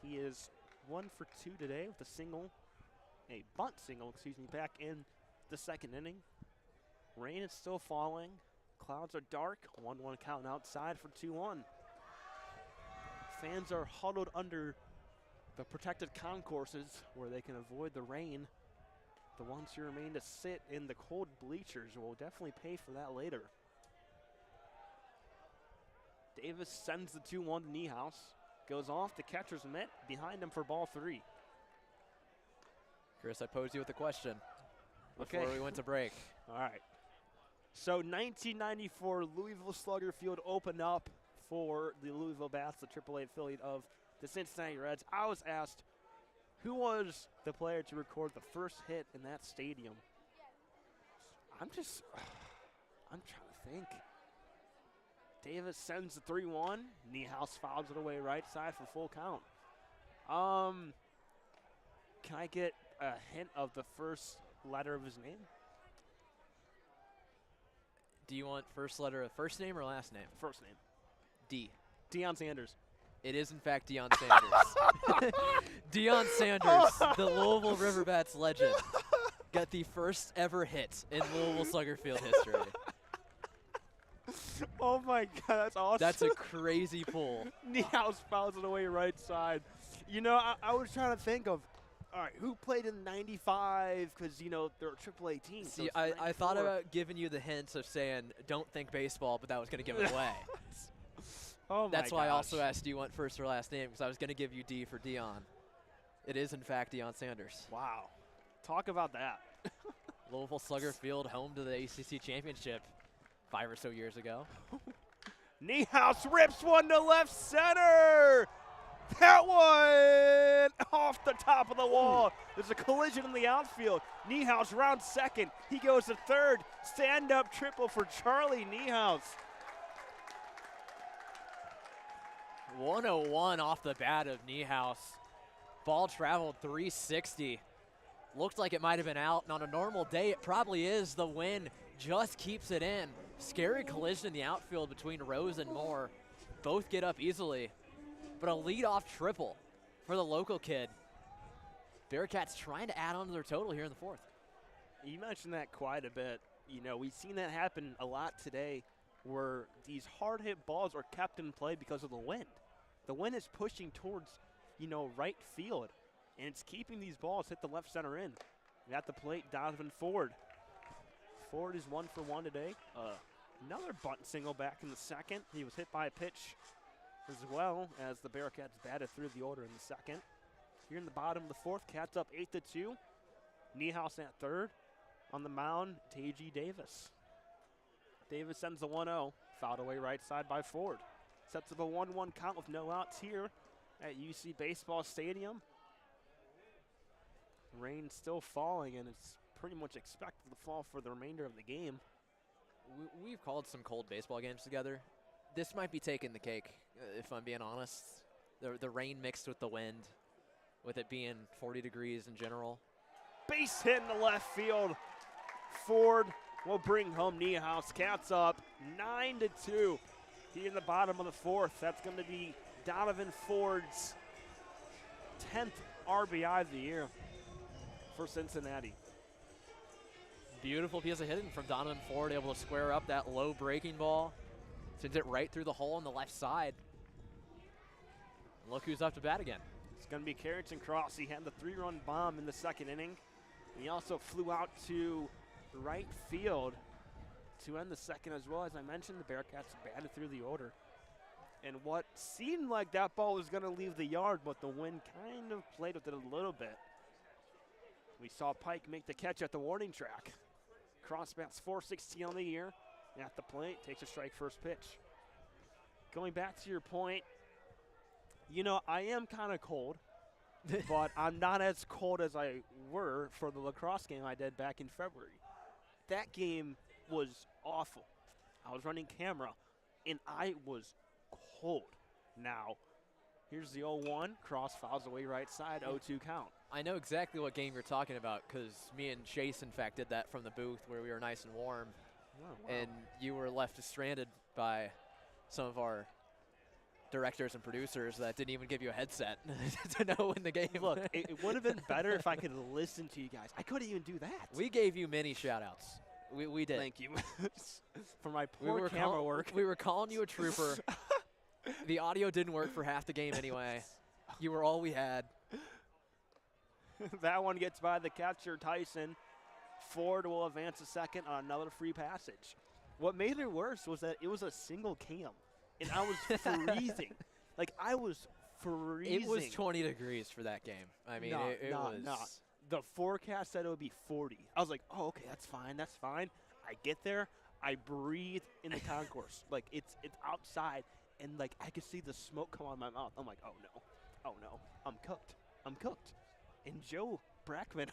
He is 1 for 2 today with a bunt single, back in the second inning. Rain is still falling. Clouds are dark. 1-1 count outside for 2-1. Fans are huddled under the protected concourses where they can avoid the rain. The ones who remain to sit in the cold bleachers will definitely pay for that later. Davis sends the 2-1 to Niehaus. Goes off the catcher's mitt behind him for ball 3. Chris, I posed you with a question before we went to break. All right. So 1994 Louisville Slugger Field opened up for the Louisville Bats, the AAA affiliate of the Cincinnati Reds. I was asked, who was the player to record the first hit in that stadium? I'm trying to think. Davis sends the 3-1. Niehaus fouls it away right side for full count. Can I get a hint of the first letter of his name? Do you want first letter of first name or last name? First name. D. Deion Sanders. It is, in fact, Deion Sanders. Deion Sanders, the Louisville River Bats legend, got the first ever hit in Louisville Slugger Field history. Oh, my God, that's awesome. That's a crazy pull. Niehaus fouls it away right side. I was trying to think of, all right, who played in '95? Because, they're a AAA team. See, so I thought about giving you the hints of saying, don't think baseball, but that was going to give it away. Oh, That's my why I gosh. also asked, do you want first or last name? Because I was going to give you D for Deion. It is, in fact, Deion Sanders. Wow. Talk about that. Louisville Slugger Field, home to the ACC Championship 5 or so years ago. Niehaus rips one to left center. That one off the top of the wall. There's a collision in the outfield. Niehaus rounds second. He goes to third. Stand-up triple for Charlie Niehaus. 101 off the bat of Niehaus. Ball traveled 360. Looked like it might have been out, and on a normal day, it probably is. The wind just keeps it in. Scary collision in the outfield between Rose and Moore. Both get up easily, but a leadoff triple for the local kid. Bearcats trying to add on to their total here in the fourth. You mentioned that quite a bit. We've seen that happen a lot today where these hard-hit balls are kept in play because of the wind. The wind is pushing towards, right field, and it's keeping these balls hit the left center in. At the plate, Donovan Ford. Ford is 1 for 1 today. Another bunt single back in the second. He was hit by a pitch as well as the Bearcats batted through the order in the second. Here in the bottom of the fourth, Cats up 8-2. Niehaus at third. On the mound, Taji Davis. Davis sends the 1-0. Fouled away right side by Ford. Sets up a 1-1 count with no outs here at UC Baseball Stadium. Rain still falling, and it's pretty much expected to fall for the remainder of the game. We've called some cold baseball games together. This might be taking the cake, if I'm being honest. The rain mixed with the wind, with it being 40 degrees in general. Base hit in the left field. Ford will bring home Niehaus. Cats up 9-2. Here in the bottom of the fourth. That's going to be Donovan Ford's 10th RBI of the year for Cincinnati. Beautiful piece of hitting from Donovan Ford, able to square up that low breaking ball. Sends it right through the hole on the left side. And look who's up to bat again. It's going to be Carrington Cross. He had the 3-run bomb in the second inning. He also flew out to right field to end the second as well. As I mentioned, the Bearcats batted through the order. And what seemed like that ball was going to leave the yard, but the wind kind of played with it a little bit. We saw Pike make the catch at the warning track. Cross bats .416 on the year. At the plate, takes a strike first pitch. Going back to your point, you know, I am kind of cold, but I'm not as cold as I were for the lacrosse game I did back in February. That game was awful. I was running camera, and I was cold. Now, here's the 0-1. Cross fouls away right side, 0-2 count. I know exactly what game you're talking about because me and Chase, in fact, did that from the booth where we were nice and warm. Oh, wow. And you were left stranded by some of our directors and producers that didn't even give you a headset to know when the game. Look, it would have been better if I could listen to you guys. I couldn't even do that. We gave you many shout-outs. We did. Thank you for my poor camera work. We were calling you a trooper. The audio didn't work for half the game anyway. You were all we had. That one gets by the catcher, Tyson. Ford will advance a second on another free passage. What made it worse was that it was a single cam, and I was freezing. Like, I was freezing. It was 20 degrees for that game. I mean, it was. The forecast said it would be 40. I was like, oh, okay, that's fine, that's fine. I get there, I breathe in the concourse. Like, it's outside, and, like, I could see the smoke come out of my mouth. I'm like, oh, no, I'm cooked. And Joe Brackman,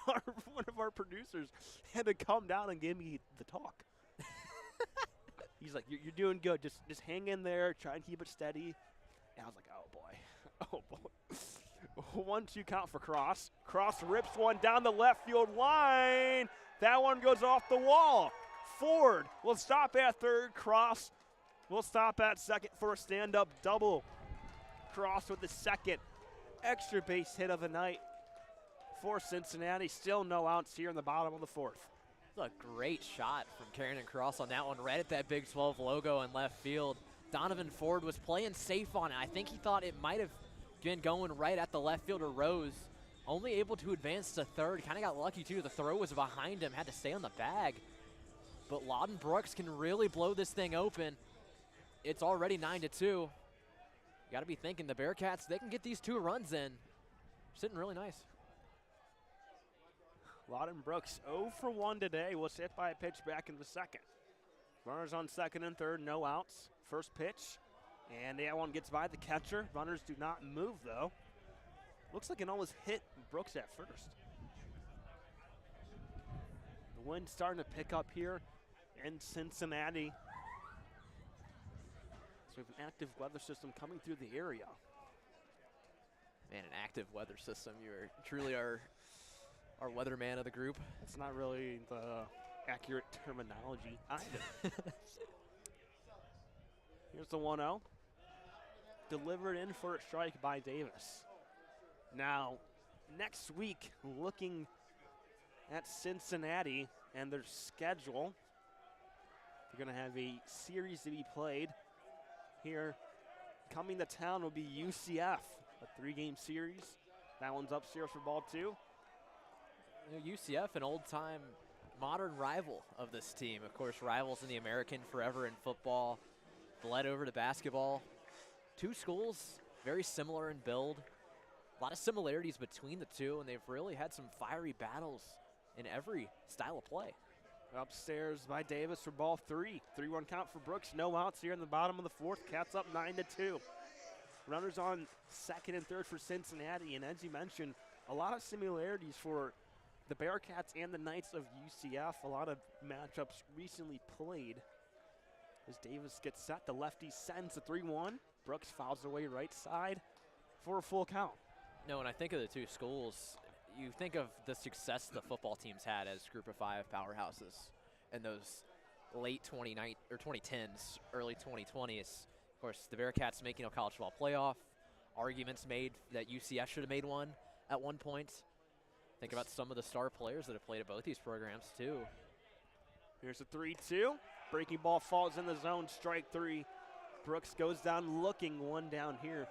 one of our producers, had to come down and give me the talk. He's like, you're doing good. Just hang in there. Try and keep it steady. And I was like, oh, boy. 1-2 count for Cross. Cross rips one down the left field line. That one goes off the wall. Ford will stop at third. Cross will stop at second for a stand-up double. Cross with the second extra base hit of the night for Cincinnati. Still no outs here in the bottom of the fourth. It's a great shot from Karen and Cross on that one, right at that Big 12 logo in left field. Donovan Ford was playing safe on it. I think he thought it might have been going right at the left fielder Rose. Only able to advance to third. Kind of got lucky, too. The throw was behind him. Had to stay on the bag. But Loudon Brooks can really blow this thing open. It's already 9-2. You got to be thinking the Bearcats, they can get these 2 runs in. Sitting really nice. Loudon Brooks 0 for 1 today. Was hit by a pitch back in the second. Runners on second and third, no outs. First pitch, and that one gets by the catcher. Runners do not move, though. Looks like it almost hit Brooks at first. The wind's starting to pick up here in Cincinnati. So we have an active weather system coming through the area. Man, an active weather system. You are truly our weatherman of the group. It's not really the accurate terminology either. Here's the 1-0. Delivered in for a strike by Davis. Now, next week, looking at Cincinnati and their schedule, they're going to have a series to be played here. Coming to town will be UCF, a 3-game series. That one's upstairs for ball 2. You know, UCF, an old-time modern rival of this team. Of course, rivals in the American forever in football, bled over to basketball. 2 schools, very similar in build. A lot of similarities between the two, and they've really had some fiery battles in every style of play. Upstairs by Davis for ball 3. 3-1 count for Brooks. No outs here in the bottom of the fourth. Cats up 9-2. Runners on second and third for Cincinnati, and as you mentioned, a lot of similarities for the Bearcats and the Knights of UCF. A lot of matchups recently played. As Davis gets set, the lefty sends a 3-1. Brooks fouls away right side for a full count. No, when I think of the 2 schools, you think of the success the football teams had as Group of 5 powerhouses in those late 2010s, early 2020s. Of course, the Bearcats making a college football playoff. Arguments made that UCF should have made one at one point. Think about some of the star players that have played at both these programs, too. Here's a 3-2. Breaking ball falls in the zone, strike 3. Brooks goes down looking, 1 down here.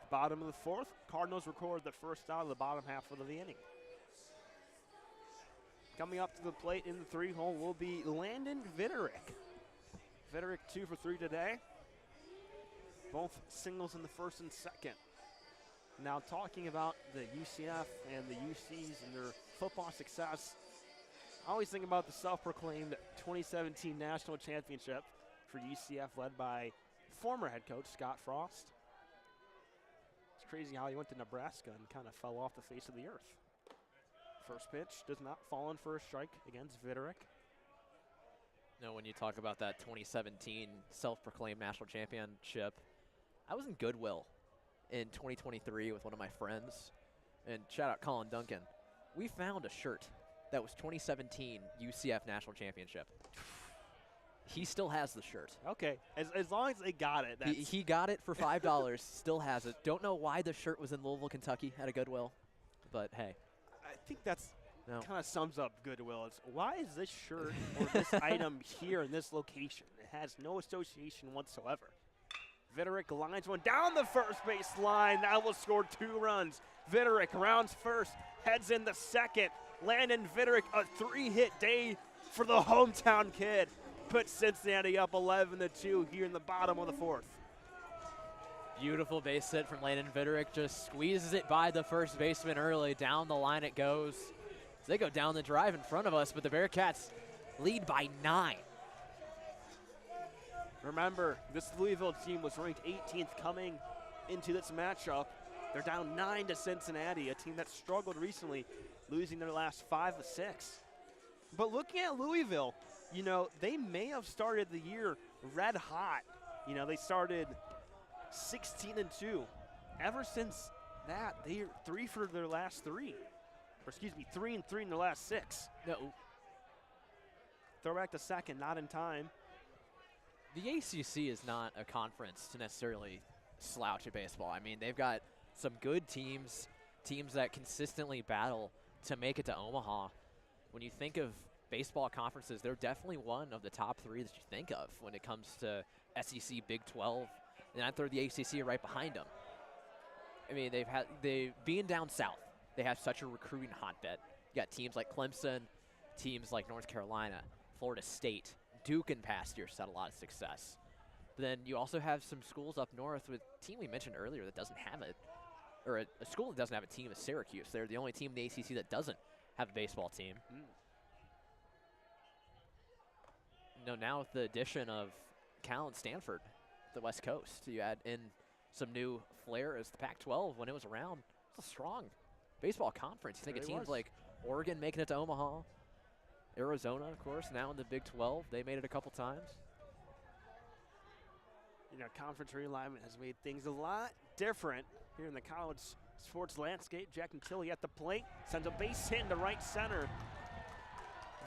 Bottom of the fourth. Cardinals record the first out of the bottom half of the inning. Coming up to the plate in the 3-hole will be Landon Vitterick. Vitterick 2 for 3 today. Both singles in the first and second. Now talking about the UCF and the UCs and their football success, I always think about the self-proclaimed 2017 national championship for UCF led by former head coach Scott Frost. It's crazy how he went to Nebraska and kind of fell off the face of the earth. First pitch does not fall in for a strike against Vitterick. No, when you talk about that 2017 self-proclaimed national championship, I was in Goodwill in 2023 with one of my friends, and shout out Colin Duncan. We found a shirt that was 2017 UCF national championship. He still has the shirt. Okay, as long as they got it. He got it for $5, still has it. Don't know why the shirt was in Louisville, Kentucky at a Goodwill, but hey. I think that's No. kind of sums up Goodwill. It's why is this shirt or this item here in this location? It has no association whatsoever. Vitterick lines one down the first base line. That will score 2 runs. Vitterick rounds first, heads in the second. Landon Vitterick, a 3-hit day for the hometown kid. Puts Cincinnati up 11-2 here in the bottom of the 4th. Beautiful base hit from Landon Vitterick. Just squeezes it by the first baseman early. Down the line it goes. They go down the drive in front of us, but the Bearcats lead by 9. Remember, this Louisville team was ranked 18th coming into this matchup. They're down 9 to Cincinnati, a team that struggled recently, losing their last 5 of 6. But looking at Louisville, you know, they may have started the year red hot. You know, they started 16-2. Ever since that, they're 3 for their last 3. Or excuse me, 3-3 in their last 6. No. Throw back to second, not in time. The ACC is not a conference to necessarily slouch at baseball. I mean, they've got some good teams, teams that consistently battle to make it to Omaha. When you think of baseball conferences, they're definitely one of the top 3 that you think of when it comes to SEC, Big 12, and I'd throw the ACC right behind them. I mean, being down south, they have such a recruiting hotbed. You got teams like Clemson, teams like North Carolina, Florida State, Duke in past years had a lot of success. But then you also have some schools up north with a team we mentioned earlier that doesn't have it, or a school that doesn't have a team is Syracuse. They're the only team in the ACC that doesn't have a baseball team. No, now with the addition of Cal and Stanford, the West Coast, you add in some new flair as the Pac-12 when it was around. It's a strong baseball conference. You think of teams like Oregon making it to Omaha, Arizona, of course, now in the Big 12. They made it a couple times. You know, conference realignment has made things a lot different here in the college sports landscape. Jack Tilly at the plate, sends a base hit into right center.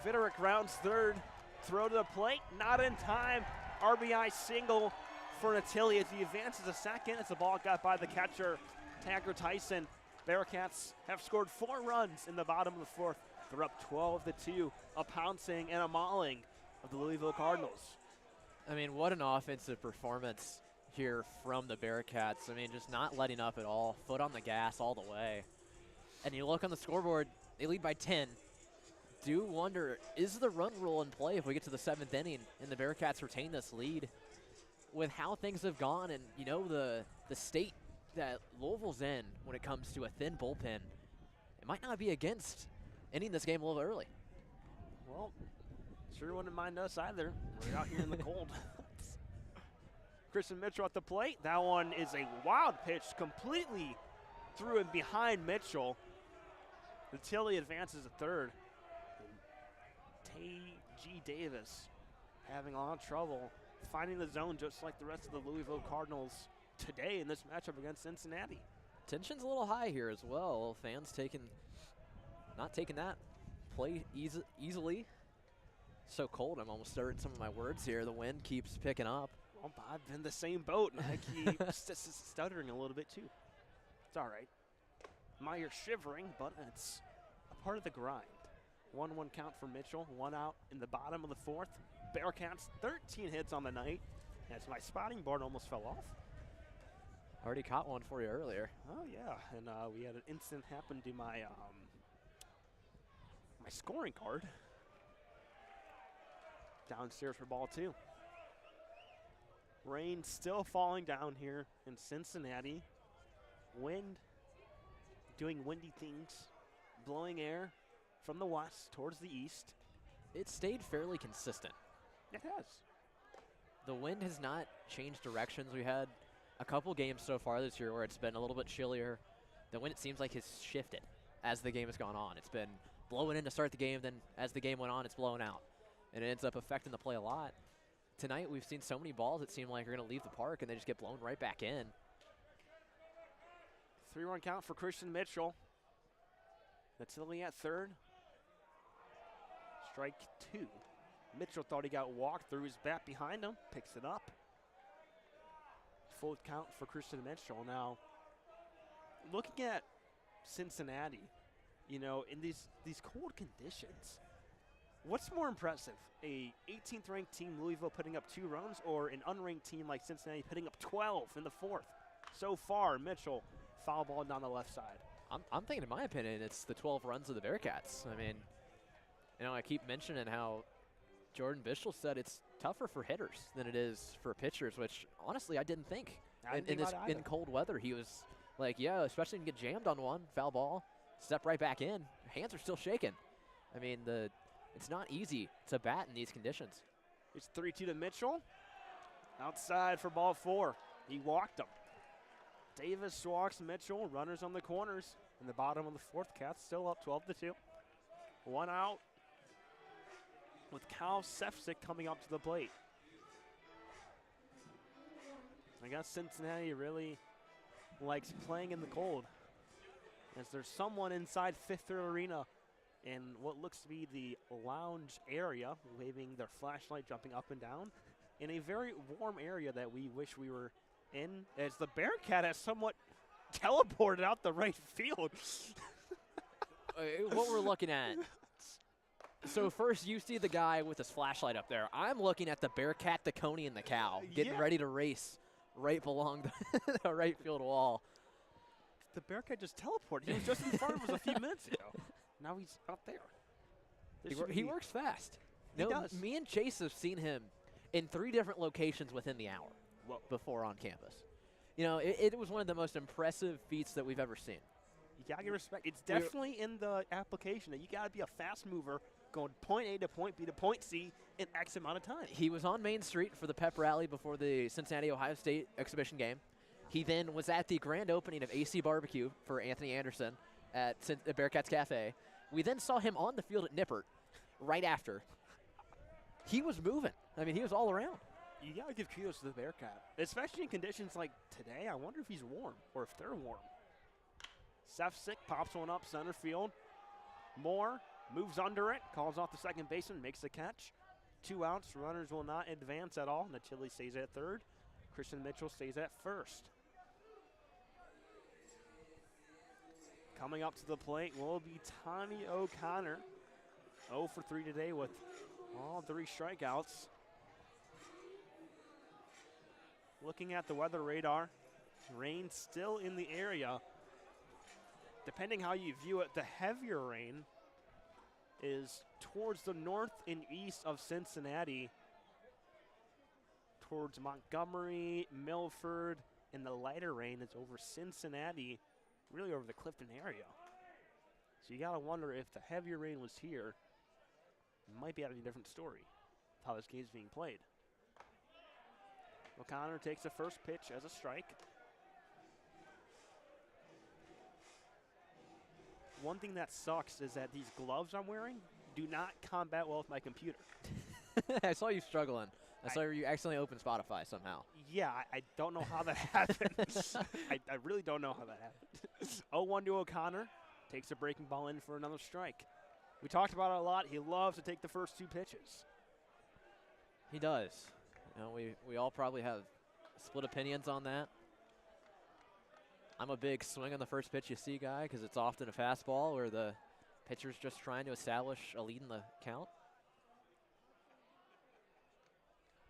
Vitterick rounds third, throw to the plate, not in time. RBI single for Natilli as he advances a second. As the ball got by the catcher, Tagger Tyson. Bearcats have scored 4 runs in the bottom of the 4th. They're up 12-2, a pouncing and a mauling of the Louisville Cardinals. I mean, what an offensive performance here from the Bearcats. I mean, just not letting up at all, foot on the gas all the way. And you look on the scoreboard, they lead by 10. Do wonder, is the run rule in play if we get to the 7th inning and the Bearcats retain this lead? With how things have gone and, you know, the state that Louisville's in when it comes to a thin bullpen, it might not be against ending this game a little early. Well, sure wouldn't mind us either. We're out here in the cold. Christian Mitchell at the plate. That one is a wild pitch, completely through and behind Mitchell. Tilly advances to third. Tay G. Davis having a lot of trouble finding the zone, just like the rest of the Louisville Cardinals today in this matchup against Cincinnati. Tension's a little high here as well. Fans not taking that play easily. So cold, I'm almost starting some of my words here. The wind keeps picking up. Well, I'm in the same boat, and I keep stuttering a little bit too. It's all right. Meyer shivering, but it's a part of the grind. 1-1 count for Mitchell, 1 out in the bottom of the 4th. Bearcats 13 hits on the night. As my spotting board almost fell off. Already caught one for you earlier. Oh yeah, and we had an incident happen to my my scoring card. Downstairs for ball 2. Rain still falling down here in Cincinnati. Wind doing windy things, blowing air from the west towards the east. It stayed fairly consistent. It has. The wind has not changed directions. We had a couple games so far this year where it's been a little bit chillier. The wind, it seems like, has shifted as the game has gone on. It's been blowing in to start the game, then as the game went on, it's blowing out. And it ends up affecting the play a lot. Tonight, we've seen so many balls that seem like are going to leave the park, and they just get blown right back in. 3-run count for Christian Mitchell. Natilli at third. Strike 2. Mitchell thought he got walked, threw his bat behind him, picks it up. Full count for Christian Mitchell. Now, looking at Cincinnati, you know, in these cold conditions, what's more impressive, a 18th ranked team, Louisville, putting up 2 runs, or an unranked team like Cincinnati putting up 12 in the 4th? So far, Mitchell, foul ball down the left side. I'm thinking, in my opinion, it's the 12 runs of the Bearcats. I mean, you know, I keep mentioning how Jordan Bischel said it's tougher for hitters than it is for pitchers, which honestly I didn't think. In cold weather, he was like, yeah, especially when you get jammed on one, foul ball, step right back in. Hands are still shaking. I mean, it's not easy to bat in these conditions. It's 3-2 to Mitchell. Outside for ball 4. He walked him. Davis walks Mitchell. Runners on the corners. In the bottom of the 4th, Cats still up 12-2. 1 out with Cal Sefcik coming up to the plate. I guess Cincinnati really likes playing in the cold, as there's someone inside Fifth Third Arena in what looks to be the lounge area, waving their flashlight, jumping up and down, in a very warm area that we wish we were in, as the Bearcat has somewhat teleported out the right field. What we're looking at. So first, you see the guy with his flashlight up there. I'm looking at the Bearcat, the Coney, and the cow, getting ready to race right along the right field wall. The Bearcat just teleported. He was just in front of us a few minutes ago. Now he's up there. He works fast. He does. Me and Chase have seen him in 3 different locations within the hour before on campus. You know, it was one of the most impressive feats that we've ever seen. You got to get respect. It's definitely in the application that you got to be a fast mover going point A to point B to point C in X amount of time. He was on Main Street for the pep rally before the Cincinnati-Ohio State exhibition game. He then was at the grand opening of AC Barbecue for Anthony Anderson at Bearcats Cafe. We then saw him on the field at Nippert right after. He was moving. I mean, he was all around. You got to give kudos to the Bearcat, especially in conditions like today. I wonder if he's warm or if they're warm. Sefcik pops one up center field. Moore moves under it, calls off the second baseman, makes the catch. 2 outs, runners will not advance at all. Natilli stays at third. Christian Mitchell stays at first. Coming up to the plate will be Tommy O'Connor. 0 for 3 today with all 3 strikeouts. Looking at the weather radar, rain still in the area. Depending how you view it, the heavier rain is towards the north and east of Cincinnati, towards Montgomery, Milford, and the lighter rain is over Cincinnati, really over the Clifton area. So you got to wonder if the heavier rain was here, it might be having a different story of how this game is being played. O'Connor takes the first pitch as a strike. One thing that sucks is that these gloves I'm wearing do not combat well with my computer. I saw you struggling. I saw you accidentally open Spotify somehow. Yeah, I don't know how that happened. I really don't know how that happened. 0-1 to O'Connor. Takes a breaking ball in for another strike. We talked about it a lot. He loves to take the first 2 pitches. He does. You know, we all probably have split opinions on that. I'm a big swing on the first pitch you see guy because it's often a fastball where the pitcher's just trying to establish a lead in the count.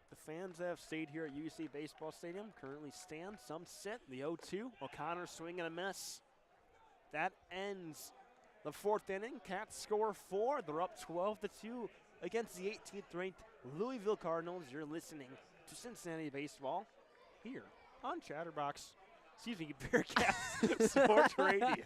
The fans that have stayed here at UC Baseball Stadium currently stand. Some sit. The 0-2. O'Connor swing and a miss. That ends the 4th inning. Cats score 4. They're up 12-2 against the 18th-ranked Louisville Cardinals. You're listening to Cincinnati baseball here on Chatterbox. Excuse me, Bearcats Sports Radio.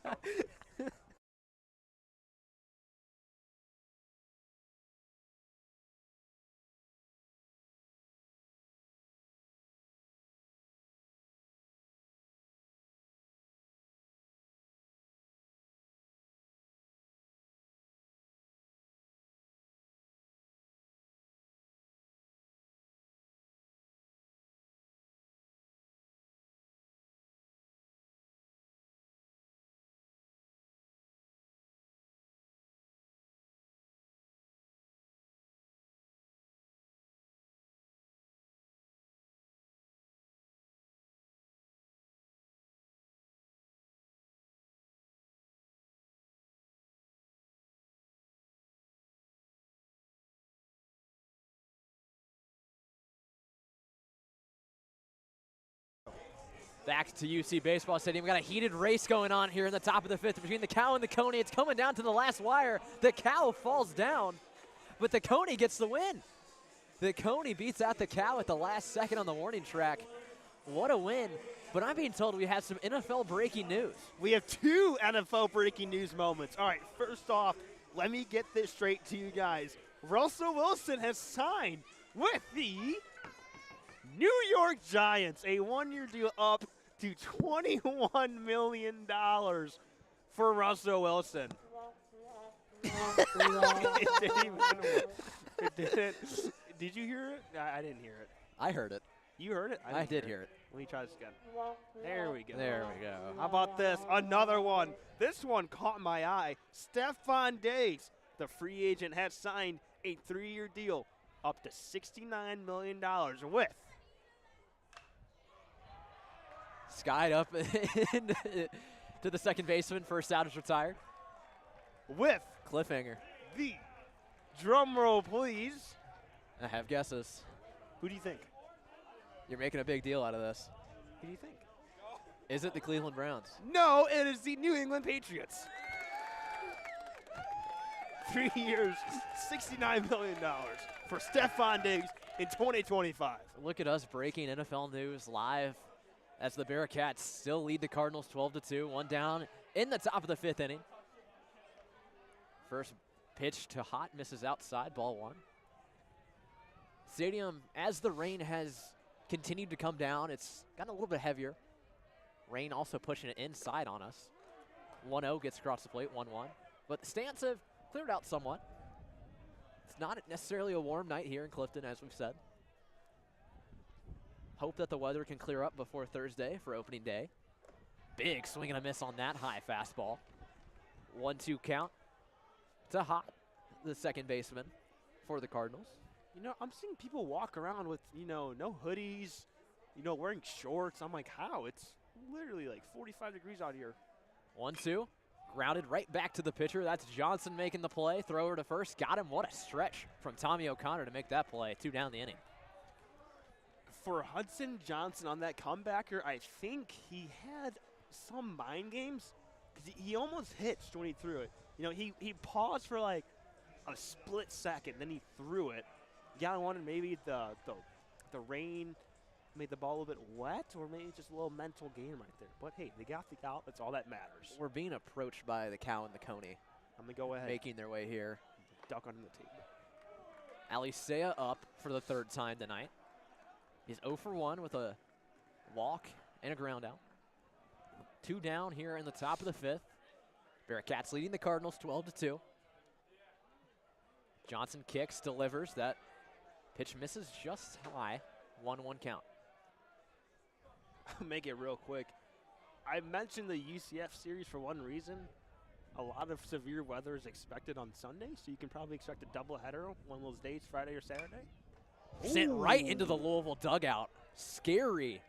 Back to UC Baseball Stadium. We got a heated race going on here in the top of the 5th between the Cow and the Coney. It's coming down to the last wire. The Cow falls down, but the Coney gets the win. The Coney beats out the Cow at the last second on the warning track. What a win. But I'm being told we have some NFL breaking news. We have 2 NFL breaking news moments. All right, first off, let me get this straight to you guys. Russell Wilson has signed with the New York Giants, a 1-year deal up to $21 million for Russell Wilson. It didn't even work. It didn't. Did you hear it? I didn't hear it. I heard it. You heard it? I did hear it. Let me try this again. There we go. There we go. How about this? Another one. This one caught my eye. Stephon Diggs, the free agent, has signed a 3-year deal up to $69 million with Skied up to the second baseman. First out is retired. with Cliffhanger. the drum roll, please. I have guesses. Who do you think? You're making a big deal out of this. Who do you think? Is it the Cleveland Browns? No, it is the New England Patriots. 3 years, $69 million for Stephon Diggs in 2025. Look at us breaking NFL news live as the Bearcats still lead the Cardinals 12-2. One down in the top of the 5th inning. First pitch to Hot, misses outside, ball 1. Stadium, as the rain has continued to come down, it's gotten a little bit heavier. Rain also pushing it inside on us. 1-0 gets across the plate, 1-1. But the stands have cleared out somewhat. It's not necessarily a warm night here in Clifton, as we've said. Hope that the weather can clear up before Thursday for opening day. Big swing and a miss on that high fastball. 1-2 count to Hot, the second baseman for the Cardinals. You know, I'm seeing people walk around with, no hoodies, wearing shorts. I'm like, how? It's literally like 45 degrees out here. 1-2, grounded right back to the pitcher. That's Johnson making the play. Thrower to first, got him. What a stretch from Tommy O'Connor to make that play. 2 down the inning. For Hudson Johnson on that comebacker, I think he had some mind games because he almost hitched when he threw it. He paused for like a split second, then he threw it. Yeah, I wanted maybe the rain made the ball a little bit wet, or maybe just a little mental game right there. But hey, they got the out. That's all that matters. We're being approached by the Cow and the Coney. I'm gonna go ahead. Making their way here. Duck under the table. Alicea up for the 3rd time tonight. He's 0 for 1 with a walk and a ground out. 2 down here in the top of the 5th. Bearcats leading the Cardinals 12-2. Johnson kicks, delivers. That pitch misses just high. 1-1 count. I'll make it real quick. I mentioned the UCF series for one reason. A lot of severe weather is expected on Sunday, so you can probably expect a doubleheader one of those days, Friday or Saturday. Sent right into the Louisville dugout. Scary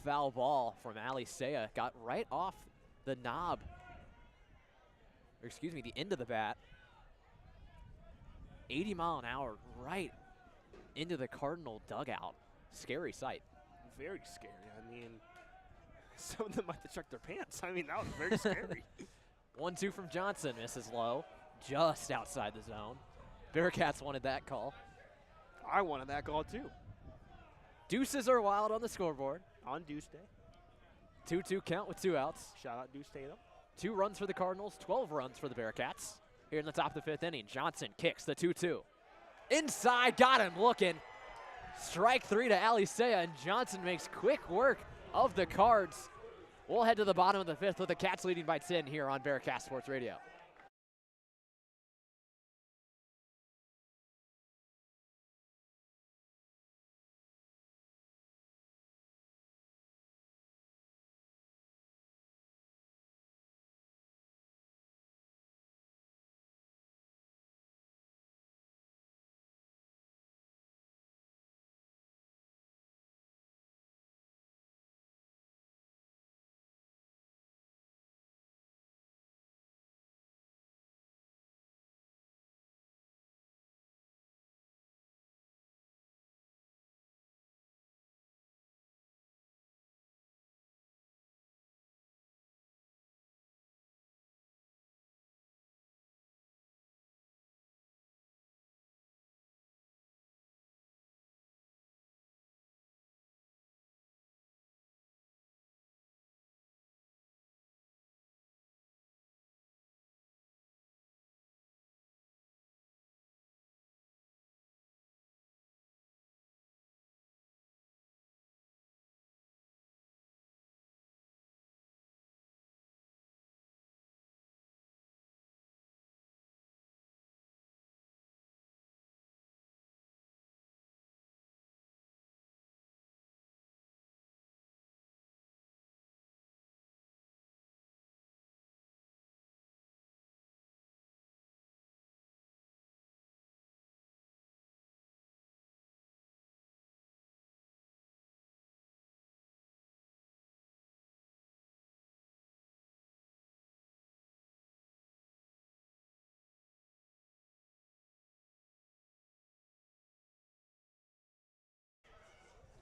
foul ball from Alicea. Got right off the knob. Or excuse me, the end of the bat. 80 mile an hour right into the Cardinal dugout. Scary sight. Very scary. I mean, some of them might have checked their pants. I mean, that was very scary. 1-2 from Johnson, misses low, just outside the zone. Bearcats wanted that call. I wanted that call too. Deuces are wild on the scoreboard. On Deuce Day. 2-2 count with 2 outs. Shout out Deuce Tatum. 2 runs for the Cardinals, 12 runs for the Bearcats. Here in the top of the 5th inning, Johnson kicks the 2-2. Inside, got him looking. Strike 3 to Alisea, and Johnson makes quick work of the Cards. We'll head to the bottom of the 5th with the Cats leading by 10 here on Bearcat Sports Radio.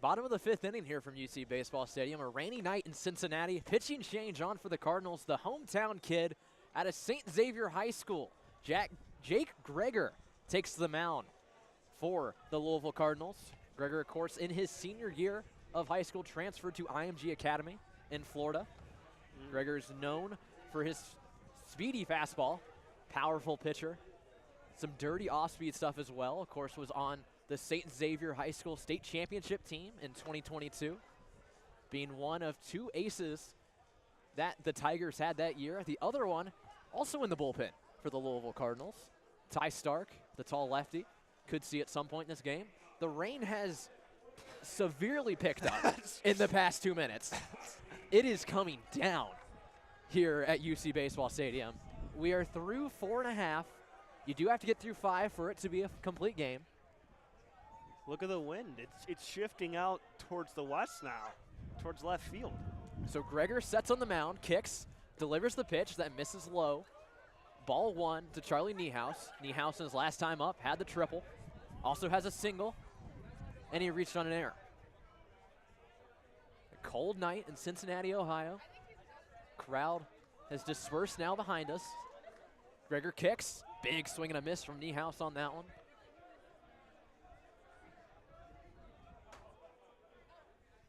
Bottom of the 5th inning here from UC Baseball Stadium. A rainy night in Cincinnati. Pitching change on for the Cardinals. The hometown kid out of St. Xavier High School, Jake Greger, takes the mound for the Louisville Cardinals. Greger, of course, in his senior year of high school, transferred to IMG Academy in Florida. Greger is known for his speedy fastball, powerful pitcher, some dirty off-speed stuff as well. Of course, was on the St. Xavier High School State Championship team in 2022, being one of 2 aces that the Tigers had that year. The other one also in the bullpen for the Louisville Cardinals. Ty Stark, the tall lefty, could see at some point in this game. The rain has severely picked up in the past 2 minutes. It is coming down here at UC Baseball Stadium. We are through 4.5. You do have to get through 5 for it to be a complete game. Look at the wind. It's shifting out towards the west now, towards left field. So Greger sets on the mound, kicks, delivers the pitch that misses low. Ball 1 to Charlie Niehaus. Niehaus in his last time up had the triple. Also has a single, and he reached on an error. A cold night in Cincinnati, Ohio. Crowd has dispersed now behind us. Greger kicks. Big swing and a miss from Niehaus on that one.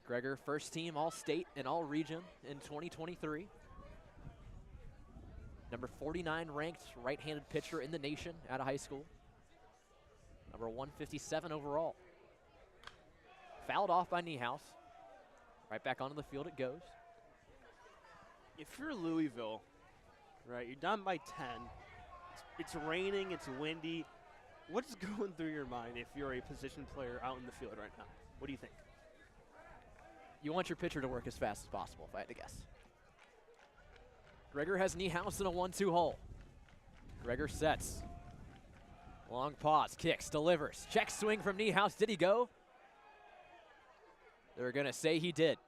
Greger, first team All-State and All-Region in 2023. Number 49 ranked right-handed pitcher in the nation out of high school. Number 157 overall. Fouled off by Niehaus. Right back onto the field it goes. If you're Louisville, right, you're down by 10. It's raining, it's windy. What's going through your mind if you're a position player out in the field right now? What do you think? You want your pitcher to work as fast as possible, if I had to guess. Greger has Niehaus in a 1-2 hole. Greger sets. Long pause, kicks, delivers. Check swing from Niehaus. Did he go? They're going to say he did.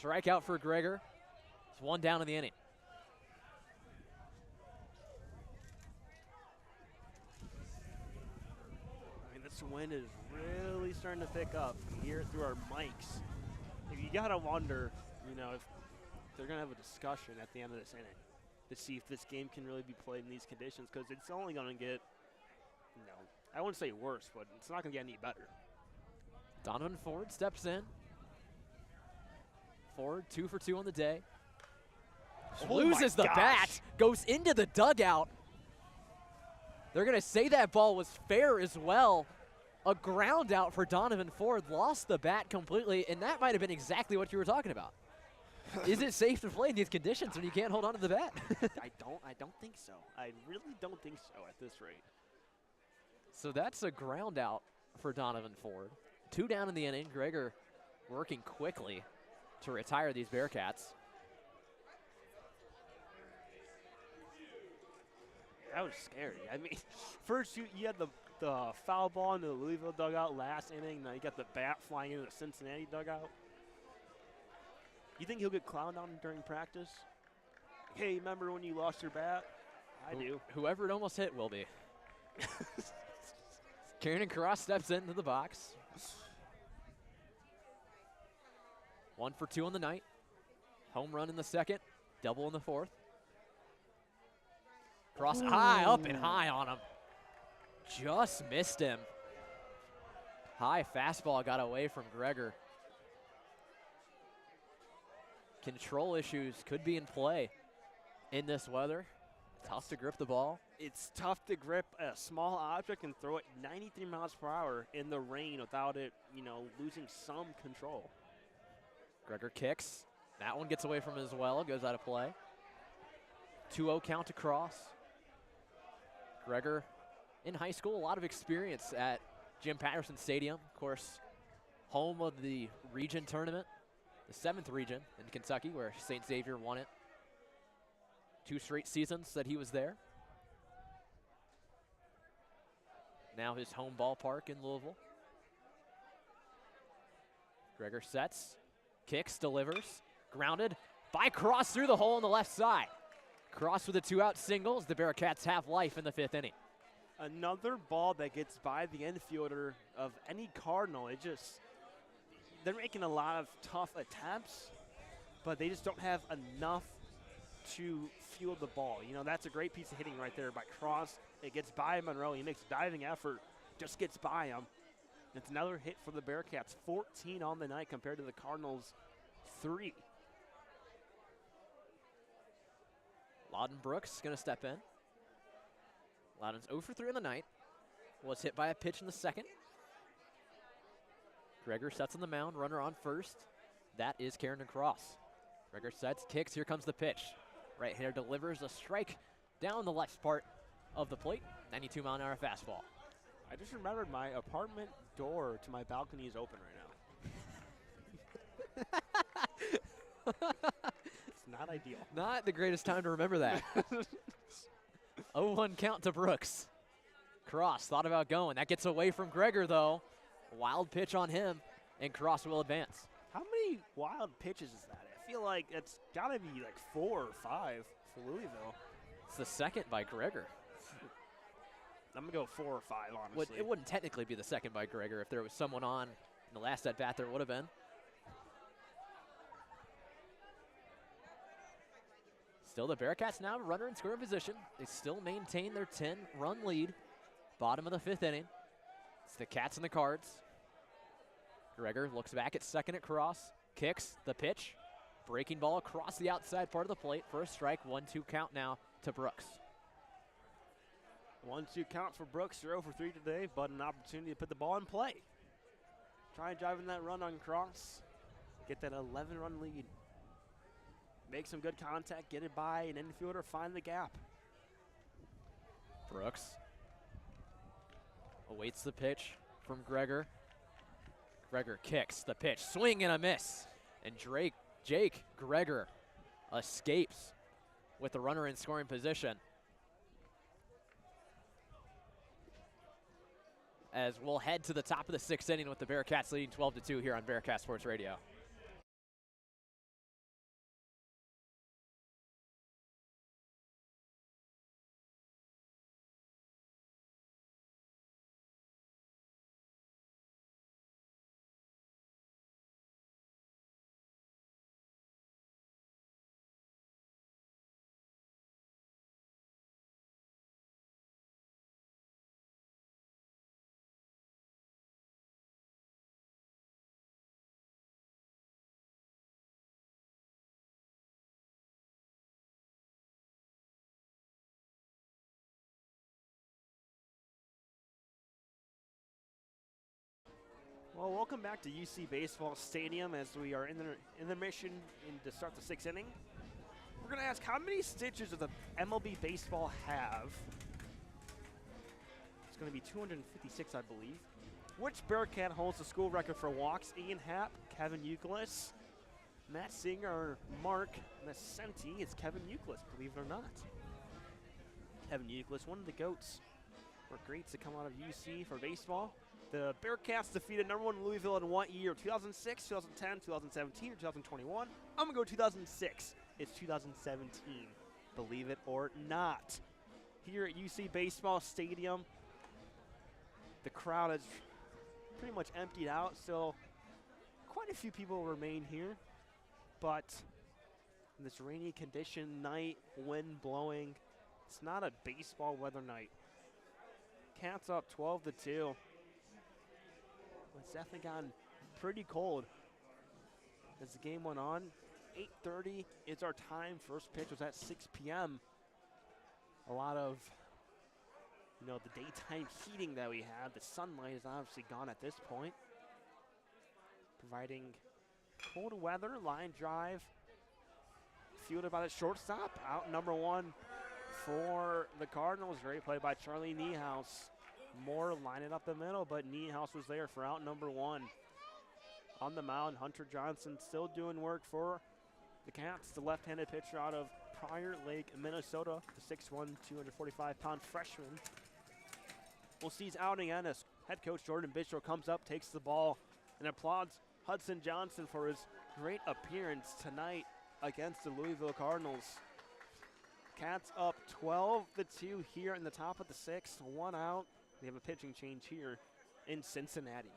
Strikeout for Greger. It's 1 down in the inning. I mean, this wind is really starting to pick up. You can hear it through our mics. You got to wonder, you know, if they're going to have a discussion at the end of this inning to see if this game can really be played in these conditions, because it's only going to get, I wouldn't say worse, but it's not going to get any better. Donovan Ford steps in. Ford 2 for 2 on the day. Loses the bat, goes into the dugout. They're going to say that ball was fair as well. A ground out for Donovan Ford, lost the bat completely, and that might have been exactly what you were talking about. Is it safe to play in these conditions when you can't hold on to the bat? I don't think so. I really don't think so at this rate. So that's a ground out for Donovan Ford. 2 down in the inning. Gregor working quickly to retire these Bearcats. That was scary. I mean, first you had the foul ball into the Louisville dugout last inning. Now you got the bat flying into the Cincinnati dugout. You think he'll get clowned on during practice? Hey, remember when you lost your bat? I do. Whoever it almost hit will be. Kieran Cross steps into the box. 1 for 2 on the night. Home run in the second, double in the fourth. Cross high, up and high on him. Just missed him. High fastball got away from Gregor. Control issues could be in play in this weather. Tough to grip the ball. It's tough to grip a small object and throw it 93 miles per hour in the rain without it, losing some control. Gregor kicks. That one gets away from him as well, goes out of play. 2-0 count to Cross. Gregor in high school, a lot of experience at Jim Patterson Stadium. Of course, home of the region tournament, the 7th region in Kentucky, where St. Xavier won it. 2 straight seasons that he was there. Now his home ballpark in Louisville. Gregor sets, kicks, delivers, grounded by Cross through the hole on the left side. Cross with a 2-out single as the Bearcats have life in the 5th inning. Another ball that gets by the infielder of any Cardinal. They're making a lot of tough attempts, but they just don't have enough to field the ball. That's a great piece of hitting right there by Cross. It gets by Monroe. He makes a diving effort, just gets by him. It's another hit for the Bearcats. 14 on the night compared to the Cardinals' 3. Loudon Brooks going to step in. Loudon's 0 for 3 on the night. Was hit by a pitch in the second. Gregor sets on the mound, runner on first. That is Kieran Cross. Gregor sets, kicks, here comes the pitch. Right-hander delivers a strike down the left part of the plate. 92-mile-an-hour fastball. I just remembered my apartment door to my balcony is open right now. It's not ideal. Not the greatest time to remember that. 0-1 count to Brooks. Cross thought about going. That gets away from Gregor, though. Wild pitch on him, and Cross will advance. How many wild pitches is that? I feel like it's got to be like 4 or 5 for Louisville. It's the second by Gregor. I'm going to go 4 or 5, honestly. It wouldn't technically be the second by Gregor. If there was someone on in the last at-bat, there would have been. Still the Bearcats now runner in scoring position. They still maintain their 10-run lead. Bottom of the 5th inning. It's the Cats and the Cards. Gregor looks back at second at Cross. Kicks the pitch. Breaking ball across the outside part of the plate for a strike. 1-2 count now to Brooks. 1-2 count for Brooks. 0 for 3 today, but an opportunity to put the ball in play. Try and drive in that run on Cross. Get that 11-run lead. Make some good contact, get it by an infielder, find the gap. Brooks awaits the pitch from Gregor. Gregor kicks the pitch, swing and a miss. And Jake Gregor escapes with the runner in scoring position. As we'll head to the top of the 6th inning with the Bearcats leading 12-2 here on Bearcat Sports Radio. Well, welcome back to UC Baseball Stadium as we are in the mission to start the 6th inning. We're going to ask, how many stitches does the MLB baseball have? It's going to be 256, I believe. Which Bearcat holds the school record for walks? Ian Happ, Kevin Euclid, Matt Singer, or Mark Masenti? It's Kevin Euclid, believe it or not. Kevin Euclid, one of the GOATs or greats to come out of UC for baseball. The Bearcats defeated #1 Louisville in what year? 2006, 2010, 2017, or 2021? I'm going to go 2006. It's 2017, believe it or not. Here at UC Baseball Stadium, the crowd has pretty much emptied out, so quite a few people remain here. But in this rainy condition night, wind blowing, it's not a baseball weather night. Cats up 12-2. It's definitely gotten pretty cold as the game went on. 8:30 is our time. First pitch was at 6 p.m. A lot of, the daytime heating that we have. The sunlight is obviously gone at this point. Providing cold weather, line drive. Fielded by the shortstop. Out #1 for the Cardinals. Great play by Charlie Niehaus. Moore lining up the middle, but Niehaus was there for out #1. On the mound, Hunter Johnson still doing work for the Cats. The left-handed pitcher out of Prior Lake, Minnesota, the 6'1", 245-pound freshman. We'll see his outing end as head coach Jordan Bishop comes up, takes the ball, and applauds Hudson Johnson for his great appearance tonight against the Louisville Cardinals. Cats up 12-2 here in the top of the 6th, 1 out. They have a pitching change here in Cincinnati.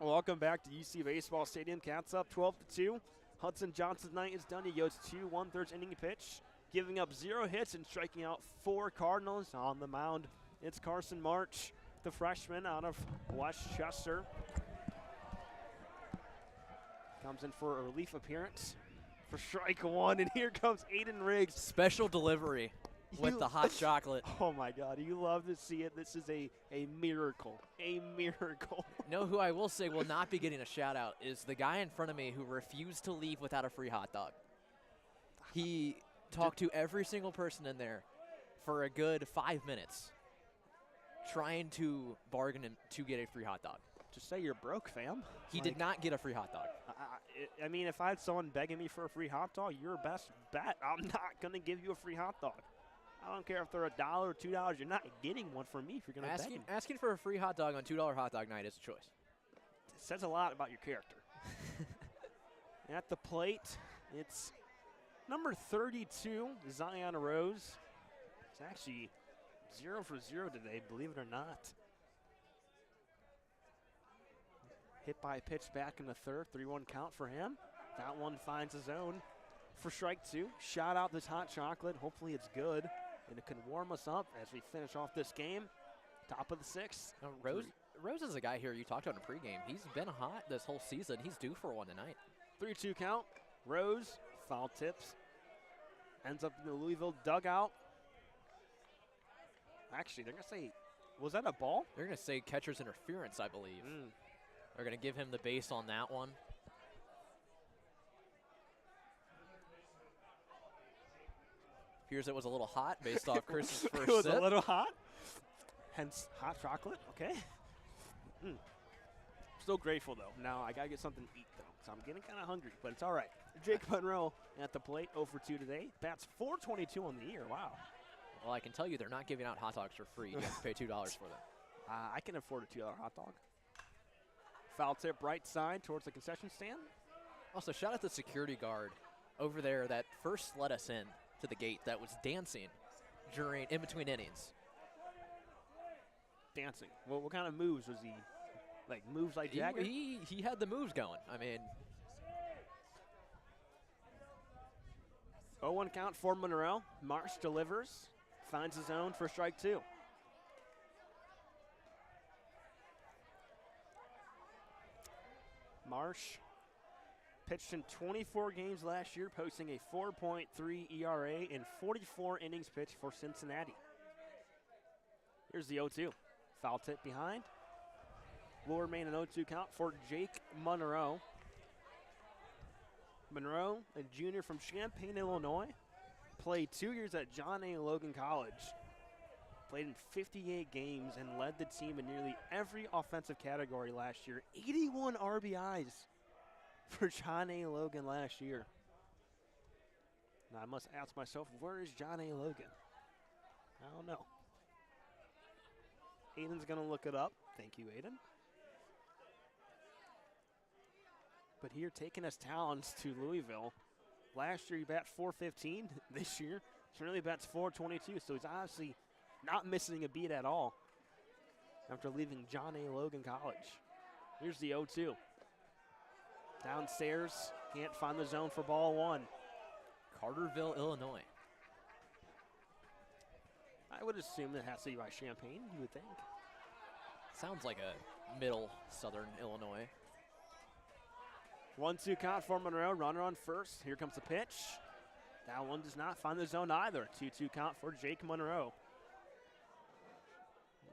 Welcome back to UC Baseball Stadium. Cats up 12-2. Hudson Johnson's night is done. He goes 2 1/3 inning pitch, giving up 0 hits and striking out 4 Cardinals. On the mound, it's Carson March, the freshman out of Westchester. Comes in for a relief appearance for strike 1, and here comes Aiden Riggs. Special delivery with the hot chocolate. Oh my God, you love to see it. This is a miracle, a miracle. Know who I will say will not be getting a shout out is the guy in front of me who refused to leave without a free hot dog. He talked to every single person in there for a good 5 minutes trying to bargain him to get a free hot dog. Just say you're broke, fam. He did not get a free hot dog. I mean, if I had someone begging me for a free hot dog, your best bet, I'm not going to give you a free hot dog. I don't care if they're $1 or $2. You're not getting one from me if you're going to beg me. Asking for a free hot dog on $2 hot dog night is a choice. It says a lot about your character. At the plate, it's number 32, Zion Rose. It's actually 0 for 0 today, believe it or not. Hit by a pitch back in the third, 3-1 count for him. That one finds his own for strike 2. Shout out this hot chocolate. Hopefully it's good, and it can warm us up as we finish off this game. Top of the 6th. Now, Rose is a guy here you talked about in pregame. He's been hot this whole season. He's due for one tonight. 3-2 count. Rose, foul tips. Ends up in the Louisville dugout. Actually, they're going to say, was that a ball? They're going to say catcher's interference, I believe. They're going to give him the base on that one. Appears it was a little hot based off Chris's first It was sip. a little hot, hence hot chocolate, okay. Still grateful, though. Now I got to get something to eat, though, so I'm getting kind of hungry, but it's all right. Jake Monroe at the plate, 0 for 2 today. Bats .422 on the year, wow. Well, I can tell you they're not giving out hot dogs for free. You have to pay $2 for them. I can afford a $2 hot dog. Foul tip right side towards the concession stand. Also, shout out the security guard over there that first let us in to the gate that was dancing in between innings. Dancing. Well, what kind of moves was he? Like moves like Jagger? He had the moves going. I mean, 0-1 count for Monroe. Marsh delivers. Finds his own for strike 2. Marsh pitched in 24 games last year, posting a 4.3 ERA in 44 innings pitched for Cincinnati. Here's the 0-2. Foul tip behind. Will remain an 0-2 count for Jake Monroe. Monroe, a junior from Champaign, Illinois, played 2 years at John A. Logan College. Played in 58 games and led the team in nearly every offensive category last year. 81 RBIs for John A. Logan last year. Now I must ask myself, where is John A. Logan? I don't know. Aiden's going to look it up. Thank you, Aiden. But here taking his talents to Louisville. Last year he bat .415. This year he really bats .422. So he's obviously not missing a beat at all after leaving John A. Logan College. Here's the 0-2. Downstairs, can't find the zone for ball 1. Carterville, Illinois. I would assume it has to be by Champaign, you would think. Sounds like a middle southern Illinois. 1-2 count for Monroe, runner on first. Here comes the pitch. That one does not find the zone either. 2-2 count for Jake Monroe.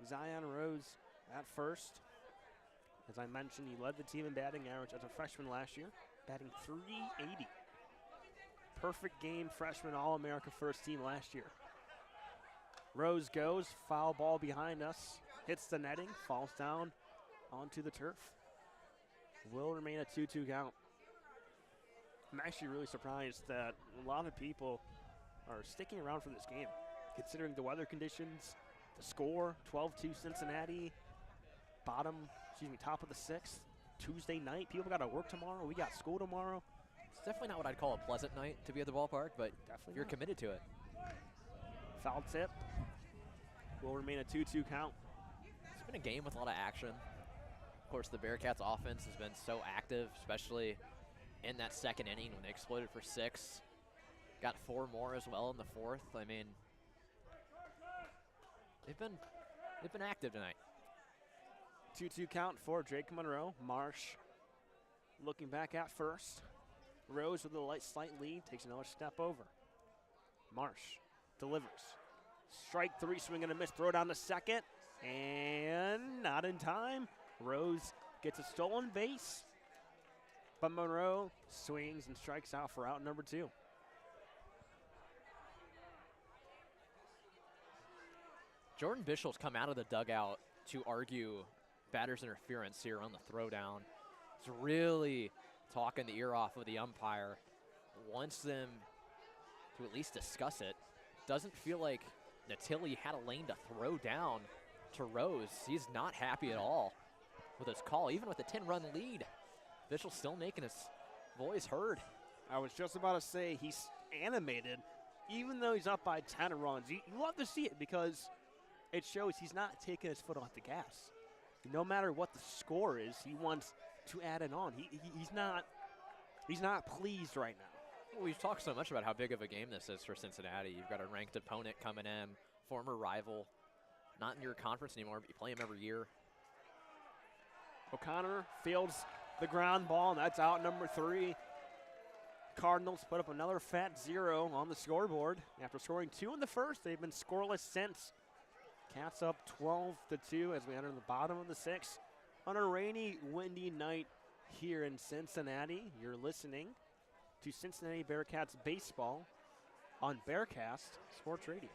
Zion Rose at first. As I mentioned, he led the team in batting average as a freshman last year, batting .380. Perfect game, freshman All-America first team last year. Rose goes, foul ball behind us, hits the netting, falls down onto the turf. Will remain a 2-2 count. I'm actually really surprised that a lot of people are sticking around for this game, considering the weather conditions, the score, 12-2 Cincinnati, top of the 6th, Tuesday night. People got to work tomorrow. We got school tomorrow. It's definitely not what I'd call a pleasant night to be at the ballpark, but Definitely you're not. committed to it. Foul tip. Will remain a 2-2 count. It's been a game with a lot of action. Of course, the Bearcats offense has been so active, especially in that second inning when they exploded for 6. Got 4 more as well in the 4th. I mean, they've been active tonight. 2-2 count for Jake Monroe. Marsh looking back at first. Rose with a slight lead, takes another step over. Marsh delivers. Strike 3, swing and a miss, throw down to second, and not in time. Rose gets a stolen base, but Monroe swings and strikes out for out number 2. Jordan Bischel's come out of the dugout to argue batter's interference here on the throwdown. He's really talking the ear off of the umpire. Wants them to at least discuss it. Doesn't feel like Natilli had a lane to throw down to Rose. He's not happy at all with his call, even with a 10-run lead. Bischel's still making his voice heard. I was just about to say he's animated, even though he's up by 10 runs. You love to see it because it shows he's not taking his foot off the gas. No matter what the score is, he wants to add it on. He's not pleased right now. Well, we've talked so much about how big of a game this is for Cincinnati. You've got a ranked opponent coming in, former rival, not in your conference anymore, but you play him every year. O'Connor fields the ground ball, and that's out number 3. Cardinals put up another fat 0 on the scoreboard. After scoring 2 in the first, they've been scoreless since. Cats up 12-2 as we enter the bottom of the 6th. On a rainy, windy night here in Cincinnati, you're listening to Cincinnati Bearcats baseball on Bearcast Sports Radio.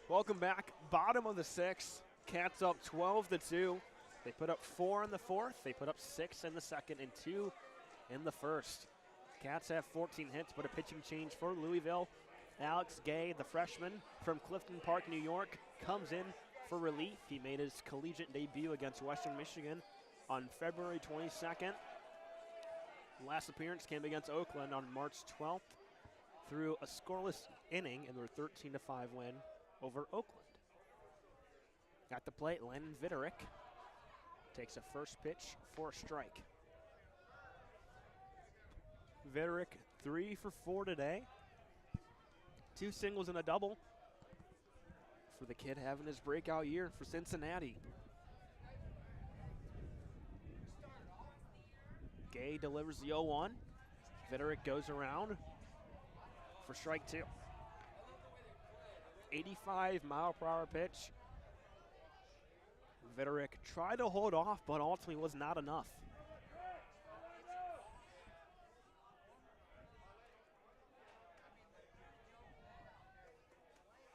Welcome back. Bottom of the 6th. Cats up 12-2. They put up 4 in the 4th. They put up 6 in the 2nd and 2 in the 1st. Cats have 14 hits, but a pitching change for Louisville. Alex Gay, the freshman from Clifton Park, New York, comes in for relief. He made his collegiate debut against Western Michigan on February 22nd. Last appearance came against Oakland on March 12th through a scoreless inning in their 13-5 win over Oakland. At the plate, Landon Vitterick takes a first pitch for a strike. Vitterick 3 for 4 today. 2 singles and a double for the kid having his breakout year for Cincinnati. Gay delivers the 0-1. Vitterick goes around for strike 2. 85-mile-per-hour pitch. Vitterick tried to hold off, but ultimately was not enough.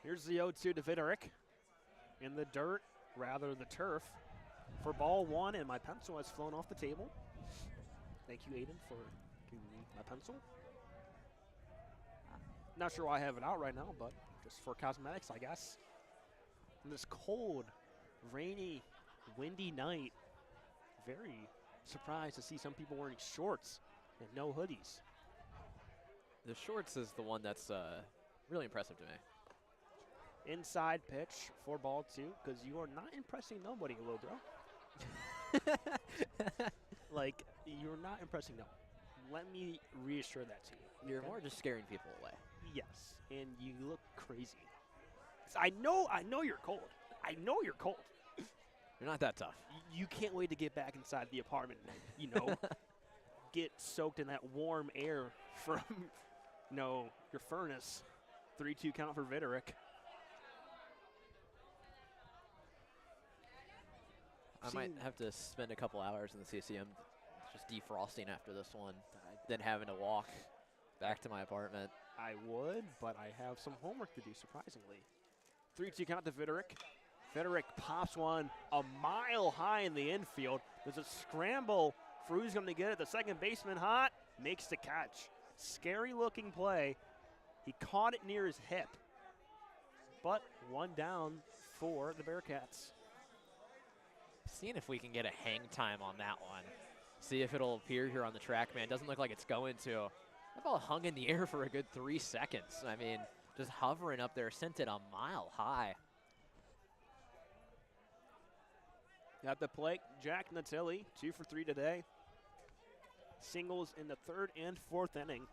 Here's the 0-2 to Vitterick. In the dirt, rather the turf. for ball one, and my pencil has flown off the table. Thank you, Aiden, for giving me my pencil. Not sure why I have it out right now, but just for cosmetics, I guess. On this cold, rainy, windy night, very surprised to see some people wearing shorts and no hoodies. The shorts is the one that's really impressive to me. Inside pitch for ball two, because you are not impressing nobody, little bro. Like, you're not impressing no. Let me reassure that to you. You're okay? more just scaring people away. Yes, and you look crazy. I know you're cold. I know you're cold. You're not that tough. You can't wait to get back inside the apartment and, get soaked in that warm air from, your furnace. 3-2 count for Viderick. I might have to spend a couple hours in the CCM just defrosting after this one, then having to walk back to my apartment. I would, but I have some homework to do, surprisingly. 3-2 count to Viderick. Viderick pops one a mile high in the infield. There's a scramble for who's going to get it. The second baseman hot, makes the catch. Scary looking play. He caught it near his hip. But one down for the Bearcats. Seeing if we can get a hang time on that one. See if it'll appear here on the track, man. Doesn't look like it's going to. That ball hung in the air for a good 3 seconds. I mean, just hovering up there, sent it a mile high. At the plate, Jack Natilli, 2 for 3 today. Singles in the third and fourth inning.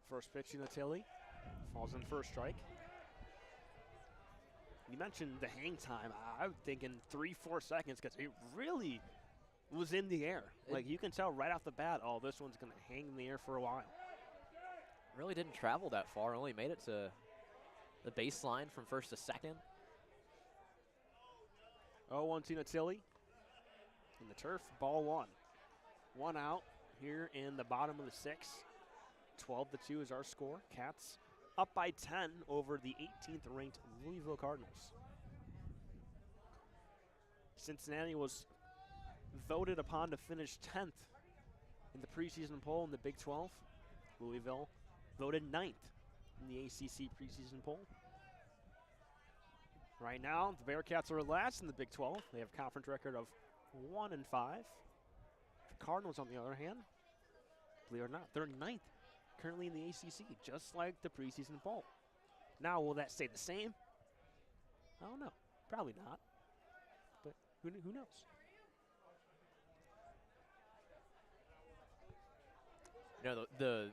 First pitch to Natilli. Falls in first strike. You mentioned the hang time. I'm thinking 3-4 seconds because it really was in the air. Like, you can tell right off the bat, oh, this one's going to hang in the air for a while. Really didn't travel that far. Only made it to the baseline from first to second. 0-1 to Natilli. In the turf, ball one. 1 out here in the bottom of the sixth. 12-2 is our score. Cats up by 10 over the 18th ranked Louisville Cardinals. Cincinnati was voted upon to finish 10th in the preseason poll in the Big 12. Louisville voted 9th in the ACC preseason poll. Right now, the Bearcats are last in the Big 12. They have a conference record of 1-5. The Cardinals, on the other hand, believe it or not, they're 9th currently in the ACC, just like the preseason poll. Now, will that stay the same? I don't know. Probably not. But who knows? The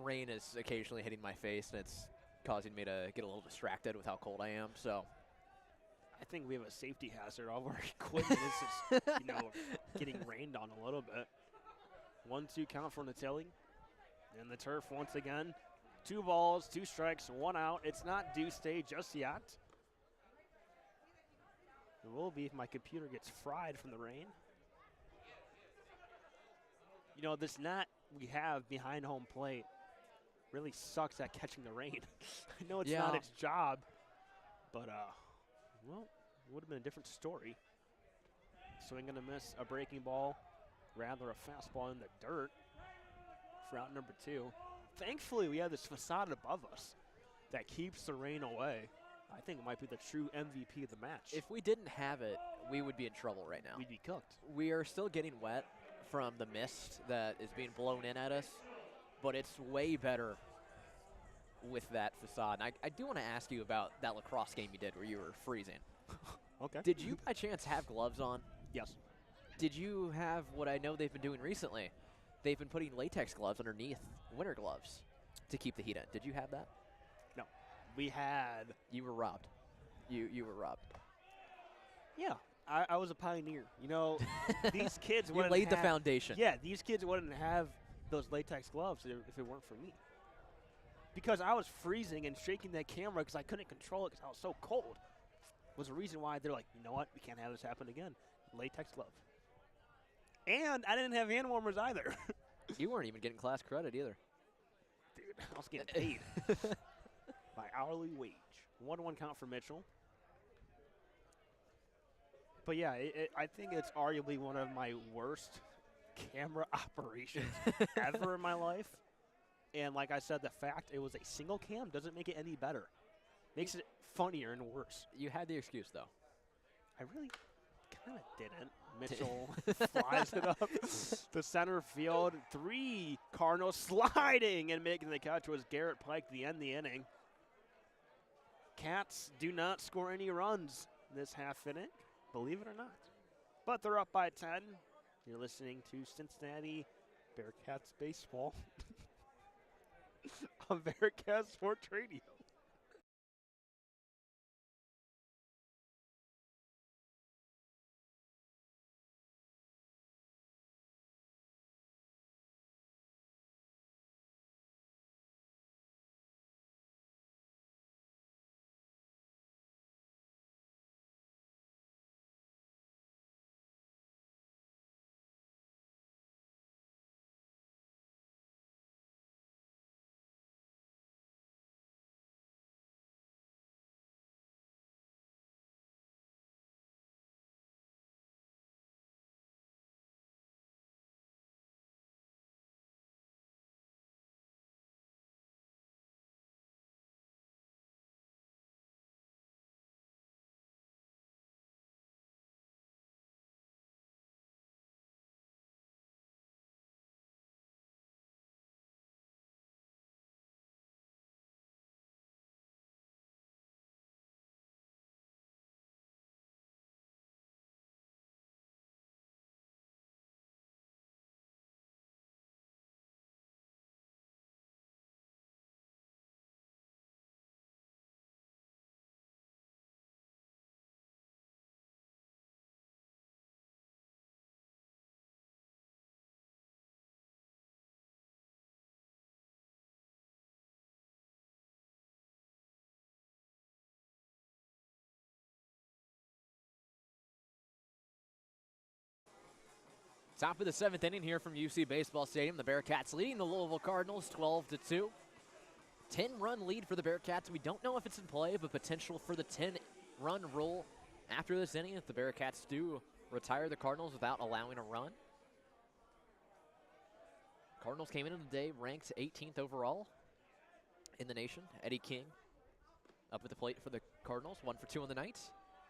rain is occasionally hitting my face, and it's causing me to get a little distracted with how cold I am. So I think we have a safety hazard. All of our equipment is just, getting rained on a little bit. 1-2 count for Natilli. And the turf once again. 2 balls, 2 strikes, 1 out. It's not due stay just yet. It will be if my computer gets fried from the rain. This net we have behind home plate really sucks at catching the rain. I know it's not its job, but, it would have been a different story. Swing and a miss, a breaking ball, rather a fastball in the dirt for out number 2. Thankfully, we have this facade above us that keeps the rain away. I think it might be the true MVP of the match. if we didn't have it, we would be in trouble right now. We'd be cooked. We are still getting wet from the mist that is being blown in at us, but it's way better with that facade. And I do want to ask you about that lacrosse game you did where you were freezing. Okay. Did you by chance have gloves on? Yes. Did you have what I know they've been doing recently? They've been putting latex gloves underneath winter gloves to keep the heat in. Did you have that? No. We had. You were robbed. You were robbed. Yeah. I was a pioneer. These kids You wouldn't laid the have- foundation. Yeah, these kids wouldn't have those latex gloves if it weren't for me. Because I was freezing and shaking that camera because I couldn't control it because I was so cold. Was the reason why they're like, you know what, we can't have this happen again. Latex glove. And I didn't have hand warmers either. You weren't even getting class credit either. Dude, I was getting paid by hourly wage. 1-1 count for Mitchell. But yeah, I think it's arguably one of my worst camera operations ever in my life. And like I said, the fact it was a single cam doesn't make it any better. Makes it funnier and worse. You had the excuse, though. I really kind of didn't. Mitchell flies it up to center field. 3 Cardinals sliding and making the catch was Garrett Pike to end the inning. Cats do not score any runs this half inning, believe it or not. But they're up by 10. You're listening to Cincinnati Bearcats baseball on Bearcats Sports Radio. Top of the 7th inning here from UC Baseball Stadium. The Bearcats leading the Louisville Cardinals 12-2. 10-run lead for the Bearcats. We don't know if it's in play, but potential for the 10-run rule after this inning if the Bearcats do retire the Cardinals without allowing a run. Cardinals came into the day ranked 18th overall in the nation. Eddie King up at the plate for the Cardinals, 1 for 2 on the night.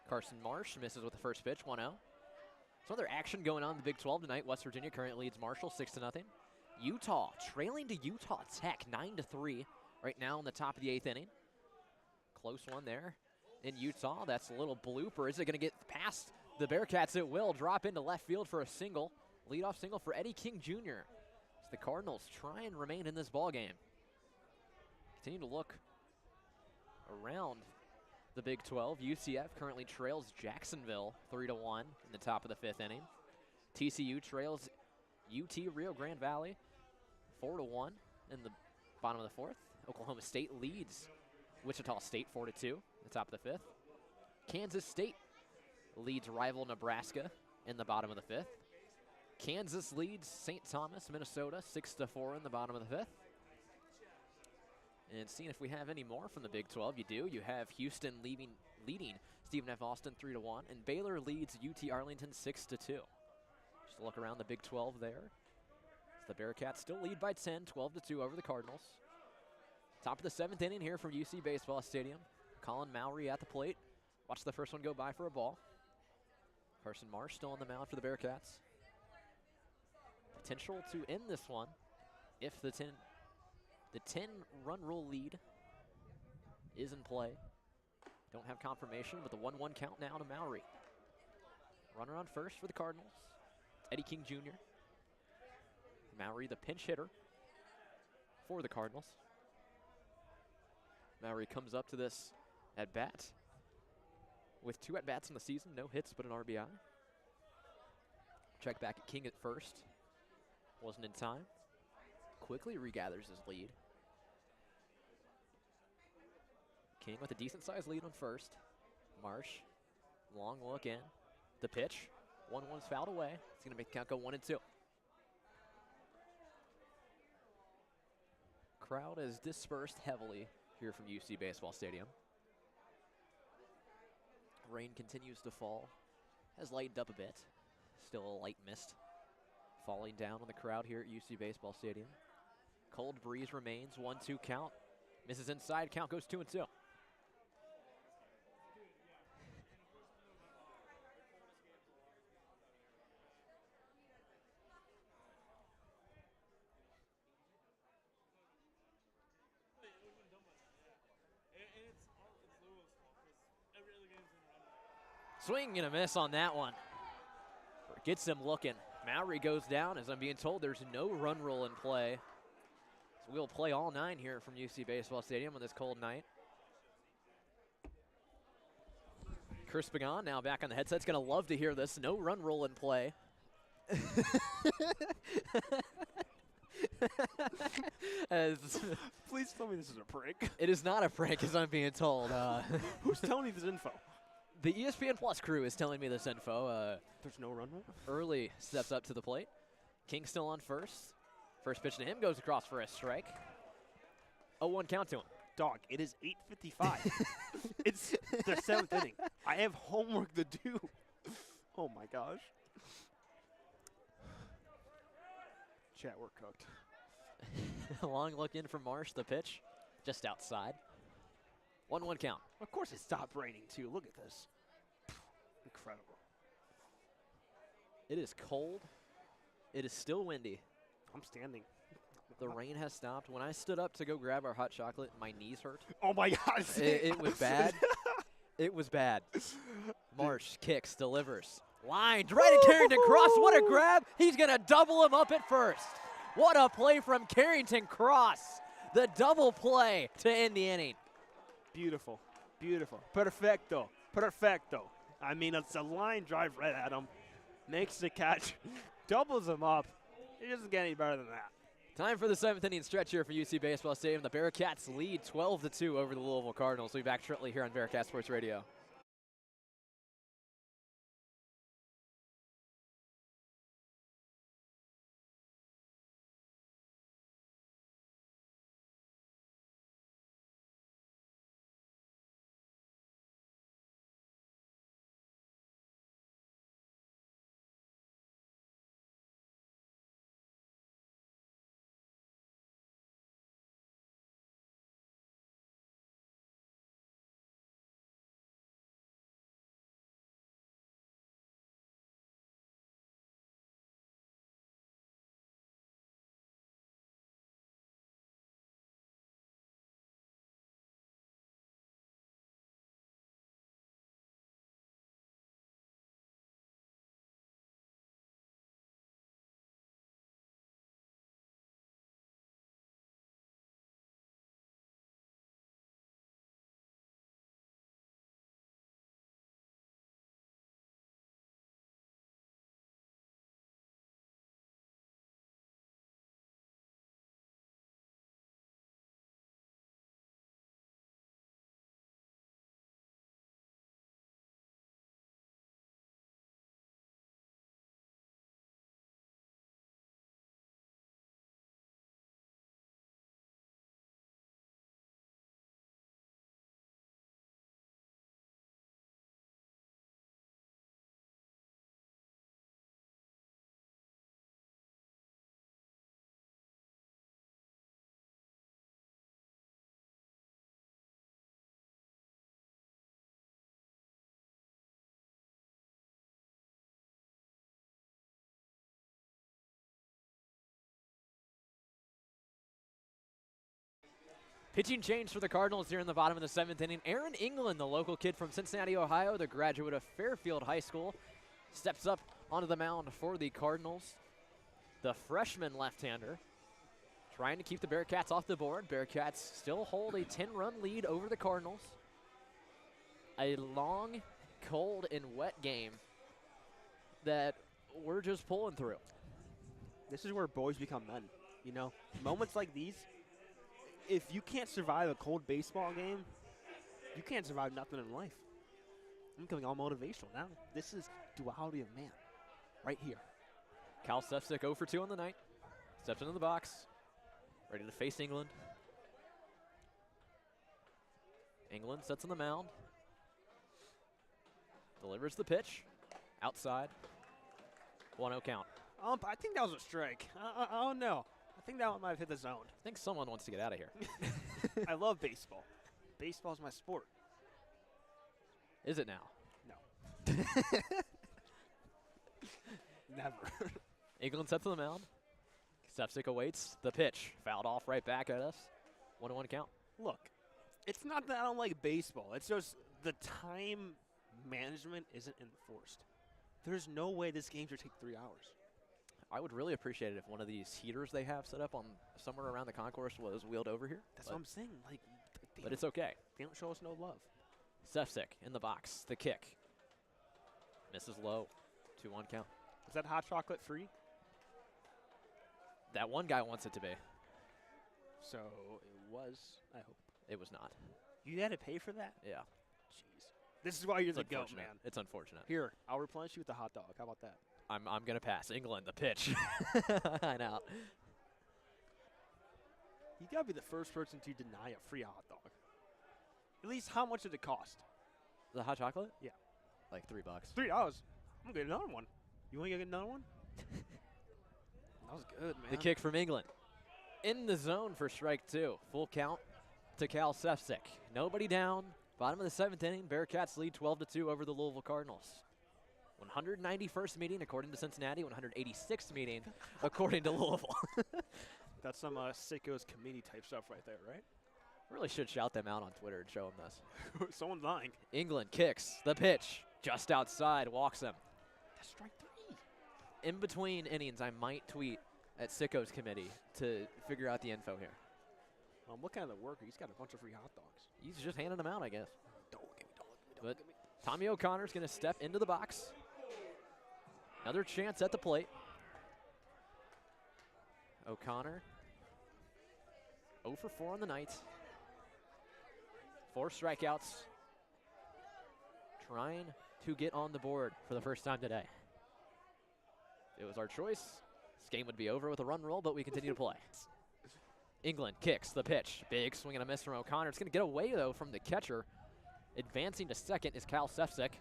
Carson Marsh misses with the first pitch, 1-0. Some other action going on in the Big 12 tonight. West Virginia currently leads Marshall 6-0. Utah trailing to Utah Tech 9-3 right now in the top of the 8th inning. Close one there in Utah. That's a little blooper. Is it going to get past the Bearcats? It will. Drop into left field for a single. Leadoff single for Eddie King Jr. As the Cardinals try and remain in this ball game. Continue to look around the Big 12. UCF currently trails Jacksonville 3-1 in the top of the 5th inning. TCU trails UT Rio Grande Valley 4-1 in the bottom of the 4th. Oklahoma State leads Wichita State 4-2 in the top of the 5th. Kansas State leads rival Nebraska in the bottom of the 5th. Kansas leads St. Thomas, Minnesota 6-4 in the bottom of the 5th. And seeing if we have any more from the Big 12, you do. You have Houston leading Stephen F. Austin 3-1, and Baylor leads UT Arlington 6-2. Just look around the Big 12 there. The Bearcats still lead by 10, 12-2 over the Cardinals. Top of the 7th inning here from UC Baseball Stadium. Colin Mowry at the plate. Watch the first one go by for a ball. Carson Marsh still on the mound for the Bearcats. Potential to end this one if the 10-run rule lead is in play. Don't have confirmation, but the 1-1 count now to Mowry. Runner on first for the Cardinals. It's Eddie King Jr. Mowry, the pinch hitter for the Cardinals. Mowry comes up to this at-bat with 2 at-bats in the season. No hits, but an RBI. Check back at King at first. Wasn't in time. Quickly regathers his lead. King with a decent-sized lead on first. Marsh, long look in. The pitch, 1-1's fouled away. It's going to make the count go 1-2. Crowd is dispersed heavily here from UC Baseball Stadium. Rain continues to fall has lightened up a bit. Still a light mist falling down on the crowd here at UC Baseball Stadium. Cold breeze remains, 1-2 count. Misses inside, count goes 2-2. Swing and a miss on that one. Gets him looking. Mowry goes down, as I'm being told there's no run rule in play. So we'll play all 9 here from UC Baseball Stadium on this cold night. Chris Pagan now back on the headset's going to love to hear this. No run rule in play. Please tell me this is a prank. It is not a prank, as I'm being told. Who's telling you this info? The ESPN Plus crew is telling me this info. There's no run rule? Early steps up to the plate. King still on first. First pitch to him goes across for a strike. 0-1 count to him. Dog, it is 8:55. It's the 7th inning. I have homework to do. Oh, my gosh. Chat, we're cooked. Long look in from Marsh. The pitch just outside. 1-1 count. Of course it stopped raining, too. Look at this. Incredible. It is cold. It is still windy. I'm standing. The rain has stopped. When I stood up to go grab our hot chocolate, my knees hurt. Oh, my God. It was bad. It was bad. Marsh kicks, delivers. Lined right at Carrington Cross. What a grab. He's going to double him up at first. What a play from Carrington Cross. The double play to end the inning. Beautiful. Beautiful. Perfecto. Perfecto. I mean, it's a line drive right at him. Makes the catch. Doubles him up. It doesn't get any better than that. Time for the 7th inning stretch here for UC Baseball Stadium. The Bearcats lead 12-2 over the Louisville Cardinals. We'll be back shortly here on Bearcat Sports Radio. Pitching change for the Cardinals here in the bottom of the 7th inning. Aaron England, the local kid from Cincinnati, Ohio, the graduate of Fairfield High School, steps up onto the mound for the Cardinals. The freshman left-hander trying to keep the Bearcats off the board. Bearcats still hold a 10-run lead over the Cardinals. A long, cold, and wet game that we're just pulling through. This is where boys become men, you know? Moments like these, if you can't survive a cold baseball game, you can't survive nothing in life. I'm becoming all motivational now. This is duality of man right here. Cal Stefsick 0 for 2 on the night. Steps into the box, ready to face England. England sets on the mound. Delivers the pitch. Outside. 1-0 count. I think that was a strike. I don't know. I think that one might have hit the zone. I think someone wants to get out of here. I love baseball. Baseball's my sport. Is it now? No. Never. England sets to the mound. Sepsic awaits the pitch. Fouled off right back at us. 1-1 count. Look, it's not that I don't like baseball. It's just the time management isn't enforced. There's no way this game should take 3 hours. I would really appreciate it if one of these heaters they have set up on somewhere around the concourse was wheeled over here. That's what I'm saying. Like, but it's okay. They don't show us no love. Sepsic in the box. The kick. Misses low. 2-1 count. Is that hot chocolate free? That one guy wants it to be. So it was, I hope. It was not. You had to pay for that? Yeah. Jeez. This is why you're It's the goat, unfortunate. man. It's unfortunate. Here, I'll replenish you with a hot dog. How about that? I'm going to pass. England, the pitch. I know. You got to be the first person to deny a free hot dog. At least how much did it cost? The hot chocolate? Yeah. Like $3. $3. I'm going to get another one. You want to get another one? That was good, man. The kick from England. In the zone for strike 2. Full count to Cal Sepsic. Nobody down. Bottom of the 7th inning. Bearcats lead 12-2 over the Louisville Cardinals. 191st meeting according to Cincinnati. 186th meeting according to Louisville. That's some sickos committee type stuff right there, right? Really should shout them out on Twitter and show them this. Someone's lying. England kicks the pitch just outside. Walks him. That's strike 3. In between innings, I might tweet at Sickos Committee to figure out the info here. Well, I'm looking at the worker. He's got a bunch of free hot dogs. He's just handing them out, I guess. Don't look at me. Don't look at me. Don't But look at me. Tommy O'Connor's going to step into the box. Another chance at the plate. O'Connor 0 for 4 on the night. 4 strikeouts. Trying to get on the board for the first time today. It was our choice. This game would be over with a run roll, but we continue to play. England kicks the pitch. Big swing and a miss from O'Connor. It's going to get away, though, from the catcher. Advancing to second is Cal Sepsic.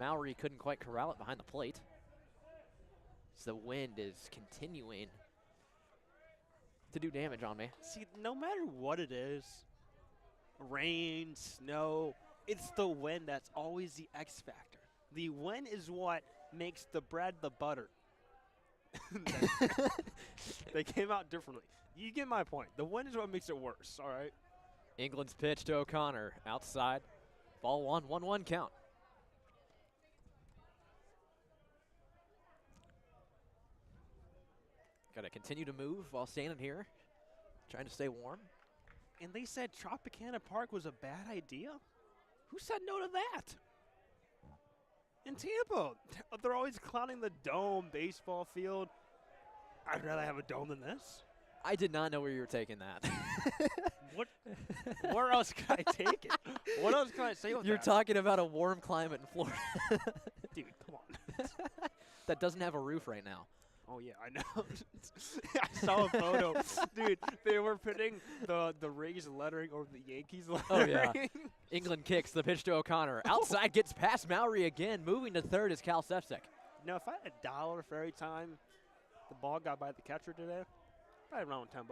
Mowry couldn't quite corral it behind the plate. So the wind is continuing to do damage on me. See, no matter what it is, rain, snow, it's the wind that's always the X factor. The wind is what makes the bread the butter. They came out differently. You get my point. The wind is what makes it worse, all right? England's pitch to O'Connor. Outside. Ball 1-1 count. Got to continue to move while standing here. Trying to stay warm. And they said Tropicana Park was a bad idea? Who said no to that? In Tampa, they're always clowning the dome baseball field. I'd rather have a dome than this. I did not know where you were taking that. What? Where else can I take it? What else can I say with You're that? talking about a warm climate in Florida. Dude, come on. That doesn't have a roof right now. Oh, yeah, I know. I saw a photo. Dude, they were putting the Rays lettering over the Yankees lettering. Oh, yeah. England kicks the pitch to O'Connor. Outside, gets past Mowry again. Moving to third is Cal Sepsic. Now, if I had $1 for every time the ball got by the catcher today, probably around $10.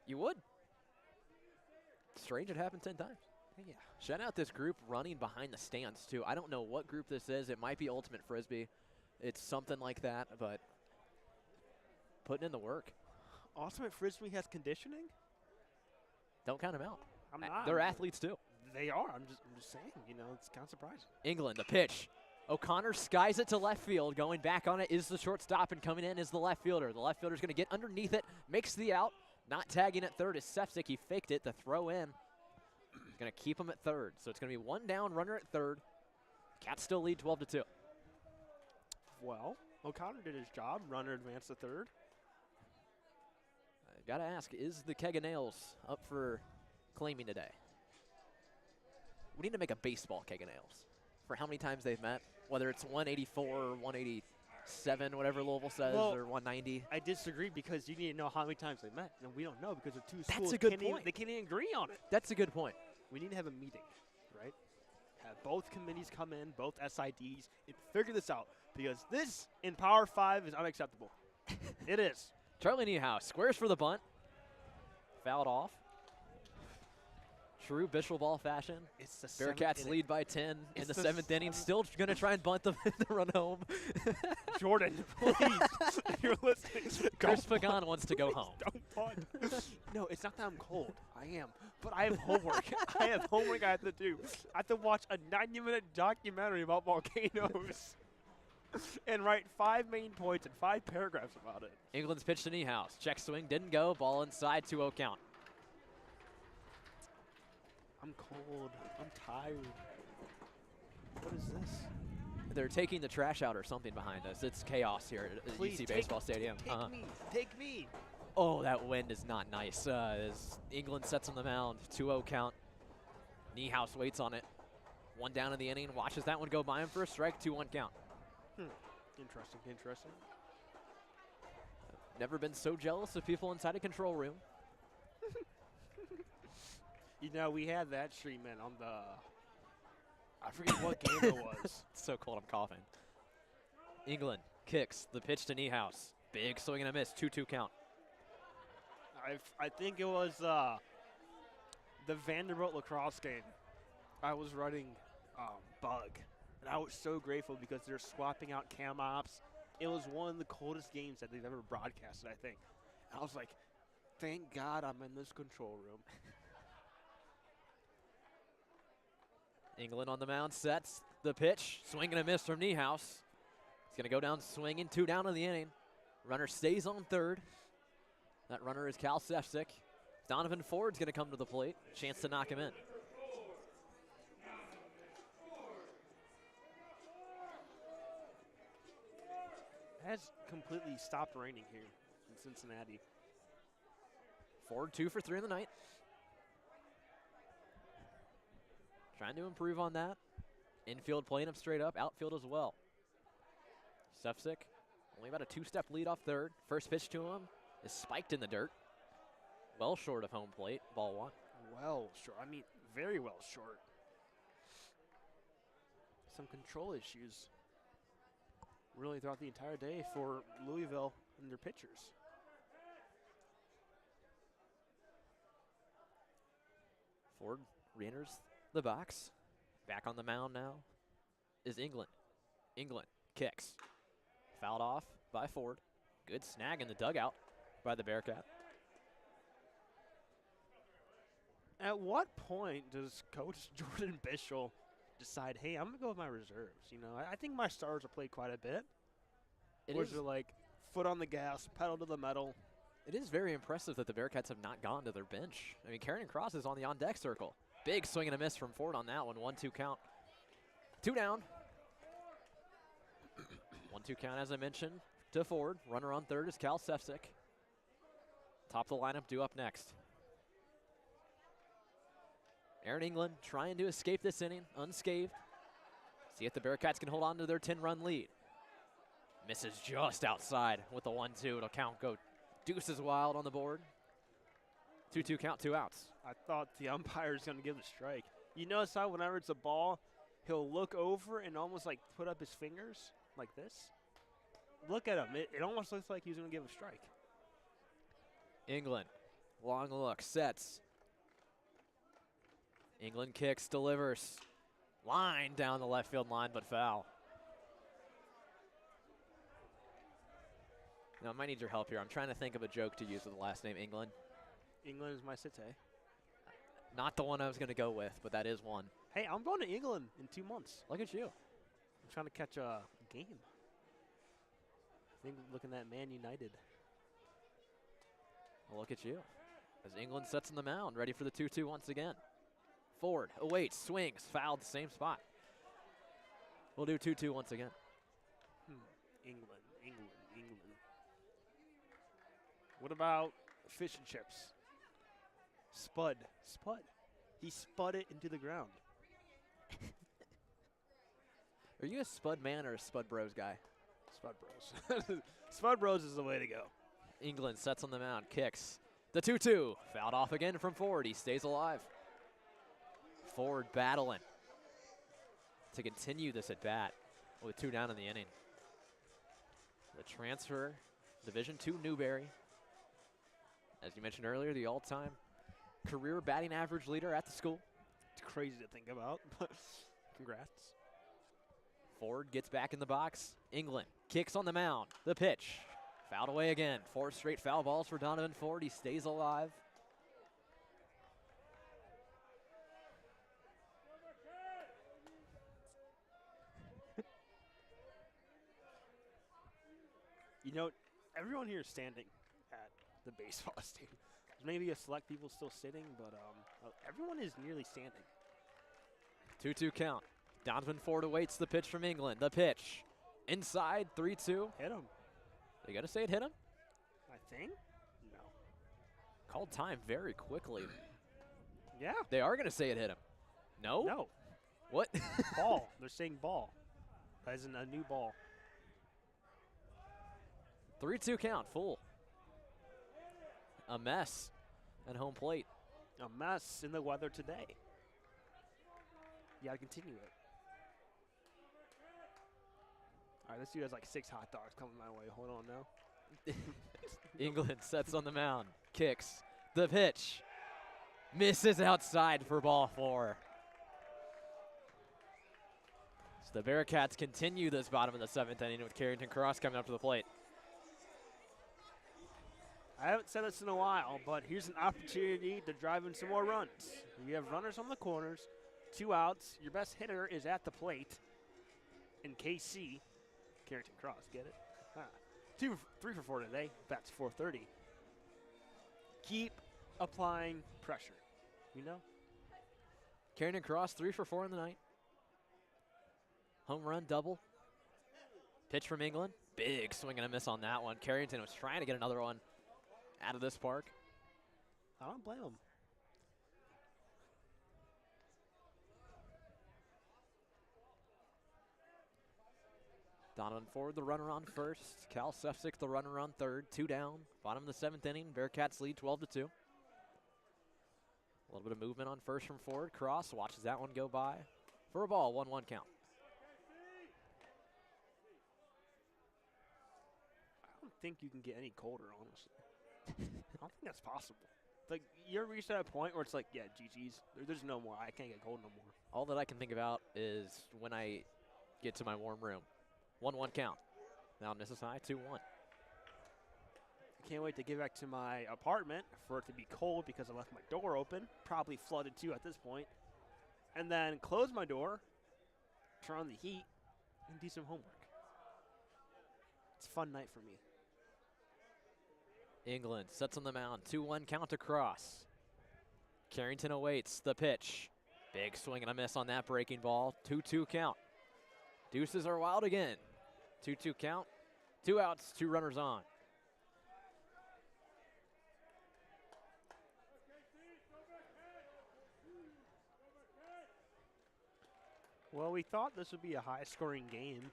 You would. Strange it happened 10 times. Yeah. Shout out this group running behind the stands, too. I don't know what group this is. It might be Ultimate Frisbee. It's something like that, but putting in the work. Ultimate Frisbee has conditioning? Don't count them out. I'm not. They're athletes, too. They are. I'm just saying, it's kind of surprising. England, the pitch. O'Connor skies it to left field. Going back on it is the shortstop, and coming in is the left fielder. The left fielder's going to get underneath it, makes the out. Not tagging at third is Sepsic. He faked it. The throw in. He's going to keep him at third. So it's going to be one down, runner at third. Cats still lead 12-2. Well, O'Connor did his job. Runner advanced to third. I got to ask, is the keg of nails up for claiming today? We need to make a baseball keg of nails for how many times they've met, whether it's 184 or 187, whatever Louisville says, or 190. I disagree because you need to know how many times they met, and we don't know because the two schools That's a good point. They can't even agree on it. That's a good point. We need to have a meeting, right? both committees come in, both SIDs, and figure this out because this in Power 5 is unacceptable. It is. Charlie Niehaus squares for the bunt. Fouled off. True Bishop ball fashion. It's the Bearcats lead by 10 in the 7th inning. Still going to try and bunt them to run home. Jordan, please, if you're listening. Chris Pagan wants to go home. Don't bunt. No, it's not that I'm cold. I am. But I have homework. I have homework I have to do. I have to watch a 90-minute documentary about volcanoes and write 5 main points and 5 paragraphs about it. England's pitch to Niehaus. Check swing, didn't go. Ball inside, 2-0 count. I'm cold. I'm tired. What is this? They're taking the trash out or something behind us. It's chaos here at Please, UC Baseball Stadium. Take me. Take me. Oh, that wind is not nice. As England sets on the mound, 2-0 count. Niehaus waits on it. 1 down in the inning, watches that one go by him for a strike, 2-1 count. Interesting, interesting. Never been so jealous of people inside a control room. You know, we had that treatment on the, I forget what game it was. It's so cold, I'm coughing. England kicks the pitch to Niehaus. Big swing and a miss, 2-2 count. I think it was the Vanderbilt lacrosse game. I was running Bug, and I was so grateful because they're swapping out cam ops. It was one of the coldest games that they've ever broadcasted, I think. And I was like, thank God I'm in this control room. England on the mound, sets the pitch. Swing and a miss from Niehaus. He's going to go down swinging, 2 down in the inning. Runner stays on third. That runner is Cal Sefcik. Donovan Ford's going to come to the plate. Chance to knock him in. It has completely stopped raining here in Cincinnati. Ford 2 for 3 in the night. Trying to improve on that. Infield playing him straight up. Outfield as well. Sefcik only about a 2-step lead off third. First pitch to him is spiked in the dirt. Well short of home plate. Ball 1. Well short. I mean, very well short. Some control issues really throughout the entire day for Louisville and their pitchers. Ford re-enters the box. Back on the mound now is England. England kicks. Fouled off by Ford. Good snag in the dugout by the Bearcat. At what point does Coach Jordan Bishop decide, hey, I'm going to go with my reserves? You know, I think my stars have played quite a bit. Or is it like foot on the gas, pedal to the metal? It is very impressive that the Bearcats have not gone to their bench. I mean, Carrington Cross is on the on-deck circle. Big swing and a miss from Ford on that one. 1-2 count. 2 down. 1-2 count, as I mentioned, to Ford. Runner on third is Cal Sefcik. Top of the lineup due up next. Aaron England trying to escape this inning, unscathed. See if the Bearcats can hold on to their 10-run lead. Misses just outside with the 1-2. It'll count, go deuces wild on the board. 2-2 count, 2 outs. I thought the umpire's going to give the strike. You notice how whenever it's a ball, he'll look over and almost like put up his fingers like this? Look at him. It almost looks like he's going to give a strike. England, long look, sets. England kicks, delivers. Line down the left field line, but foul. Now, I might need your help here. I'm trying to think of a joke to use with the last name England. England is my cité. Not the one I was going to go with, but that is one. Hey, I'm going to England in 2 months. Look at you. I'm trying to catch a game. I think looking at Man United. Well, look at you. As England sets on the mound, ready for the 2-2 once again. Ford awaits, swings, fouled the same spot. We'll do 2-2 once again. England. What about fish and chips? Spud. He spud it into the ground. Are you a Spud man or a Spud Bros guy? Spud Bros. Spud Bros is the way to go. England sets on the mound, kicks. The 2-2, fouled off again from Ford. He stays alive. Ford battling. to continue this at bat with 2 down in the inning. The transfer, Division II Newberry. As you mentioned earlier, the all-time career batting average leader at the school. It's crazy to think about, but congrats. Ford gets back in the box. England kicks on the mound. The pitch. Fouled away again. 4 straight foul balls for Donovan Ford. He stays alive. You know, everyone here is standing at the baseball stadium. There's maybe a select people still sitting, but everyone is nearly standing. 2-2 count. Donovan Ford awaits the pitch from England. The pitch. Inside, 3-2. Hit him. They got to say it hit him? I think. No. Called time very quickly. Yeah. They are going to say it hit him. No? No. What? Ball. They're saying ball. As in a new ball. 3-2 count, full. A mess at home plate. A mess in the weather today. You got to continue it. All right, this dude has like 6 hot dogs coming my way. Hold on now. England sets on the mound. Kicks. The pitch. Misses outside for ball 4. So the Bearcats continue this bottom of the 7th inning with Carrington Cross coming up to the plate. I haven't said this in a while, but here's an opportunity to drive in some more runs. You have runners on the corners, 2 outs. Your best hitter is at the plate in KC. Carrington Cross, get it? 3 for 4 today. Bats 430. Keep applying pressure. You know? Carrington Cross, 3 for 4 in the night. Home run, double. Pitch from England. Big swing and a miss on that one. Carrington was trying to get another one out of this park. I don't blame him. Donovan Ford, the runner on first. Cal Sefcik, the runner on third. 2 down. Bottom of the 7th inning. Bearcats lead 12-2. A little bit of movement on first from Ford. Cross watches that one go by for a ball. 1-1 count. I don't think you can get any colder, honestly. I don't think that's possible. Like, you're reached at a point where it's like, yeah, GG's. There's no more. I can't get cold no more. All that I can think about is when I get to my warm room. 1-1 count. Now misses high, 2-1. I can't wait to get back to my apartment for it to be cold because I left my door open. Probably flooded too at this point. And then close my door, turn on the heat, and do some homework. It's a fun night for me. England sets on the mound. 2-1 count across. Carrington awaits the pitch. Big swing and a miss on that breaking ball. 2-2 count. Deuces are wild again. 2-2 count. 2 outs, 2 runners on. Well, we thought this would be a high-scoring game,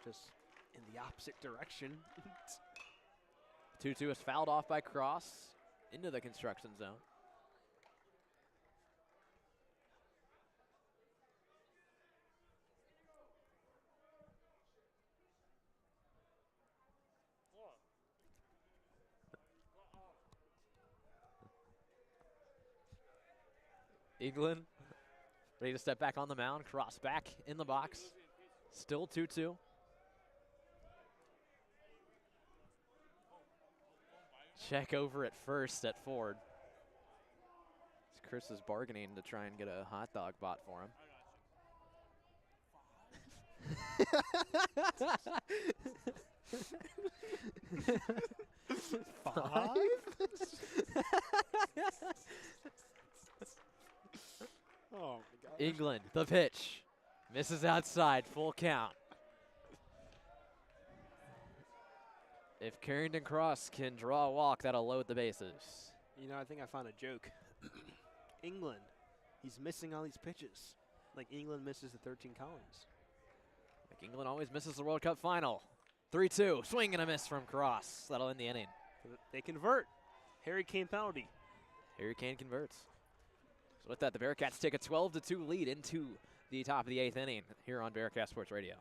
just in the opposite direction. 2-2 is fouled off by Cross into the construction zone. England ready to step back on the mound. Cross back in the box. Still 2-2. Check over at first at Ford. Chris is bargaining to try and get a hot dog bought for him. Five? Oh, my God. England, the pitch. Misses outside, full count. If Carrington Cross can draw a walk, that'll load the bases. You know, I think I found a joke. England, he's missing all these pitches. Like England misses the 13 Collins. Like England always misses the World Cup final. 3-2, swing and a miss from Cross. That'll end the inning. They convert. Harry Kane penalty. Harry Kane converts. So with that, the Bearcats take a 12-2 lead into the top of the 8th inning here on Bearcat Sports Radio.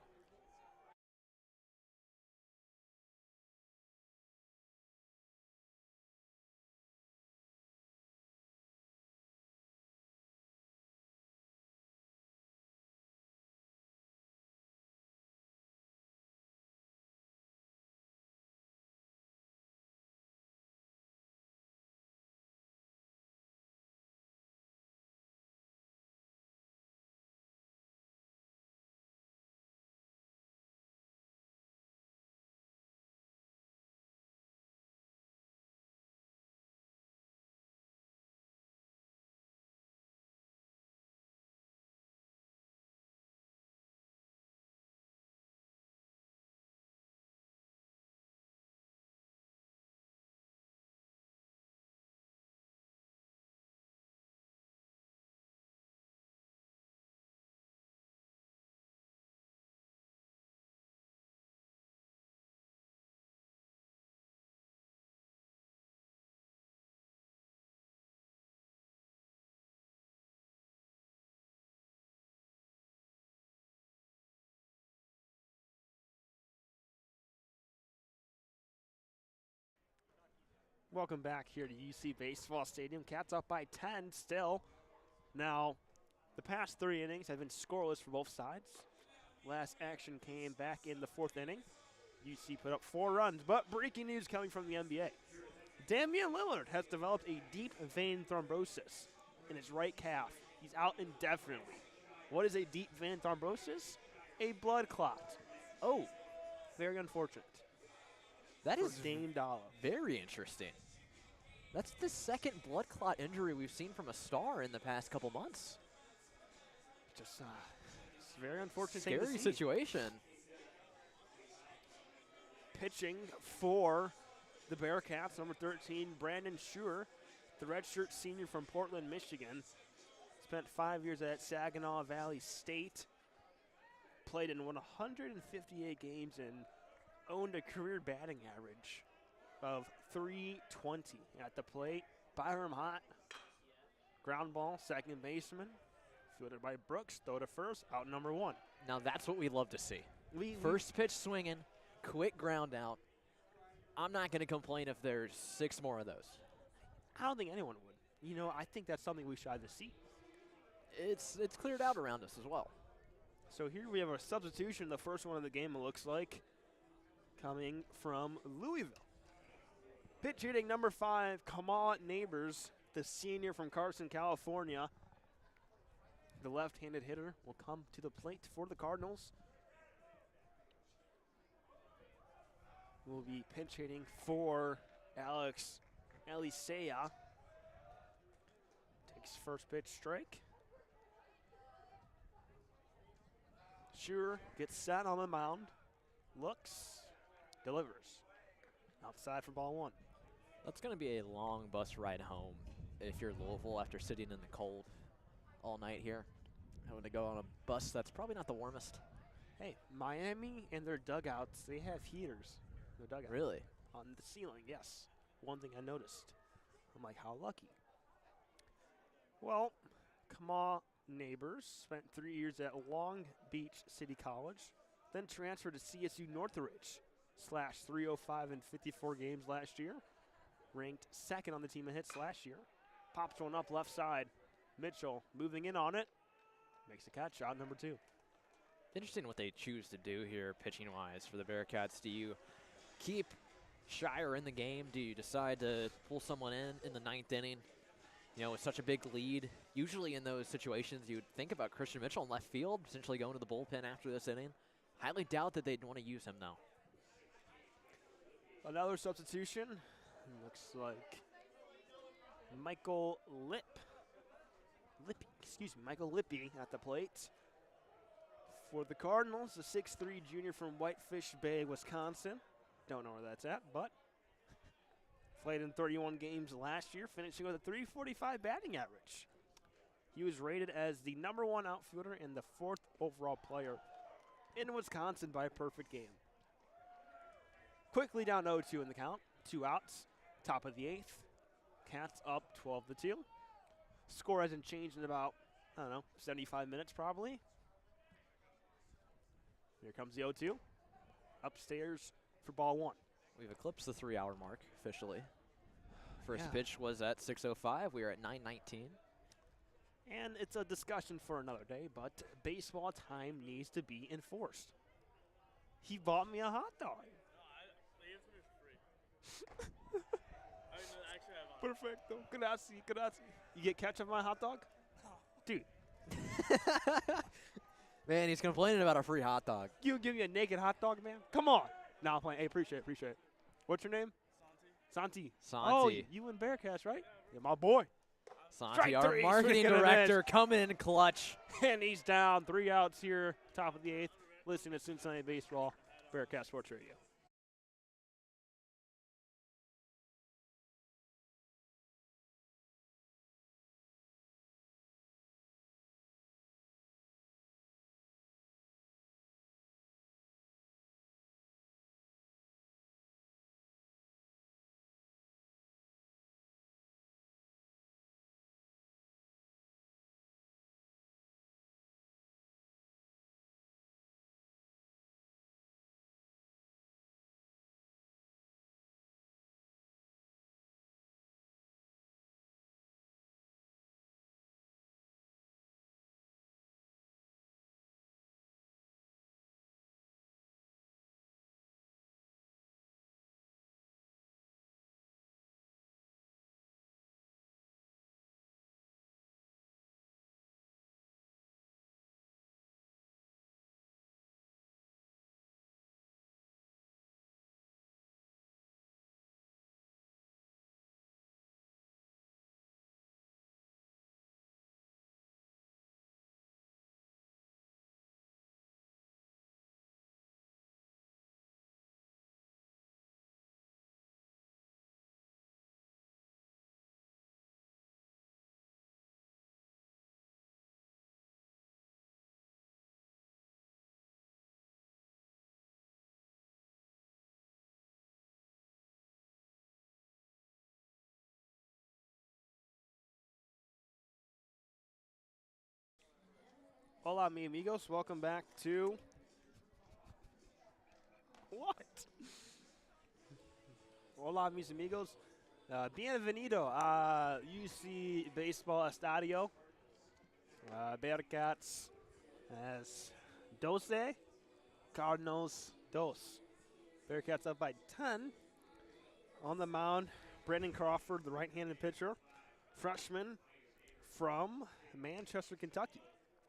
Welcome back here to UC Baseball Stadium. Cats up by 10 still. Now, the past 3 innings have been scoreless for both sides. Last action came back in the 4th inning. UC put up 4 runs, but breaking news coming from the NBA. Damian Lillard has developed a deep vein thrombosis in his right calf. He's out indefinitely. What is a deep vein thrombosis? A blood clot. Oh, very unfortunate. That is Dame Dollar. very interesting. That's the second blood clot injury we've seen from a star in the past couple months. Just it's a very unfortunate thing to Scary see. situation. Pitching for the Bearcats, number 13, Brandon Schuer, the redshirt senior from Portland, Michigan. Spent 5 years at Saginaw Valley State. Played in 158 games and owned a career batting average of .320 at the plate. Byram Hot, ground ball, second baseman. Fielded by Brooks, throw to first, out number 1. Now that's what we love to see. We First pitch swinging, quick ground out. I'm not going to complain if there's 6 more of those. I don't think anyone would. You know, I think that's something we should either see. It's cleared out around us as well. So here we have a substitution, the first one of the game, it looks like, coming from Louisville. Pitch hitting number 5, Kamal Neighbors, the senior from Carson, California. The left-handed hitter will come to the plate for the Cardinals. Will be pinch hitting for Alex Elisea. Takes first pitch strike. Schuer gets set on the mound. Looks, delivers. Outside for ball 1. That's going to be a long bus ride home if you're Louisville after sitting in the cold all night here. Having to go on a bus that's probably not the warmest. Hey, Miami and their dugouts, they have heaters. Their dugout. Really? On the ceiling, yes. One thing I noticed. I'm like, how lucky. Well, Kamal Neighbors spent 3 years at Long Beach City College, then transferred to CSU Northridge. Slashed .305 in 54 games last year. Ranked 2nd on the team in hits last year. Pops one up left side. Mitchell moving in on it. Makes the catch, out number 2. Interesting what they choose to do here pitching-wise for the Bearcats. Do you keep Shire in the game? Do you decide to pull someone in the 9th inning? You know, with such a big lead, usually in those situations you would think about Christian Mitchell in left field, potentially going to the bullpen after this inning. Highly doubt that they'd want to use him now. Another substitution. Looks like Michael Lippy at the plate. For the Cardinals, the 6'3 junior from Whitefish Bay, Wisconsin. Don't know where that's at, but played in 31 games last year, finishing with a .345 batting average. He was rated as the number 1 outfielder and the 4th overall player in Wisconsin by a perfect game. Quickly down 0-2 in the count. 2 outs. Top of the 8th. Cats up 12-2. Score hasn't changed in about, 75 minutes probably. Here comes the 0-2. Upstairs for ball 1. We've eclipsed the 3-hour mark officially. First pitch was at 6:05. We are at 9:19. And it's a discussion for another day, but baseball time needs to be enforced. He bought me a hot dog. Perfecto. Grazie. You get ketchup on my hot dog? Dude. Man, he's complaining about a free hot dog. You give me a naked hot dog, man? Come on. No, I'm playing. Hey, appreciate it. What's your name? Santi. Oh, you and Bearcats, right? Yeah, my boy. Santi, our marketing director, coming in clutch. And he's down. 3 outs here, top of the 8th. Listening to Cincinnati Baseball, Bearcat Sports Radio. Hola, mi amigos. Welcome back to what? Hola, mis amigos. Bienvenido a UC Baseball Estadio. Bearcats as 12, Cardinals 2. Bearcats up by 10. On the mound, Brendan Crawford, the right-handed pitcher, freshman from Manchester, Kentucky.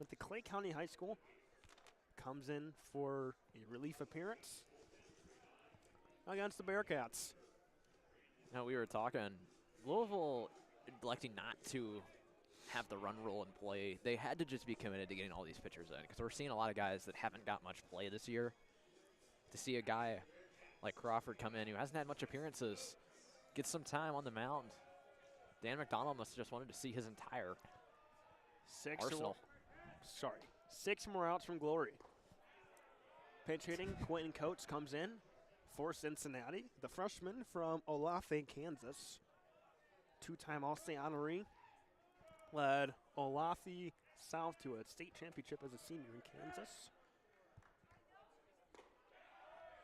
Went to Clay County High School. Comes in for a relief appearance against the Bearcats. Now, we were talking, Louisville electing not to have the run rule in play. They had to just be committed to getting all these pitchers in because we're seeing a lot of guys that haven't got much play this year. To see a guy like Crawford come in who hasn't had much appearances, get some time on the mound. Dan McDonald must have just wanted to see his entire arsenal. 6 more outs from Glory. Pinch hitting, Quentin Coates comes in for Cincinnati. The freshman from Olathe, Kansas. 2-time All-State honoree. Led Olathe South to a state championship as a senior in Kansas.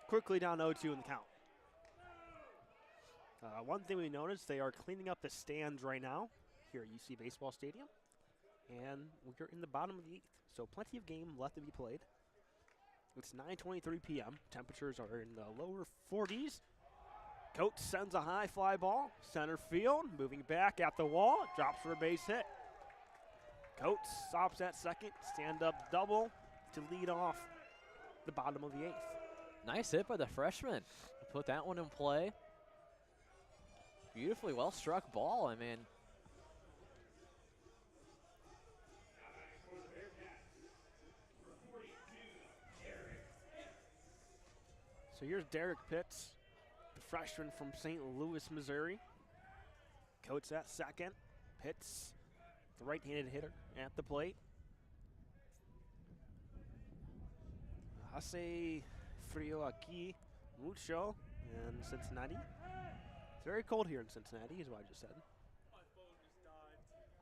Quickly down 0-2 in the count. One thing we noticed, they are cleaning up the stands right now here at UC Baseball Stadium. And we're in the bottom of the 8th, so plenty of game left to be played. It's 9:23 p.m. Temperatures are in the lower 40s. Coates sends a high fly ball, center field, moving back at the wall, drops for a base hit. Coates stops at second, stand-up double to lead off the bottom of the 8th. Nice hit by the freshman. Put that one in play. Beautifully well-struck ball, I mean. So here's Derek Pitts, the freshman from St. Louis, Missouri. Coates at second. Pitts, the right-handed hitter, at the plate. Hace frío aquí mucho in Cincinnati. It's very cold here in Cincinnati, is what I just said.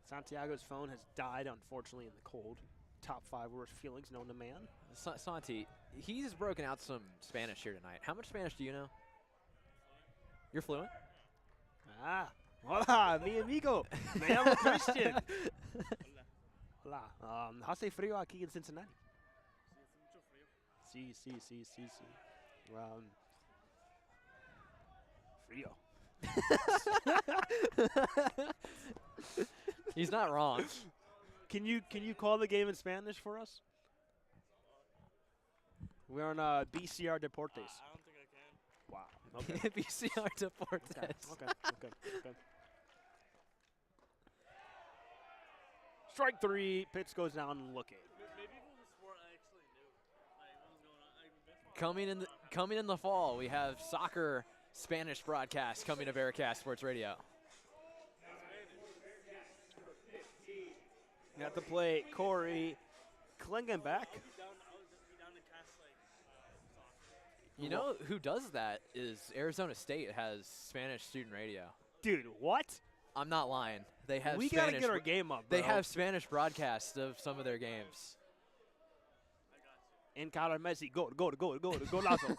Santiago's phone has died, unfortunately, in the cold. top 5 worst feelings known to man. Santi, he's broken out some Spanish here tonight. How much Spanish do you know? You're fluent? Ah, hola, mi amigo. Me llamo Christian. Hola. Hace frío aquí en Cincinnati. Sí, sí, sí, sí, sí. Frío. He's not wrong. Can you call the game in Spanish for us? We're on BCR Deportes. I don't think I can. Wow. Okay. BCR Deportes. Okay. Strike 3. Pitch goes down and looking. Maybe it was a sport I actually knew. Like, what was going on? Like, baseball. Coming in the fall, we have soccer Spanish broadcast coming to Bearcat Sports Radio. At the plate, Corey Klingenbeck. I would be down to cast, like, soccer. You know who does that is Arizona State has Spanish student radio. Dude, what? I'm not lying. They have We Spanish gotta get our game up, bro. They have Spanish broadcasts of some of their games. And Kyler Messi, golazo.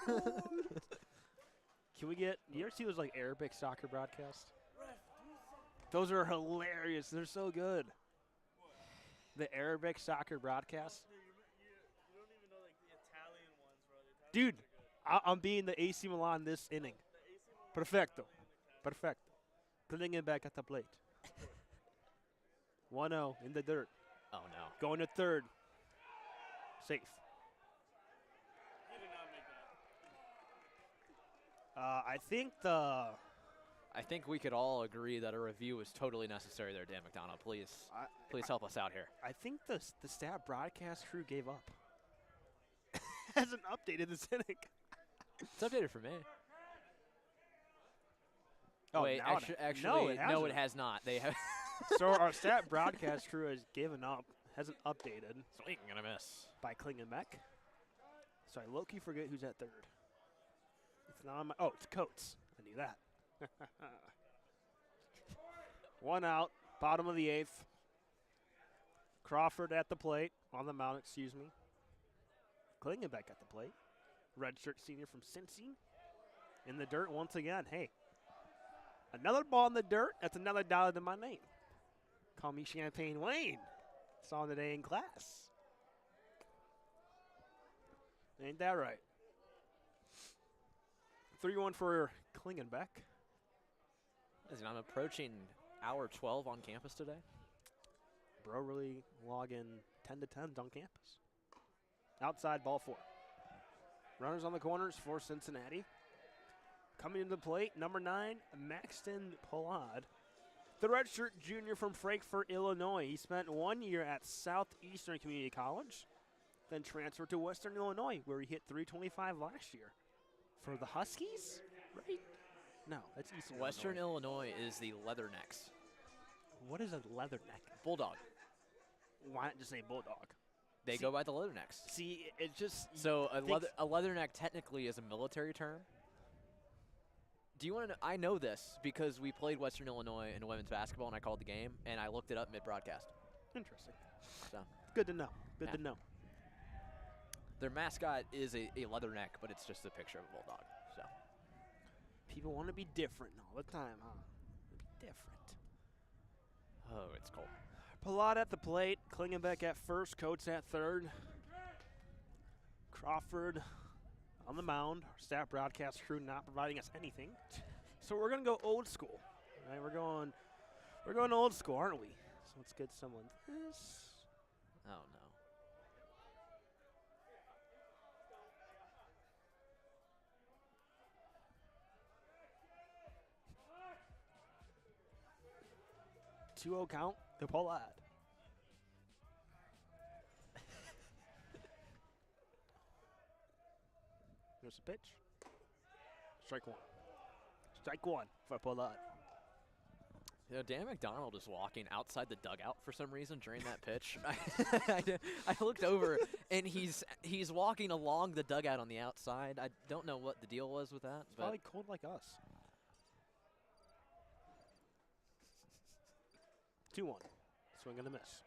Can we get? You ever see those like Arabic soccer broadcasts? Those are hilarious. They're so good. The Arabic soccer broadcasts. You don't even know, like, the Italian ones, bro. The Italian Dude, I'm being the AC Milan this inning. Perfecto. Klingenbeck at the plate. 1-0 in the dirt. Oh no. Going to third. Safe. He did not make that. I think I think we could all agree that a review is totally necessary there, Dan McDonald. Please help us out here. I think the stat broadcast crew gave up. Hasn't updated this inning. It's updated for me. Oh, wait, now actually, no, it hasn't. has not. They have. So our stat broadcast crew has given up, hasn't updated Swing and a miss. by Klingenbeck. So I low-key forget who's at third. It's not on my, oh, it's Coates. I knew that. 1 out, bottom of the 8th. Crawford at the plate, on the mound, excuse me. Klingenbeck at the plate. Redshirt senior from Cincy. In the dirt once again. Hey, another ball in the dirt. That's another dollar to my name. Call me Champagne Wayne. Saw him today in class. Ain't that right? 3-1 for Klingenbeck. Listen, I'm approaching hour 12 on campus today. Bro really logging 10 to 10s on campus. Outside, ball 4. Runners on the corners for Cincinnati. Coming into the plate, number 9, Maxton Pollard. The redshirt junior from Frankfort, Illinois. He spent 1 year at Southeastern Community College, then transferred to Western Illinois, where he hit .325 last year. For the Huskies? Right? No, that's Eastern Western Illinois. Illinois is the Leathernecks. What is a leatherneck? Bulldog. Why not just say bulldog? They go by the Leathernecks. See, it just... So a leatherneck technically is a military term. Do you want to know? I know this because we played Western Illinois in women's basketball, and I called the game, and I looked it up mid-broadcast. Interesting. So Good to know. Good Yeah. to know. their mascot is a leatherneck, but it's just a picture of a bulldog. So People want to be different all the time, huh? Be different. oh, it's cold. Palat at the plate, Klingenbeck at first, Coates at third. Crawford on the mound. Our staff broadcast crew not providing us anything. So we're gonna go old school. Right? We're going old school, aren't we? So let's get someone this. Oh no. Two-0 count. The Palat. There's a pitch. Strike one. Strike one for Palat. You know, Dan McDonald is walking outside the dugout for some reason during that pitch. I looked over, and he's walking along the dugout on the outside. I don't know what the deal was with that. It's But probably cold like us. 2-1. Swing and a miss.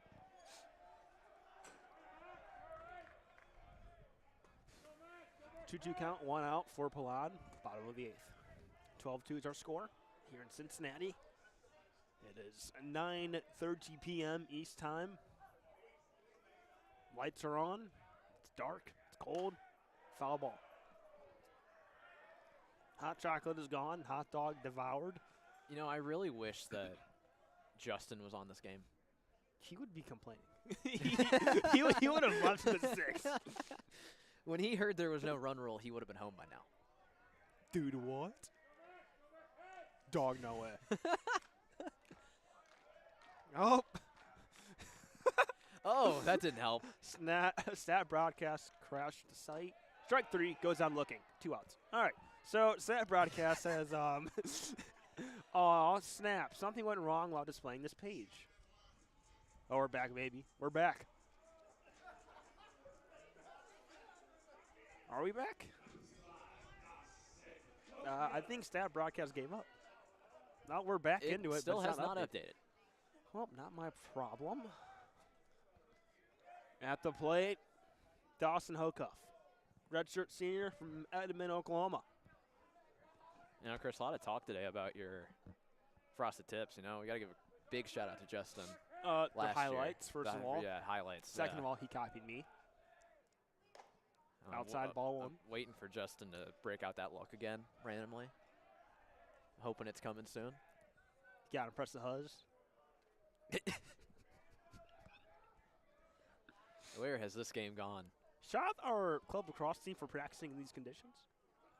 2-2 count, 1 out for Palad, bottom of the 8th. 12-2 is our score here in Cincinnati. It is 9:30 p.m. East time. Lights are on. It's dark. It's cold. Foul ball. Hot chocolate is gone. Hot dog devoured. You know, I really wish that Justin was on this game. He would be complaining. he would have loved the 6. When he heard there was no run rule, he would have been home by now. Dude, what? Dog, no way. Oh. Oh, that didn't help. Stat broadcast crashed the site. Strike 3, goes down looking. 2 outs. All right. So stat broadcast says, oh, snap. Something went wrong while displaying this page. Oh, we're back, baby. We're back. Are we back? I think stat broadcast gave up. Now we're back into it. Still but has not updated. Well, not my problem. At the plate, Dawson Hocuff, redshirt senior from Edmond, Oklahoma. You know, Chris, a lot of talk today about your frosted tips. You know, we got to give a big shout out to Justin. The last highlights, year. first of all. Yeah, highlights. Second of all, he copied me. Outside ball one. Waiting for Justin to break out that look again randomly. Hoping it's coming soon. Got to press the huzz. Where has this game gone? Shout out our club lacrosse team for practicing in these conditions.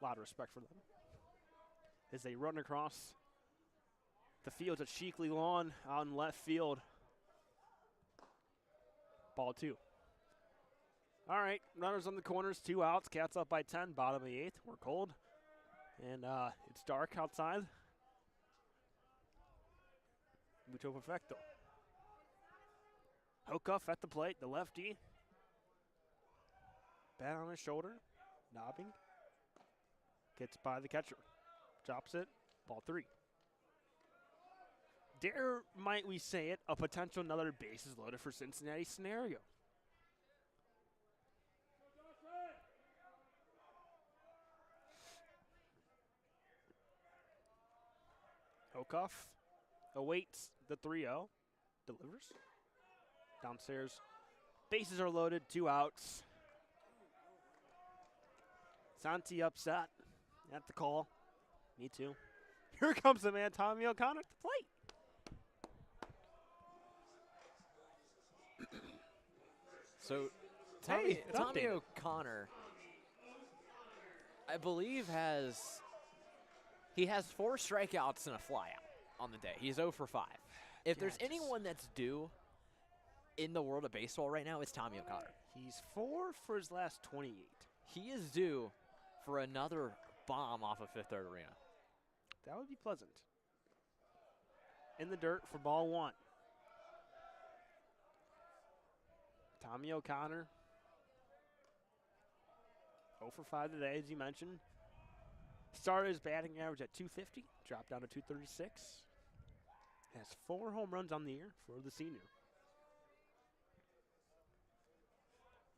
A lot of respect for them. As they run across the fields at Sheekley Lawn out in left field. Ball 2. All right, runners on the corners, 2 outs. Cats up by 10, bottom of the 8th. We're cold. And it's dark outside. Mucho perfecto. Hocuff at the plate, the lefty. Bat on his shoulder, knobbing. Gets by the catcher. Drops it, ball 3. Dare, might we say it, a potential another bases loaded for Cincinnati scenario. Hocuff awaits the 3-0. Delivers. Downstairs. Bases are loaded. 2 outs. Santi upset at the call. Me too. Here comes the man, Tommy O'Connor at the plate. So, Hey, Tommy O'Connor, I believe has 4 strikeouts and a flyout on the day. He's 0 for 5. If there's anyone that's due in the world of baseball right now, it's Tommy O'Connor. He's 4 for his last 28. He is due for another bomb off of Fifth Third Arena. That would be pleasant. In the dirt for ball 1. Tommy O'Connor, 0 for 5 today, as you mentioned. Started his batting average at 250, dropped down to 236. Has 4 home runs on the year for the senior.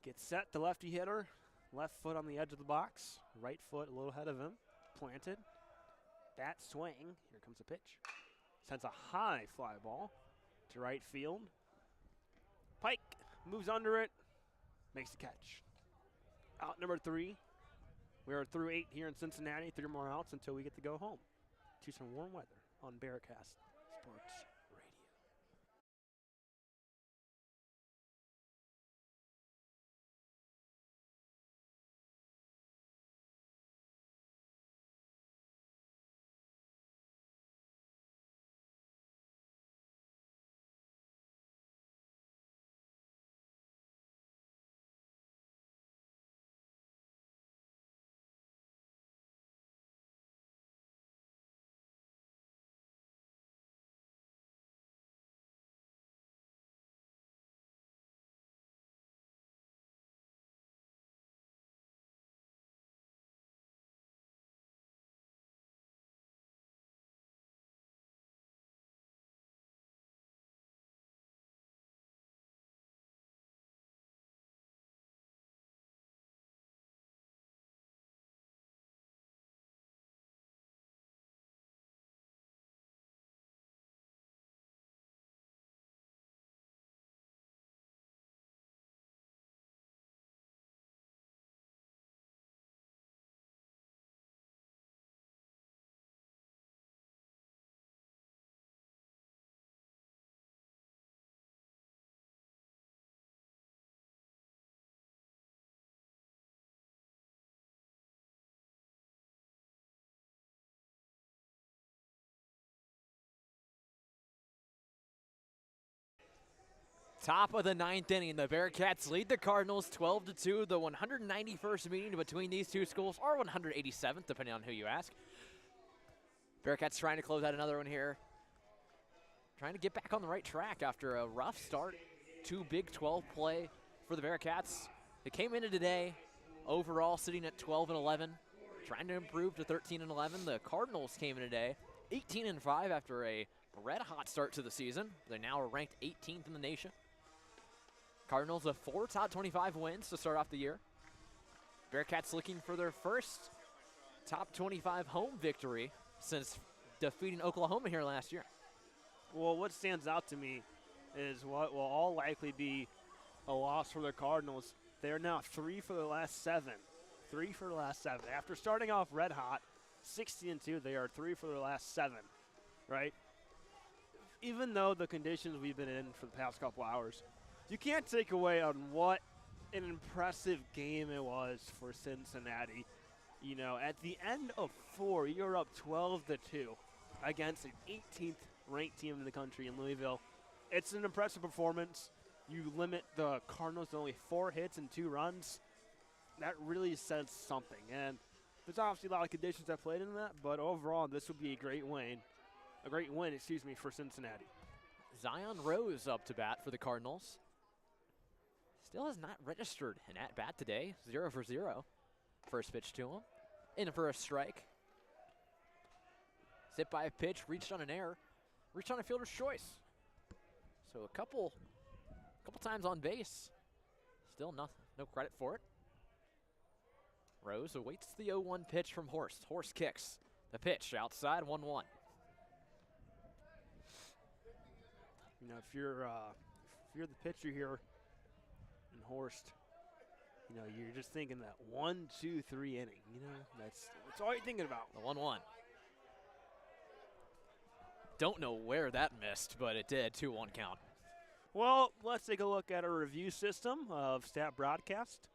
Gets set, the lefty hitter. Left foot on the edge of the box. Right foot a little ahead of him. Planted. Bat swing. Here comes a pitch. Sends a high fly ball to right field. Pike moves under it. Makes the catch. Out number 3. We are through 8 here in Cincinnati. 3 more outs until we get to go home to some warm weather on Bearcast Sports. Top of the 9th inning, the Bearcats lead the Cardinals 12-2. The 191st meeting between these two schools, or 187th, depending on who you ask. Bearcats trying to close out another one here. Trying to get back on the right track after a rough start to Big 12 play for the Bearcats. They came into today overall sitting at 12-11, trying to improve to 13-11. The Cardinals came in today 18-5 after a red-hot start to the season. They now are ranked 18th in the nation. Cardinals have 4 top 25 wins to start off the year. Bearcats looking for their first top 25 home victory since defeating Oklahoma here last year. Well, what stands out to me is what will all likely be a loss for the Cardinals. They're now 3 for the last 7. 3 for the last 7. After starting off red hot, 60-2, they are 3 for the last 7, right? Even though the conditions we've been in for the past couple hours, you can't take away on what an impressive game it was for Cincinnati. You know, at the end of 4, you're up 12-2 against an 18th ranked team in the country in Louisville. It's an impressive performance. You limit the Cardinals to only 4 hits and 2 runs. That really says something. And there's obviously a lot of conditions that played in that, but overall, this would be a great win. For Cincinnati. Zion Rose up to bat for the Cardinals. Still has not registered an at-bat today. 0 for 0. First pitch to him. In for a strike. Hit by a pitch, reached on an error. Reached on a fielder's choice. So a couple times on base. Still no credit for it. Rose awaits the 0-1 pitch from Horst. Horst kicks. The pitch outside, 1-1. You know, if you're the pitcher here in Horst, you know, you're just thinking that 1, 2, 3 inning. You know, that's all you're thinking about. The 1-1. Don't know where that missed, but it did. 2-1 count. Well, let's take a look at a review system of Stat Broadcast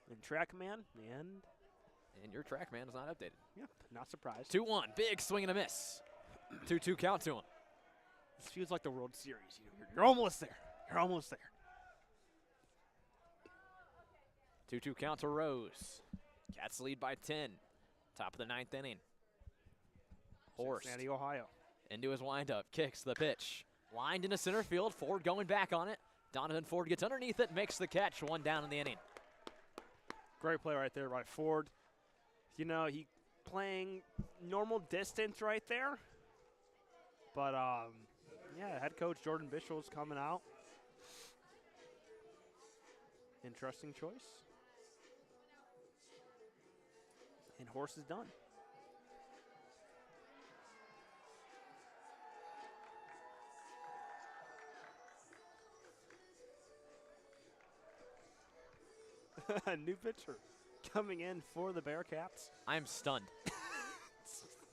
and TrackMan, and your TrackMan is not updated. Yep, not surprised. 2-1, big swing and a miss. 2-2 count to him. This feels like the World Series. You're almost there. You're almost there. 2-2 count to Rose. Cats lead by 10. Top of the 9th inning. Horst. Cincinnati, Ohio. Into his windup. Kicks the pitch. Lined into center field. Ford going back on it. Donovan Ford gets underneath it. Makes the catch. 1 down in the inning. Great play right there by Ford. You know, he playing normal distance right there. But, yeah, head coach Jordan Bischel's coming out. Interesting choice. And Horst is done. A new pitcher coming in for the Bearcats. I'm stunned.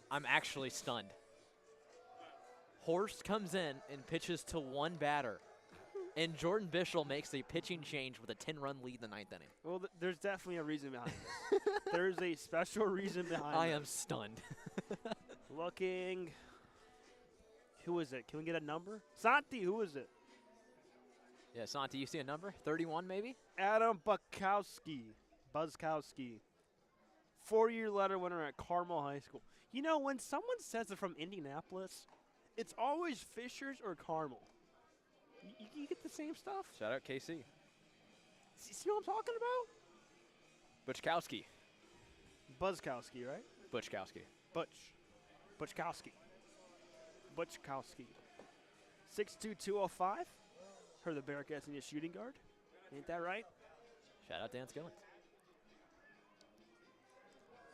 I'm actually stunned. Horst comes in and pitches to 1 batter. And Jordan Bischel makes a pitching change with a 10-run lead in the 9th inning. Well, there's definitely a reason behind this. There's a special reason behind I this. am stunned. Looking. Who is it? Can we get a number? Santi, who is it? Yeah, Santi, you see a number? 31 maybe? Adam Buzzkowski. 4-year letter winner at Carmel High School. You know, when someone says they're from Indianapolis, it's always Fishers or Carmel. You get the same stuff? Shout out KC. See what I'm talking about? Butchkowski. Buzzkowski, right? Butchkowski. Butchkowski. 6'2", 205. Heard the Bearcats need a shooting guard. Ain't that right? Shout out Dan Skillings.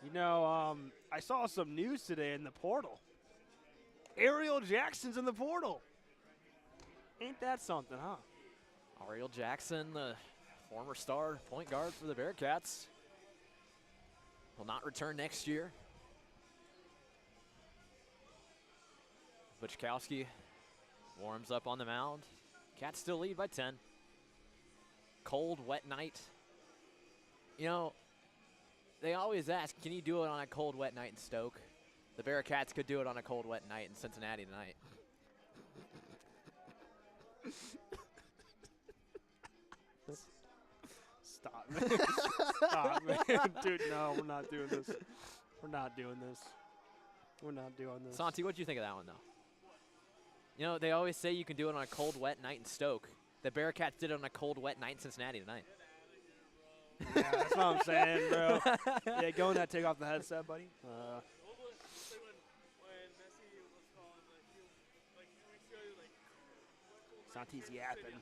You know, I saw some news today in the portal. Ariel Jackson's in the portal. Ain't that something, huh? Ariel Jackson, the former star point guard for the Bearcats, will not return next year. Butchkowski warms up on the mound. Cats still lead by 10. Cold, wet night. You know, they always ask, can you do it on a cold, wet night in Stoke? The Bearcats could do it on a cold, wet night in Cincinnati tonight. Stop, man. Stop, man. Dude, no, we're not doing this. We're not doing this. We're not doing this. Santi, what do you think of that one, though? You know, they always say you can do it on a cold, wet night in Stoke. The Bearcats did it on a cold, wet night in Cincinnati tonight. Yeah, that's what I'm saying, bro. Yeah, go in that, take off the headset, buddy. When Messi was calling, like 2 weeks ago, he was like, Santi's yapping.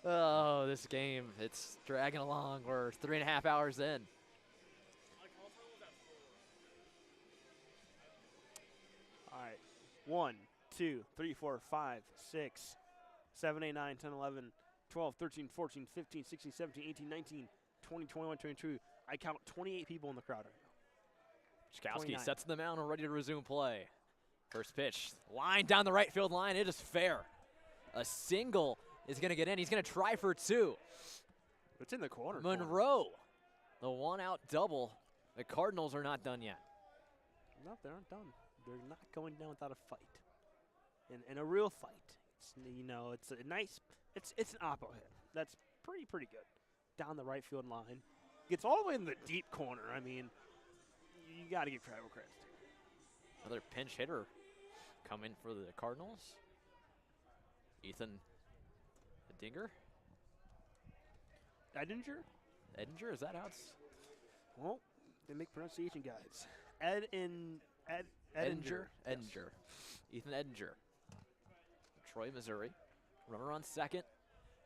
Oh, this game, it's dragging along. We're 3.5 hours in. All right. 1, 2, 3, 4, 5, 6, 7, 8, 9, 10, 11, 12, 13, 14, 15, 16, 17, 18, 19, 20, 21, 22. I count 28 people in the crowd right now. Chkowski 29. sets the mound and ready to resume play. First pitch, line down the right field line. It is fair. A single is going to get in. He's going to try for 2. It's in the corner. Monroe, the one-out double. The Cardinals are not done yet. No, they aren't done. They're not going down without a fight. In a real fight. It's, you know, it's a nice, it's an oppo hit. That's pretty good. Down the right field line. Gets all the way in the deep corner. I mean, you got to give Trevor credit. Another pinch hitter coming for the Cardinals. Ethan Edinger? Edinger, is that how it's? Well, they make pronunciation guides. Edinger. Edinger. Ethan Edinger. Troy, Missouri. Runner on second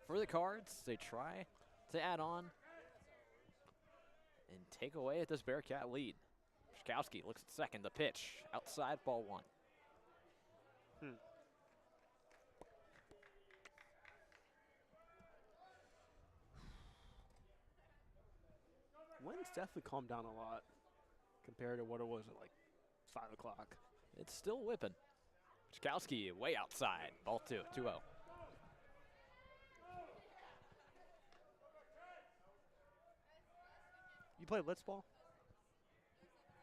for the Cards. They try to add on and take away at this Bearcat lead. Chkowski looks at second. The pitch outside, ball 1. Wind's definitely calmed down a lot compared to what it was at like 5 o'clock. It's still whipping. Chkowski way outside. Ball 2, 2-0. You play blitzball?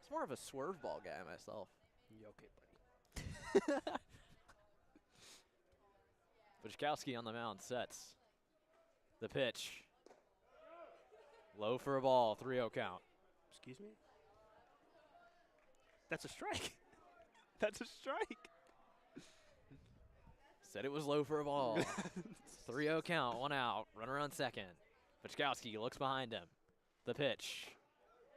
It's more of a swerve ball guy myself. Yeah, okay, buddy. Chkowski on the mound sets. The pitch. Low for a ball, 3-0 count. Excuse me? That's a strike. That's a strike. Said it was low for a ball. 3-0 count, 1 out. Runner on second. Chkowski looks behind him. The pitch.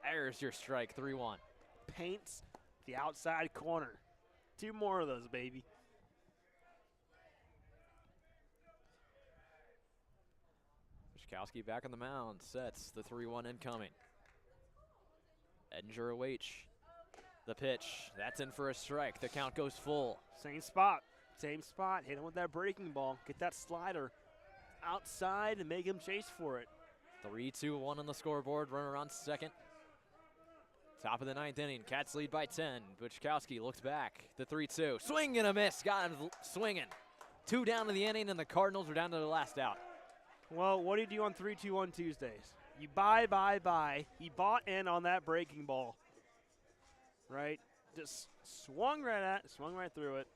There's your strike, 3-1. Paints the outside corner. 2 more of those, baby. Chkowski back on the mound, sets the 3-1 incoming. Edinger awaits. The pitch, that's in for a strike. The count goes full. Same spot. Same spot. Hit him with that breaking ball. Get that slider outside and make him chase for it. 3-2-1 on the scoreboard. Runner on second. Top of the 9th inning. Cats lead by 10. Chkowski looks back. The 3-2. Swing and a miss. Got him swinging. 2 down to the inning, and the Cardinals are down to their last out. Well, what do you do on 3-2-1 Tuesdays? You buy. He bought in on that breaking ball. Right? Just swung right through it.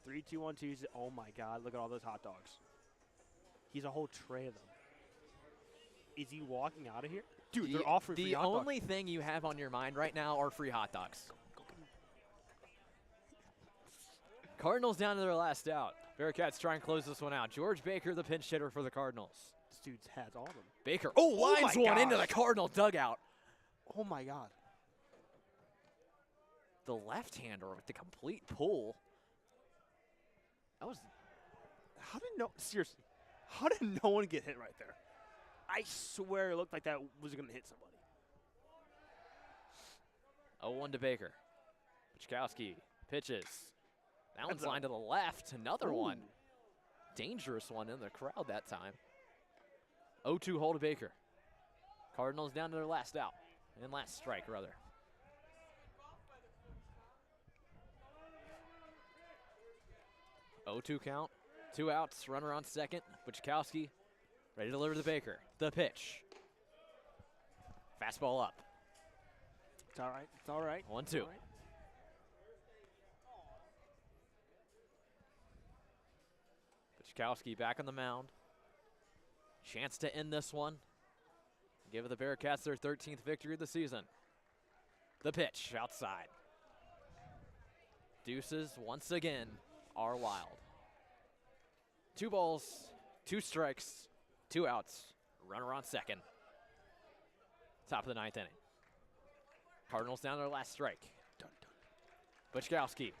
3-2-1 Tuesday. Oh, my God. Look at all those hot dogs. He's a whole tray of them. Is he walking out of here? Dude, they're offering free hot dogs. The only thing you have on your mind right now are free hot dogs. Cardinals down to their last out. Bearcats try and close this one out. George Baker, the pinch hitter for the Cardinals. This dude has all of them. Baker, lines one into the Cardinal dugout. Oh, my God. The left-hander with the complete pull. That was... Seriously, how did no one get hit right there? I swear it looked like that was going to hit somebody. 0-1 to Baker. Chkowski pitches. That one's lined to the left. Another one. Dangerous one in the crowd that time. 0-2 hold to Baker. Cardinals down to their last out. And last strike, rather. (0-2 count. 2 outs. Runner on second. Chkowski ready to deliver to Baker. The pitch. Fastball up. It's all right. It's all right. 1-2. Butchkowski back on the mound. Chance to end this one. Give the Bearcats their 13th victory of the season. The pitch outside. Deuces once again are wild. 2 balls, 2 strikes, 2 outs. Runner on second. Top of the 9th inning. Cardinals down to their last strike. Butchkowski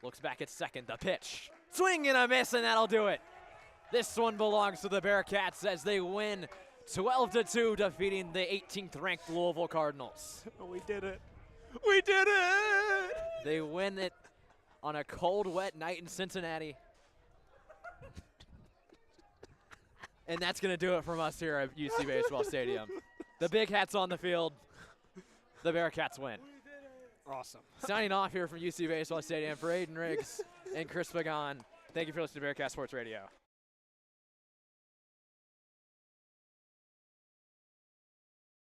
looks back at second. The pitch. Swing and a miss, and that'll do it. This one belongs to the Bearcats as they win 12-2, defeating the 18th ranked Louisville Cardinals. We did it. We did it! They win it on a cold, wet night in Cincinnati. And that's going to do it from us here at UC Baseball Stadium. The Big Hat's on the field. The Bearcats win. Awesome. Signing off here from UC Baseball Stadium for Aiden Riggs and Chris Pagan. Thank you for listening to Bearcat Sports Radio.